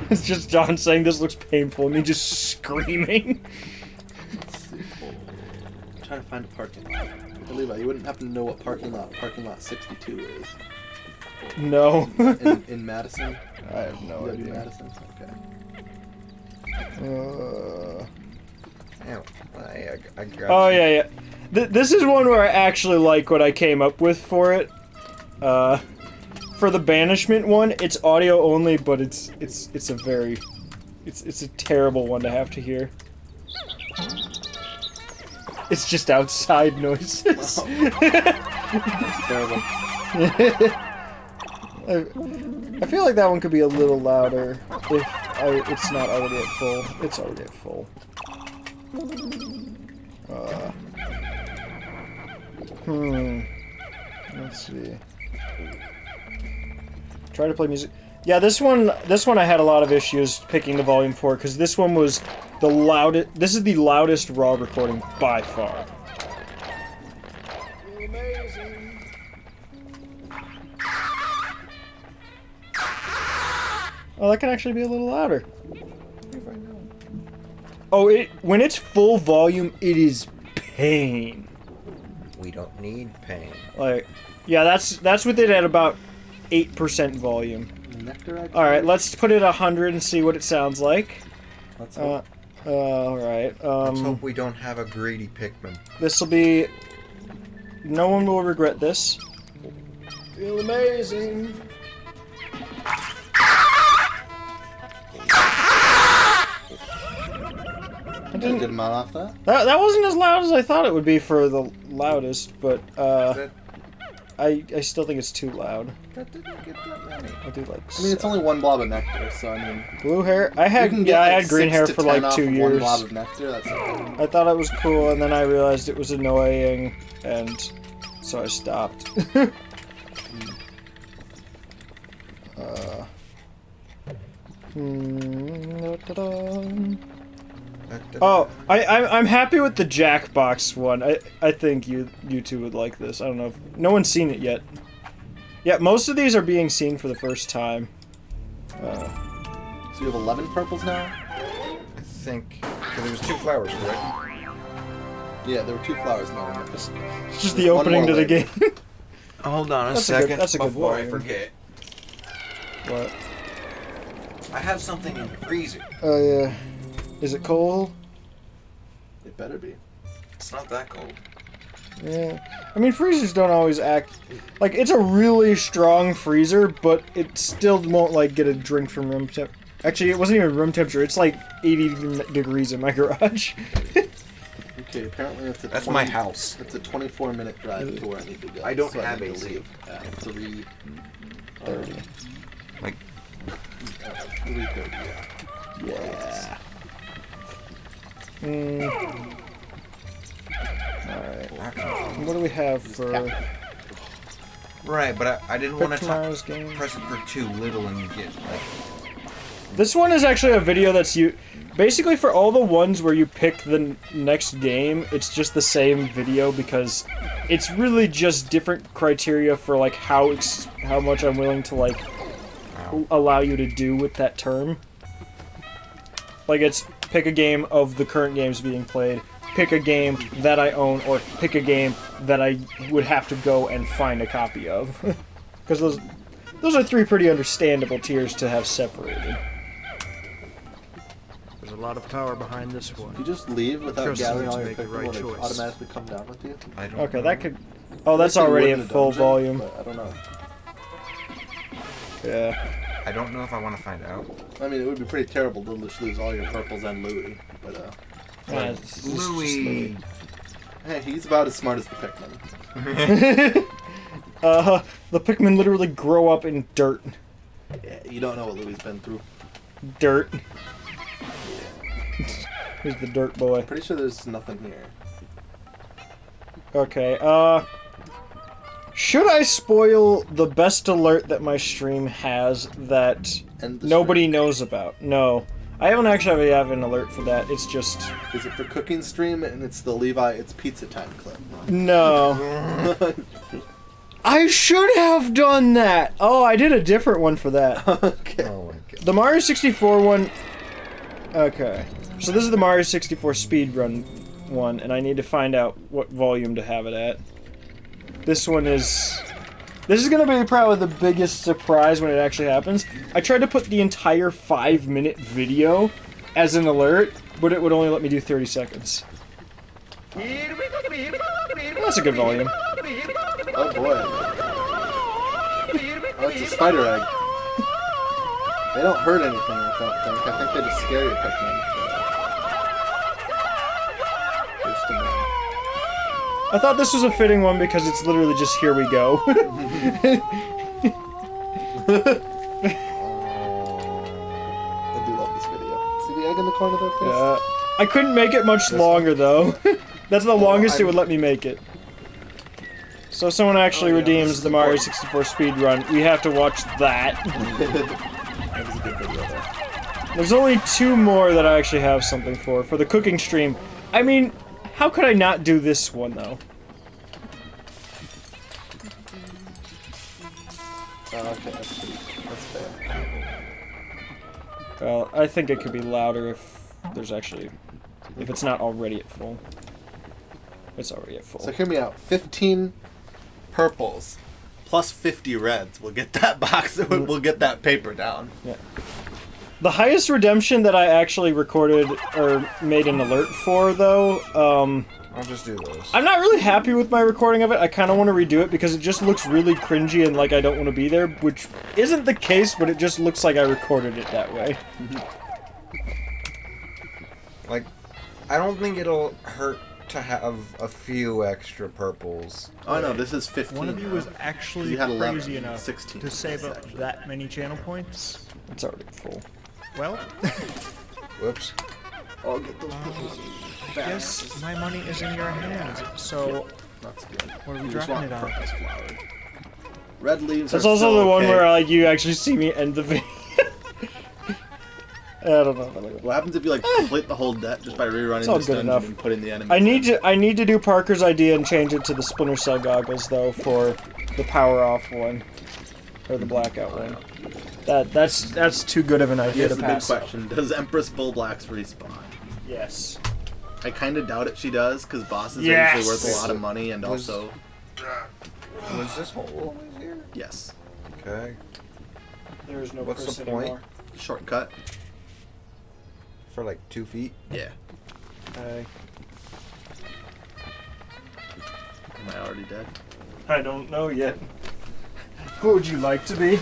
It's just John saying this looks painful and me just screaming. Let's see. I'm trying to find a parking lot. Hey, Levi, you wouldn't happen to know what parking lot 62 is? No. In Madison? I have no UW idea. Madison? Okay. Damn. I grabbed Oh yeah. This is one where I actually like what I came up with for it. For the banishment one, it's audio only, but it's a very it's a terrible one to have to hear. It's just outside noises. It's terrible. I feel like that one could be a little louder if it's not already at full. It's already at full. Let's see. Try to play music. Yeah, this one I had a lot of issues picking the volume for because this one was the loudest. This is the loudest raw recording by far. Oh, that can actually be a little louder. Oh, when it's full volume, it is pain. We don't need pain. Like, yeah, that's with it at about 8% volume. Nectar? All right, let's put it 100 and see what it sounds like. Let's All right. Let's hope we don't have a greedy Pikmin. This will be. No one will regret this. Feel amazing. I Did a good didn't. amount off that. That wasn't as loud as I thought it would be for the loudest, but That I still think it's too loud. didn't get that many. I'll do like. I mean, it's only one blob of nectar, so I mean... Blue hair. I you had can get, I like, had green 6 hair to for 10 like off 2 of years. One blob of nectar, that's okay. I thought it was cool, and then I realized it was annoying, and so I stopped. Oh, I'm happy with the Jackbox one. I think you two would like this. I don't know if no one's seen it yet. Yeah, most of these are being seen for the first time. So you have 11 purples now? I think. Because there was 2 flowers, correct? Yeah, there were 2 flowers now. It's just the opening to the game. Hold on That's a good- that's a good before I volume. forget. What? I have something in the freezer. Oh yeah. Is it cold? It better be. It's not that cold. Yeah. I mean, freezers don't always act like it's a really strong freezer, but it still won't like get a drink from room temp. Actually, it wasn't even room temperature. It's like 80 degrees in my garage. Okay, apparently it's a That's my house. It's a 24-minute drive to where I need to go. I don't so have need to AC. leave at 3:30. Like, 3:30, yeah. Yeah. Alright. What do we have for right, but I didn't want to tomorrow's game? press it for too little and get like. This one is actually a video that's basically for all the ones where you pick the next game, it's just the same video because it's really just different criteria for like how much I'm willing to like allow you to do with that term. Like it's pick a game of the current games being played, pick a game that I own, or pick a game that I would have to go and find a copy of. Because those are 3 pretty understandable tiers to have separated. There's a lot of power behind this one. If you just leave without Trust gathering you to all your make the Pikmin, right will it choice. automatically come down with you? I don't. Okay, know. that could... Oh, that's They already would in at a full dungeon, volume. But I don't know. Yeah. I don't know if I want to find out. I mean, it would be pretty terrible to just lose all your purples and Louis, but Yeah, it's just Louis. Hey, he's about as smart as the Pikmin. The Pikmin literally grow up in dirt. Yeah, you don't know what Louie's been through. Dirt. Here's the dirt boy. Pretty sure there's nothing here. Okay, should I spoil the best alert that my stream has that End the nobody stream. knows about? No. I haven't actually have an alert for that. It's just... Is it for cooking stream? And it's the Levi, it's pizza time clip. No. I should have done that! Oh, I did a different one for that. Okay. Oh my god. The Mario 64 one... Okay. So this is the Mario 64 speedrun one, and I need to find out what volume to have it at. This one is... This is gonna be probably the biggest surprise when it actually happens. I tried to put the entire 5-minute video as an alert, but it would only let me do 30 seconds. That's a good volume. Oh boy. Oh, it's a spider egg. They don't hurt anything, I don't think. I think they just scare you, Pikmin. Just a minute. I thought this was a fitting one because it's literally just here we go. I do love this video. See the egg in the corner there, please? I couldn't make it much longer though. That's the longest it would let me make it. So if someone actually redeems the Mario 64 speedrun, we have to watch that. That was a good video there. There's only 2 more that I actually have something for. For the cooking stream. I mean, how could I not do this one though? Oh, okay, that's fair. Well, I think it could be louder if there's actually... If it's not already at full. It's already at full. So hear me out. 15 purples plus 50 reds. We'll get that box. We'll get that paper down. Yeah. The highest redemption that I actually recorded or made an alert for, though, I'll just do those. I'm not really happy with my recording of it. I kind of want to redo it because it just looks really cringy and like I don't want to be there, which isn't the case, but it just looks like I recorded it that way. Like, I don't think it'll hurt to have a few extra purples. Oh no, this is 15. One of you now. was actually You had 11, crazy enough 16 to save up actually. that many channel points. It's already full. Well, Whoops. I'll get those purples. I guess my money is in your hands. So, That's good. what are we You just dropping want it on? purples flowered. Red leaves That's are also still the one okay. where like you actually see me end the video. I don't know. What happens if you like complete the whole deck just by rerunning all this good dungeon enough. and putting the enemy? I need to do Parker's idea and change it to the Splinter Cell goggles though for the power off one or the blackout one. That's too good of an idea Here's to the big pass up. question: does Empress Bullblacks respawn? Yes. I kind of doubt it. She does because bosses are Yes! usually worth a lot of money, and Was- also Was this hole always here? yes, Okay. There is no What's Chris the point? anymore. shortcut. For like 2 feet? Yeah. Okay. Am I already dead? I don't know yet. Who would you like to be?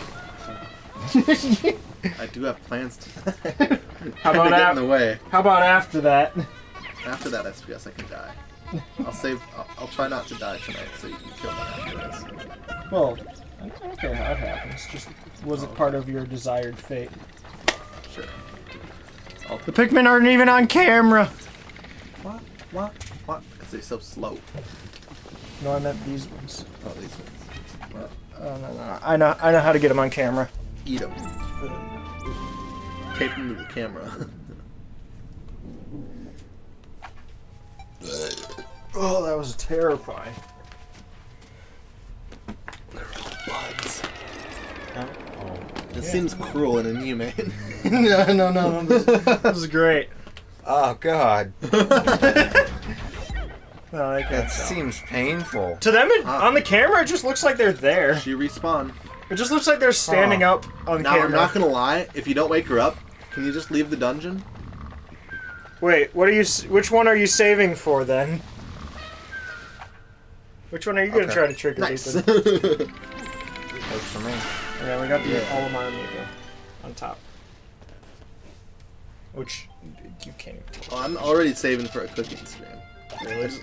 I do have plans to. How Kinda about get in the way. How about after that? After that SPS, I can die. I'll save. I'll try not to die tonight, so you can kill me after this. Well, I don't care how it happens. Just was it part of your desired fate? Sure. The Pikmin aren't even on camera. What? Because they're so slow. No, I meant these ones. Oh, these ones. Well, No. I know how to get them on camera. eat them. Tape them to the camera. Oh, that was terrifying. Buds. This seems cruel and inhumane. No. This is great. Oh god. No, I That can't. seems painful. To them, on the camera, it just looks like they're there. She respawned. It just looks like they're standing up on Now, camera. I'm not gonna lie. If you don't wake her up, can you just leave the dungeon? Wait, what are you? Which one are you saving for then? Which one are you gonna Okay. try to trigger, Nice. Ethan? Works for me. Yeah, we got the Yeah. Olimar Amigo on top. Which you can't even tell. Well, I'm already saving for a cooking stream.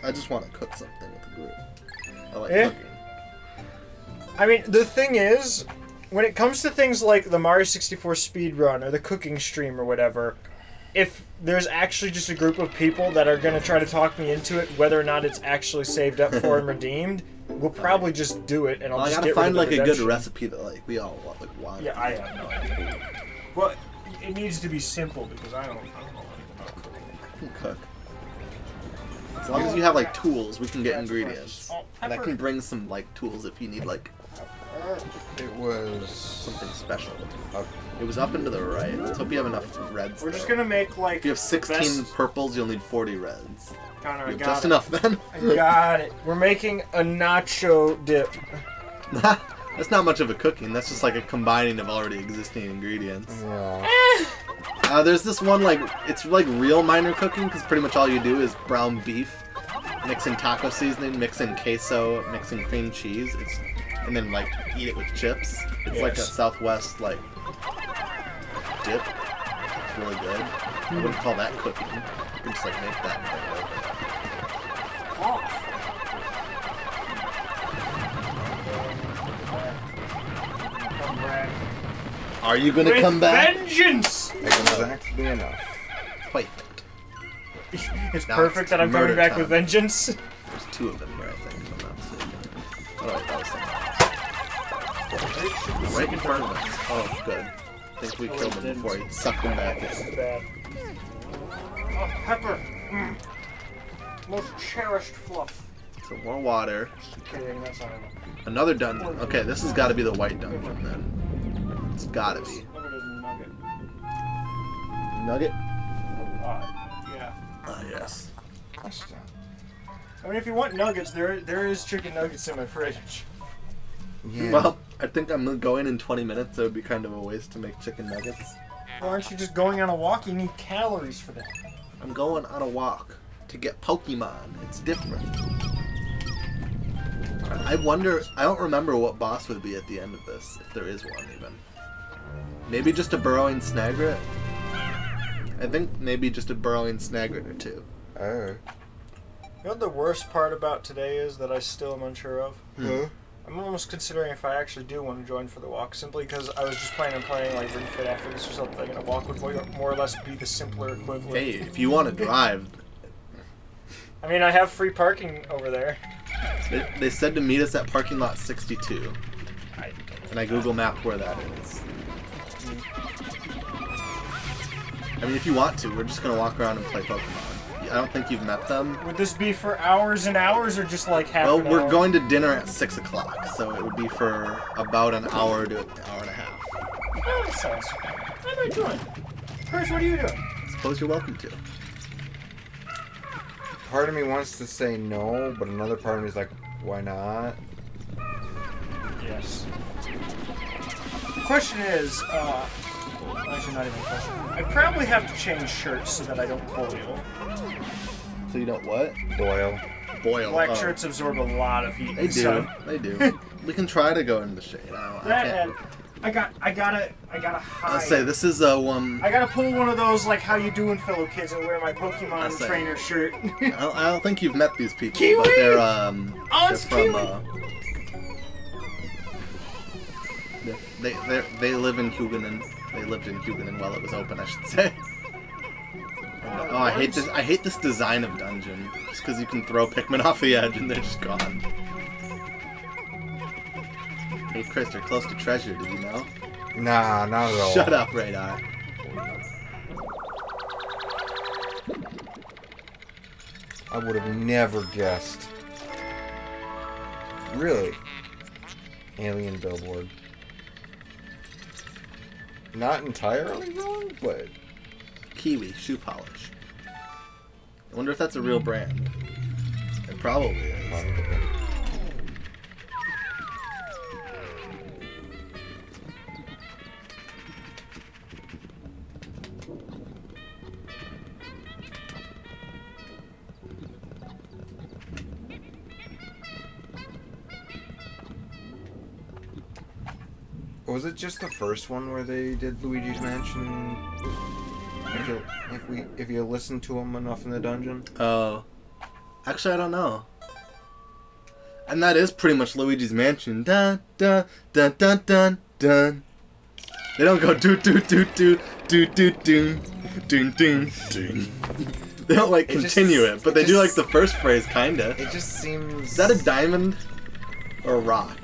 I just want to cook something with the group. I like Yeah. cooking. I mean, the thing is, when it comes to things like the Mario 64 speedrun or the cooking stream or whatever, if there's actually just a group of people that are going to try to talk me into it, whether or not it's actually saved up for and redeemed, we'll probably just do it, and I'll Well, I just gotta get rid find of the like a good redemption. recipe that like we all want. Yeah, I have no idea. Well, it needs to be simple because I don't know anything about cooking. I can cook. As long as you have like tools, we can get ingredients. And I can bring some like tools if you need like It was something special. It was up and to the right. Let's hope you have enough reds. We're just though. gonna make like. If you have 16 best- purples, you'll need 40 reds. Connor, I You have got just it. enough then. I got it. We're making a nacho dip. That's not much of a cooking. That's just like a combining of already existing ingredients. yeah. There's this one like it's like real minor cooking because pretty much all you do is brown beef, mix in taco seasoning, mix in queso, mix in cream cheese. And then like eat it with chips. It's like a Yes. Southwest like dip. It's really good. I wouldn't call that cooking. You can just like make that. Are you gonna With come back? vengeance! Exactly enough. Perfect. It's Now perfect it's that I'm coming murder back time. with vengeance. There's 2 of them here, I think, if I'm not mistaken. Oh, wait, that was something. Right in front of us. Oh, good. I think we killed him before he sucked him back in. Bad. Oh, pepper. Most cherished fluff. So more water. Just kidding, that's not enough. Another dungeon. Okay, this has got to be the white dungeon then. It's gotta be. Look at his nugget. Nugget? Yeah. Ah, yes. I mean, if you want nuggets, there is chicken nuggets in my fridge. Yeah. Well, I think I'm gonna go in 20 minutes. That would be kind of a waste to make chicken nuggets. Well, aren't you just going on a walk? You need calories for that. I'm going on a walk to get Pokemon. It's different. I wonder. I don't remember what boss would be at the end of this, if there is one even. Maybe just a burrowing Snagret? I think maybe just a burrowing Snagret or 2. Oh. You know what the worst part about today is that I still am unsure of? Huh? I'm almost considering if I actually do want to join for the walk, simply because I was just planning on playing like Ring Fit after this or something, and a walk would more or less be the simpler equivalent. Hey, if you want to drive, I mean, I have free parking over there. they said to meet us at parking lot 62, and I Google mapped where that is. I mean, if you want to, we're just gonna walk around and play Pokemon. I don't think you've met them. Would this be for hours and hours, or just like half Well, an we're hour? going to dinner at 6 o'clock, so it would be for about an hour to an hour and a half. Oh, that sounds fun. I might join. Chris, what are you doing? I suppose you're welcome to. Part of me wants to say no, but another part of me is like, why not? Yes. The question is, actually not even a question. I probably have to change shirts so that I don't boil. So you don't what? Boil. Boil. Black oh. shirts absorb a lot of heat. They do. So They do. We can try to go into the shade. I that can't. and I gotta hide. I'll say this is a one. I gotta pull one of those like how you doing, fellow kids, and wear my I Pokemon say. trainer shirt. I don't think you've met these people, Kiwi! but they're it's from Kiwi! they live in Huguenin. They lived in Huguenin while it was open, I should say. And, oh, I hate this. I hate this design of dungeon. Just because you can throw Pikmin off the edge and they're just gone. Hey, Chris, you're close to treasure. Did you know? Nah, not at all. Shut up, Radar. I would have never guessed. Really? Alien billboard. Not entirely wrong, but Kiwi shoe polish. I wonder if that's a real brand. It probably is. was it just the first one where they did Luigi's Mansion? If you listen to him enough in the dungeon. Oh, Actually, I don't know. And that is pretty much Luigi's Mansion. Dun dun dun dun dun dun. They don't go do do do do do do do do do do. They don't like continue it, but they do like the first phrase, kinda. It just seems. Is that a diamond or a rock?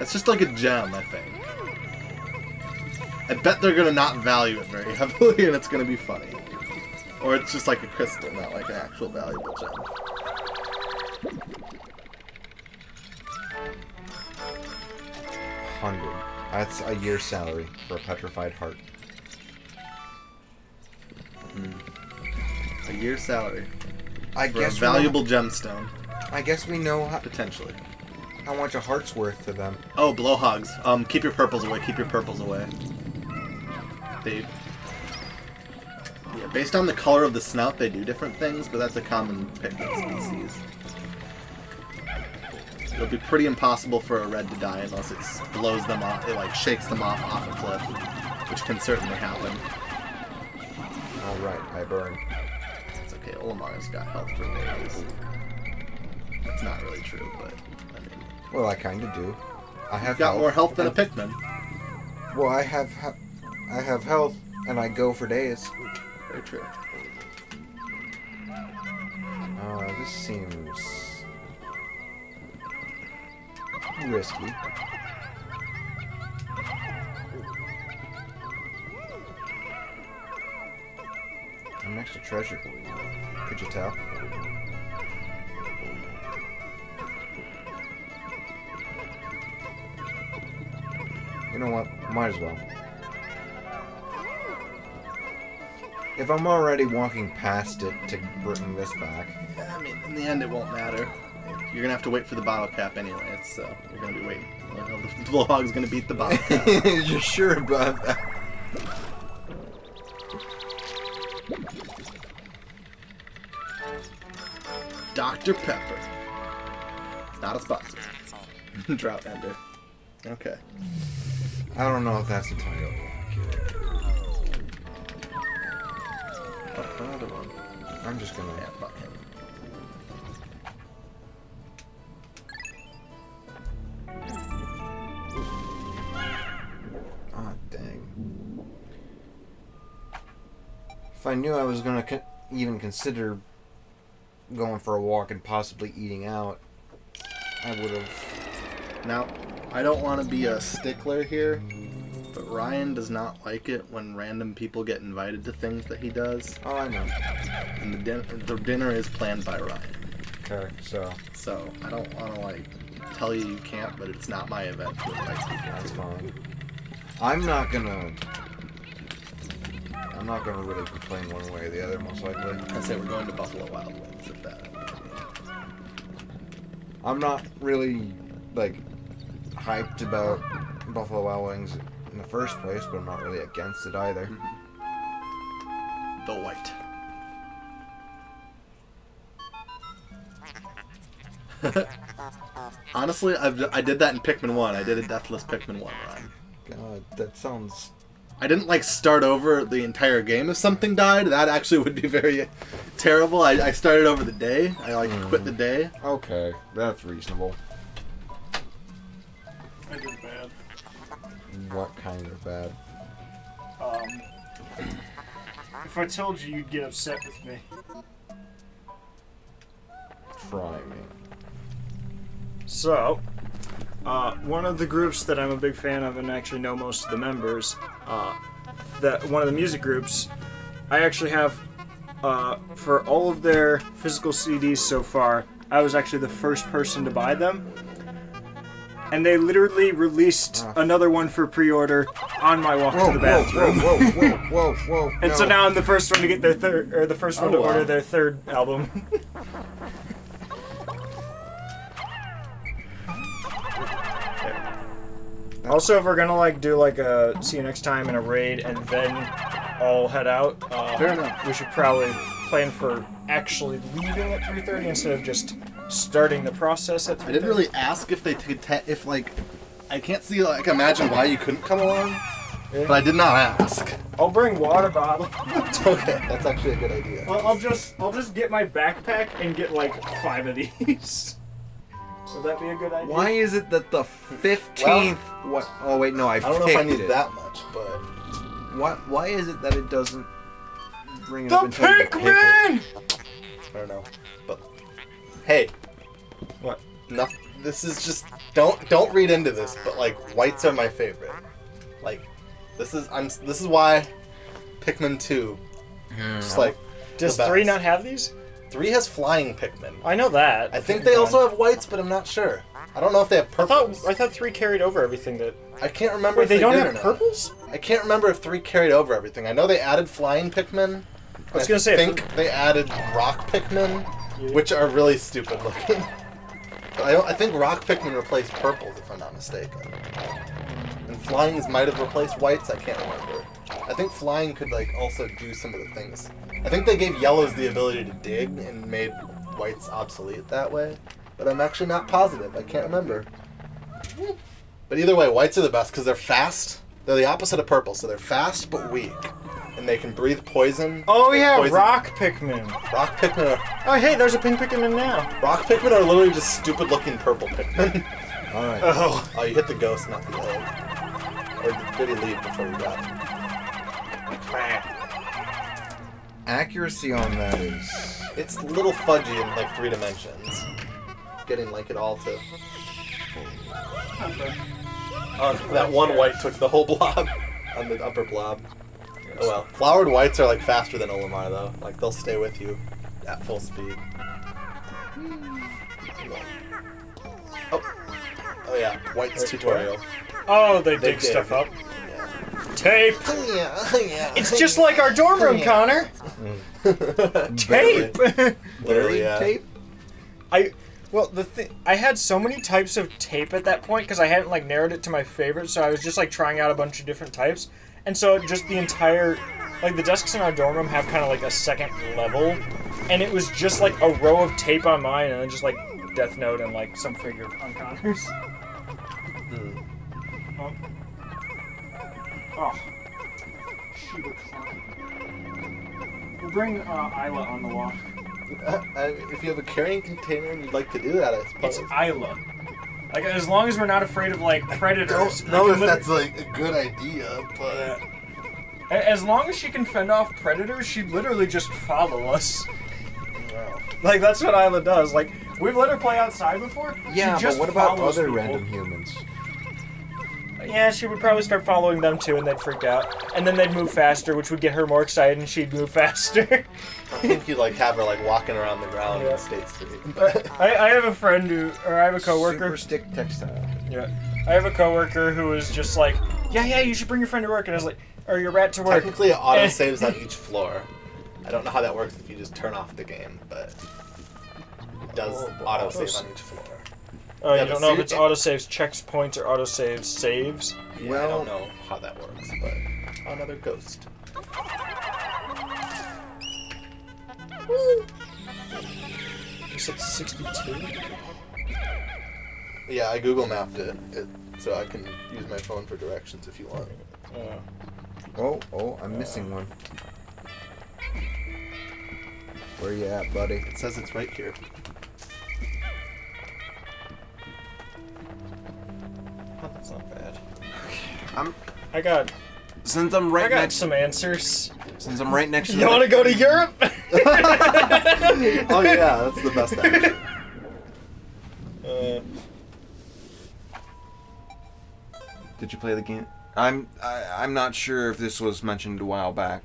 That's just like a gem, I think. I bet they're gonna not value it very heavily, and it's gonna be funny. Or it's just like a crystal, not like an actual valuable gem. $100. That's a year's salary for a petrified heart. A year's salary. I For guess a valuable gemstone, I guess we know potentially. how much a heart's worth to them. Oh, blowhogs. Keep your purples away. Keep your purples away. They. Yeah, based on the color of the snout, they do different things, but that's a common Pikmin species. It'll be pretty impossible for a red to die unless it blows them off. It like shakes them off a cliff, which can certainly happen. All right, I burn. It's okay. Olamar's got health for days. That's not really true, but I mean, Well, I kind of do. I have you've got health. more health than a Pikmin. Well, I have health, and I go for days. Very true. Oh, this seems risky. I'm next to treasure. Could you tell? You know what? Might as well. If I'm already walking past it to bring this back. Yeah, I mean, in the end, it won't matter. You're gonna have to wait for the bottle cap anyway, so you're gonna be waiting. Well, the blowhog's gonna beat the bottle cap. You're sure about that? Dr. Pepper. It's not a sponsor. Drought Ender. Okay. I don't know if that's entirely accurate. Oh, another one. I'm just gonna. Yeah, fuck him. Ah, dang. If I knew I was gonna even consider going for a walk and possibly eating out, I would have. Now, I don't want to be a stickler here, but Ryan does not like it when random people get invited to things that he does. Oh, I know. And the dinner is planned by Ryan. Okay, so So, I don't want to, like, tell you can't, but it's not my event to invite people that's to. fine. I'm not gonna really complain one way or the other, most likely. I'd say we're going to Buffalo Wild Wings, if that. I'm not really, like, hyped about Buffalo Wild Wings in the first place, but I'm not really against it either. The white. Honestly, I did that in Pikmin 1. I did a Deathless Pikmin 1 run. God, that sounds... I didn't, like, start over the entire game if something died. That actually would be very terrible. I started over the day. I, like, quit the day. Okay, that's reasonable. I did bad. What kind of bad? If I told you, you'd get upset with me. Try me. So, one of the groups that I'm a big fan of and actually know most of the members, one of the music groups, I actually have, for all of their physical CDs so far, I was actually the first person to buy them. And they literally released another one for pre-order on my walk to the bathroom. Whoa. And so now I'm the first one to get their third, or the first one to order their third album. Also, if we're gonna like do like a see you next time in a raid and then all head out, Fair enough. we should probably plan for actually leaving at 3:30 instead of just starting the process at 3:30. I didn't really ask if they could, if like, I can't see, like, imagine why you couldn't come along. But I did not ask. I'll bring water bottle. Okay, that's actually a good idea. I'll just get my backpack and get like 5 of these. Would that be a good idea? Why is it that the 15th... what? Oh, wait, no, I don't know if I need that much, but... Why is it that it doesn't bring it The up until you pick it? I don't know. But, hey. What? This is just... Don't read into this, but, like, whites are my favorite. Like, this is why Pikmin 2 just, like, Does the 3 best. not have these? 3 has flying Pikmin. I know that. I think they also have whites, but I'm not sure. I don't know if they have I purples. thought 3 carried over everything that... I can't remember Wait, if they don't did have or not. purples? I can't remember if 3 carried over everything. I know they added flying Pikmin. I was gonna say... I think they added rock Pikmin, which are really stupid looking. But I think rock Pikmin replaced purples, if I'm not mistaken. And flyings might have replaced whites. I can't remember. I think flying could like also do some of the things. I think they gave yellows the ability to dig and made whites obsolete that way. But I'm actually not positive. I can't remember. But either way, whites are the best because they're fast. They're the opposite of purple, so they're fast but weak. And they can breathe poison. Oh yeah, Poison. rock Pikmin. Rock Pikmin are... Oh hey, there's a pink Pikmin now. Rock Pikmin are literally just stupid looking purple Pikmin. Alright. Oh. Oh, you hit the ghost, not the egg. Or did he leave before we got him? Accuracy on that is... It's a little fudgy in like 3 dimensions. Getting like it all to... that one white took the whole blob on the upper blob. Oh well. Flowered whites are like faster than Olimar though. Like they'll stay with you at full speed. Oh yeah, whites tutorial. Oh, they They dig dig. stuff up. Yeah. Tape. Yeah. It's just like our dorm room, Connor. Tape. Literally, yeah. tape? I had so many types of tape at that point because I hadn't like narrowed it to my favorite, so I was just like trying out a bunch of different types, and so just the entire, like the desks in our dorm room have kind of like a second level, and it was just like a row of tape on mine, and then just like Death Note and like some figure on Connor's. Oh. Shiba Klein. We'll bring Isla on the walk. If you have a carrying container and you'd like to do that, I suppose. It's Isla. Like, as long as we're not afraid of, like, predators. Don't know we if can that's like a good idea, but As long as she can fend off predators, she'd literally just follow us. wow. Like, that's what Isla does. Like, we've let her play outside before. Yeah, she just but what about follows other people. random humans? Yeah, she would probably start following them too, and they'd freak out. And then they'd move faster, which would get her more excited, and she'd move faster. I think you'd like have her like walking around the ground Yeah. in State Street. But I have a friend who, or I have a coworker. Super stick textile. Yeah. I have a coworker who was just like, yeah, you should bring your friend to work. And I was like, or your rat to work. technically, it auto saves on each floor. I don't know how that works if you just turn off the game, but it does auto save on each floor. Oh, Yeah, you but don't know if see- it's autosaves checkpoints or autosaves saves? Yeah, I Well- don't know how that works, but another ghost. You said 62? Yeah, I Google mapped it, so I can use my phone for directions if you want. Oh, I'm missing one. Where you at, buddy? It says it's right here. Oh, that's not bad. I'm I got since I'm right next some answers. since I'm right next to You want to go to Europe? Oh yeah, that's the best action. Did you play the game? I'm not sure if this was mentioned a while back.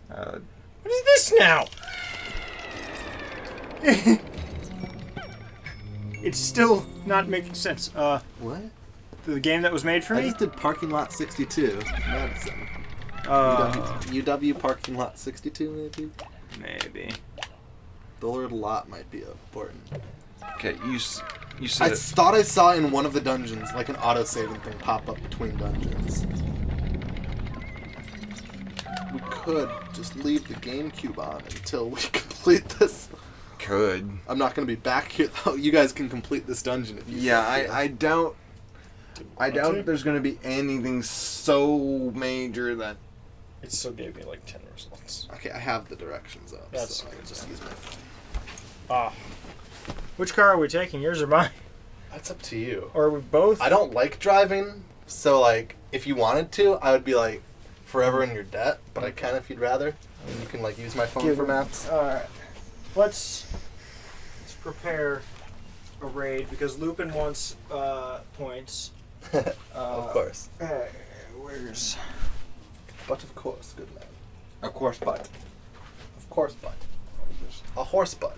What is this now? It's still not making sense. What? The game that was made for I me? just did Parking Lot 62, Madison. Uh, UW Parking Lot 62, maybe? maybe. The word lot might be important. Okay, you I said it. thought I saw in one of the dungeons, like an auto-saving thing pop up between dungeons. We could just leave the GameCube on until we complete this. Could. I'm not going to be back here, though. You guys can complete this dungeon if you Yeah, feel. I don't. I doubt there's going to be anything so major that... It still gave me like 10 results. Okay, I have the directions up, That's so I'll just use my phone. Ah. Which car are we taking? Yours or mine? That's up to you. Or are we both? I don't like driving, so, like, if you wanted to, I would be, like, forever in your debt, but I can if you'd rather. And you can, like, use my phone for maps. Alright. Let's prepare a raid, because Lupin wants points. Of course. Where's... But of course, good man. Of course, but. Of course, butt. A horse butt.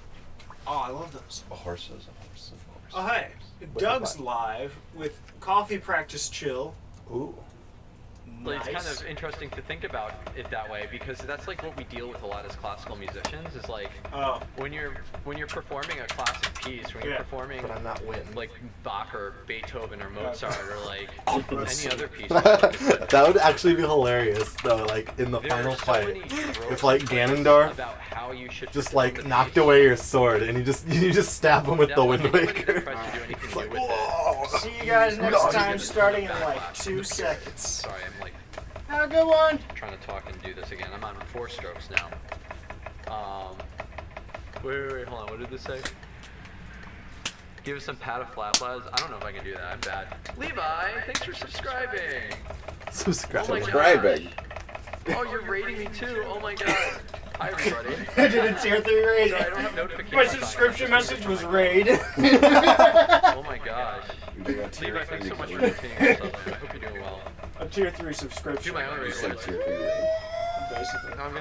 Oh, I love those. A horse is a horse, of course. Oh, hey. Doug's live with Coffee Practice Chill. Ooh. Well, Nice. it's kind of interesting to think about it that way because that's like what we deal with a lot as classical musicians is like Oh. when you're performing a classic piece, when you're Yeah. performing But I'm not winning. like Bach or Beethoven or Mozart or like Let's any see. other piece. That would actually be hilarious, though, like, in the There final are so fight. many If, like, rules Ganondorf about how you should just, perform like, the knocked piece. away your sword, and you just stab him with the Wind Definitely anybody that Waker. tries to do anything It's new like, with it. whoa! See you guys next No, time, you starting in didn't. like 2 seconds. Sorry, I'm like Have a good one. trying to talk and do this again. I'm on 4 strokes now. Wait, hold on. What did this say? Give us some pat of flat lads. I don't know if I can do that. I'm bad. Levi, thanks for subscribing. Subscribe. Oh my Subscribing. Oh, you're rating me too. Oh my god. Hi everybody. I did a tier 3 raid. Sorry, I don't have notifications. My subscription message was raid. Oh my gosh. You got Levi, thanks so much for maintaining yourself. Man. I hope you're doing well. A tier 3 Do subscription. my own said rating. tier 3 rating. Basically. I'm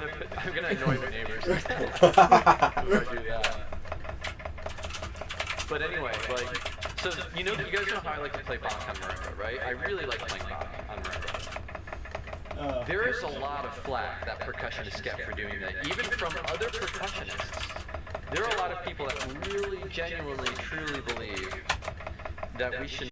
gonna annoy my neighbors if I do that. But anyway, like, so you guys know how I like to play Bach on marimba, right? I really like playing Bach on marimba. There is a lot of flack that percussionists get for doing that, even from other percussionists. There are a lot of people that really, genuinely, truly believe that we should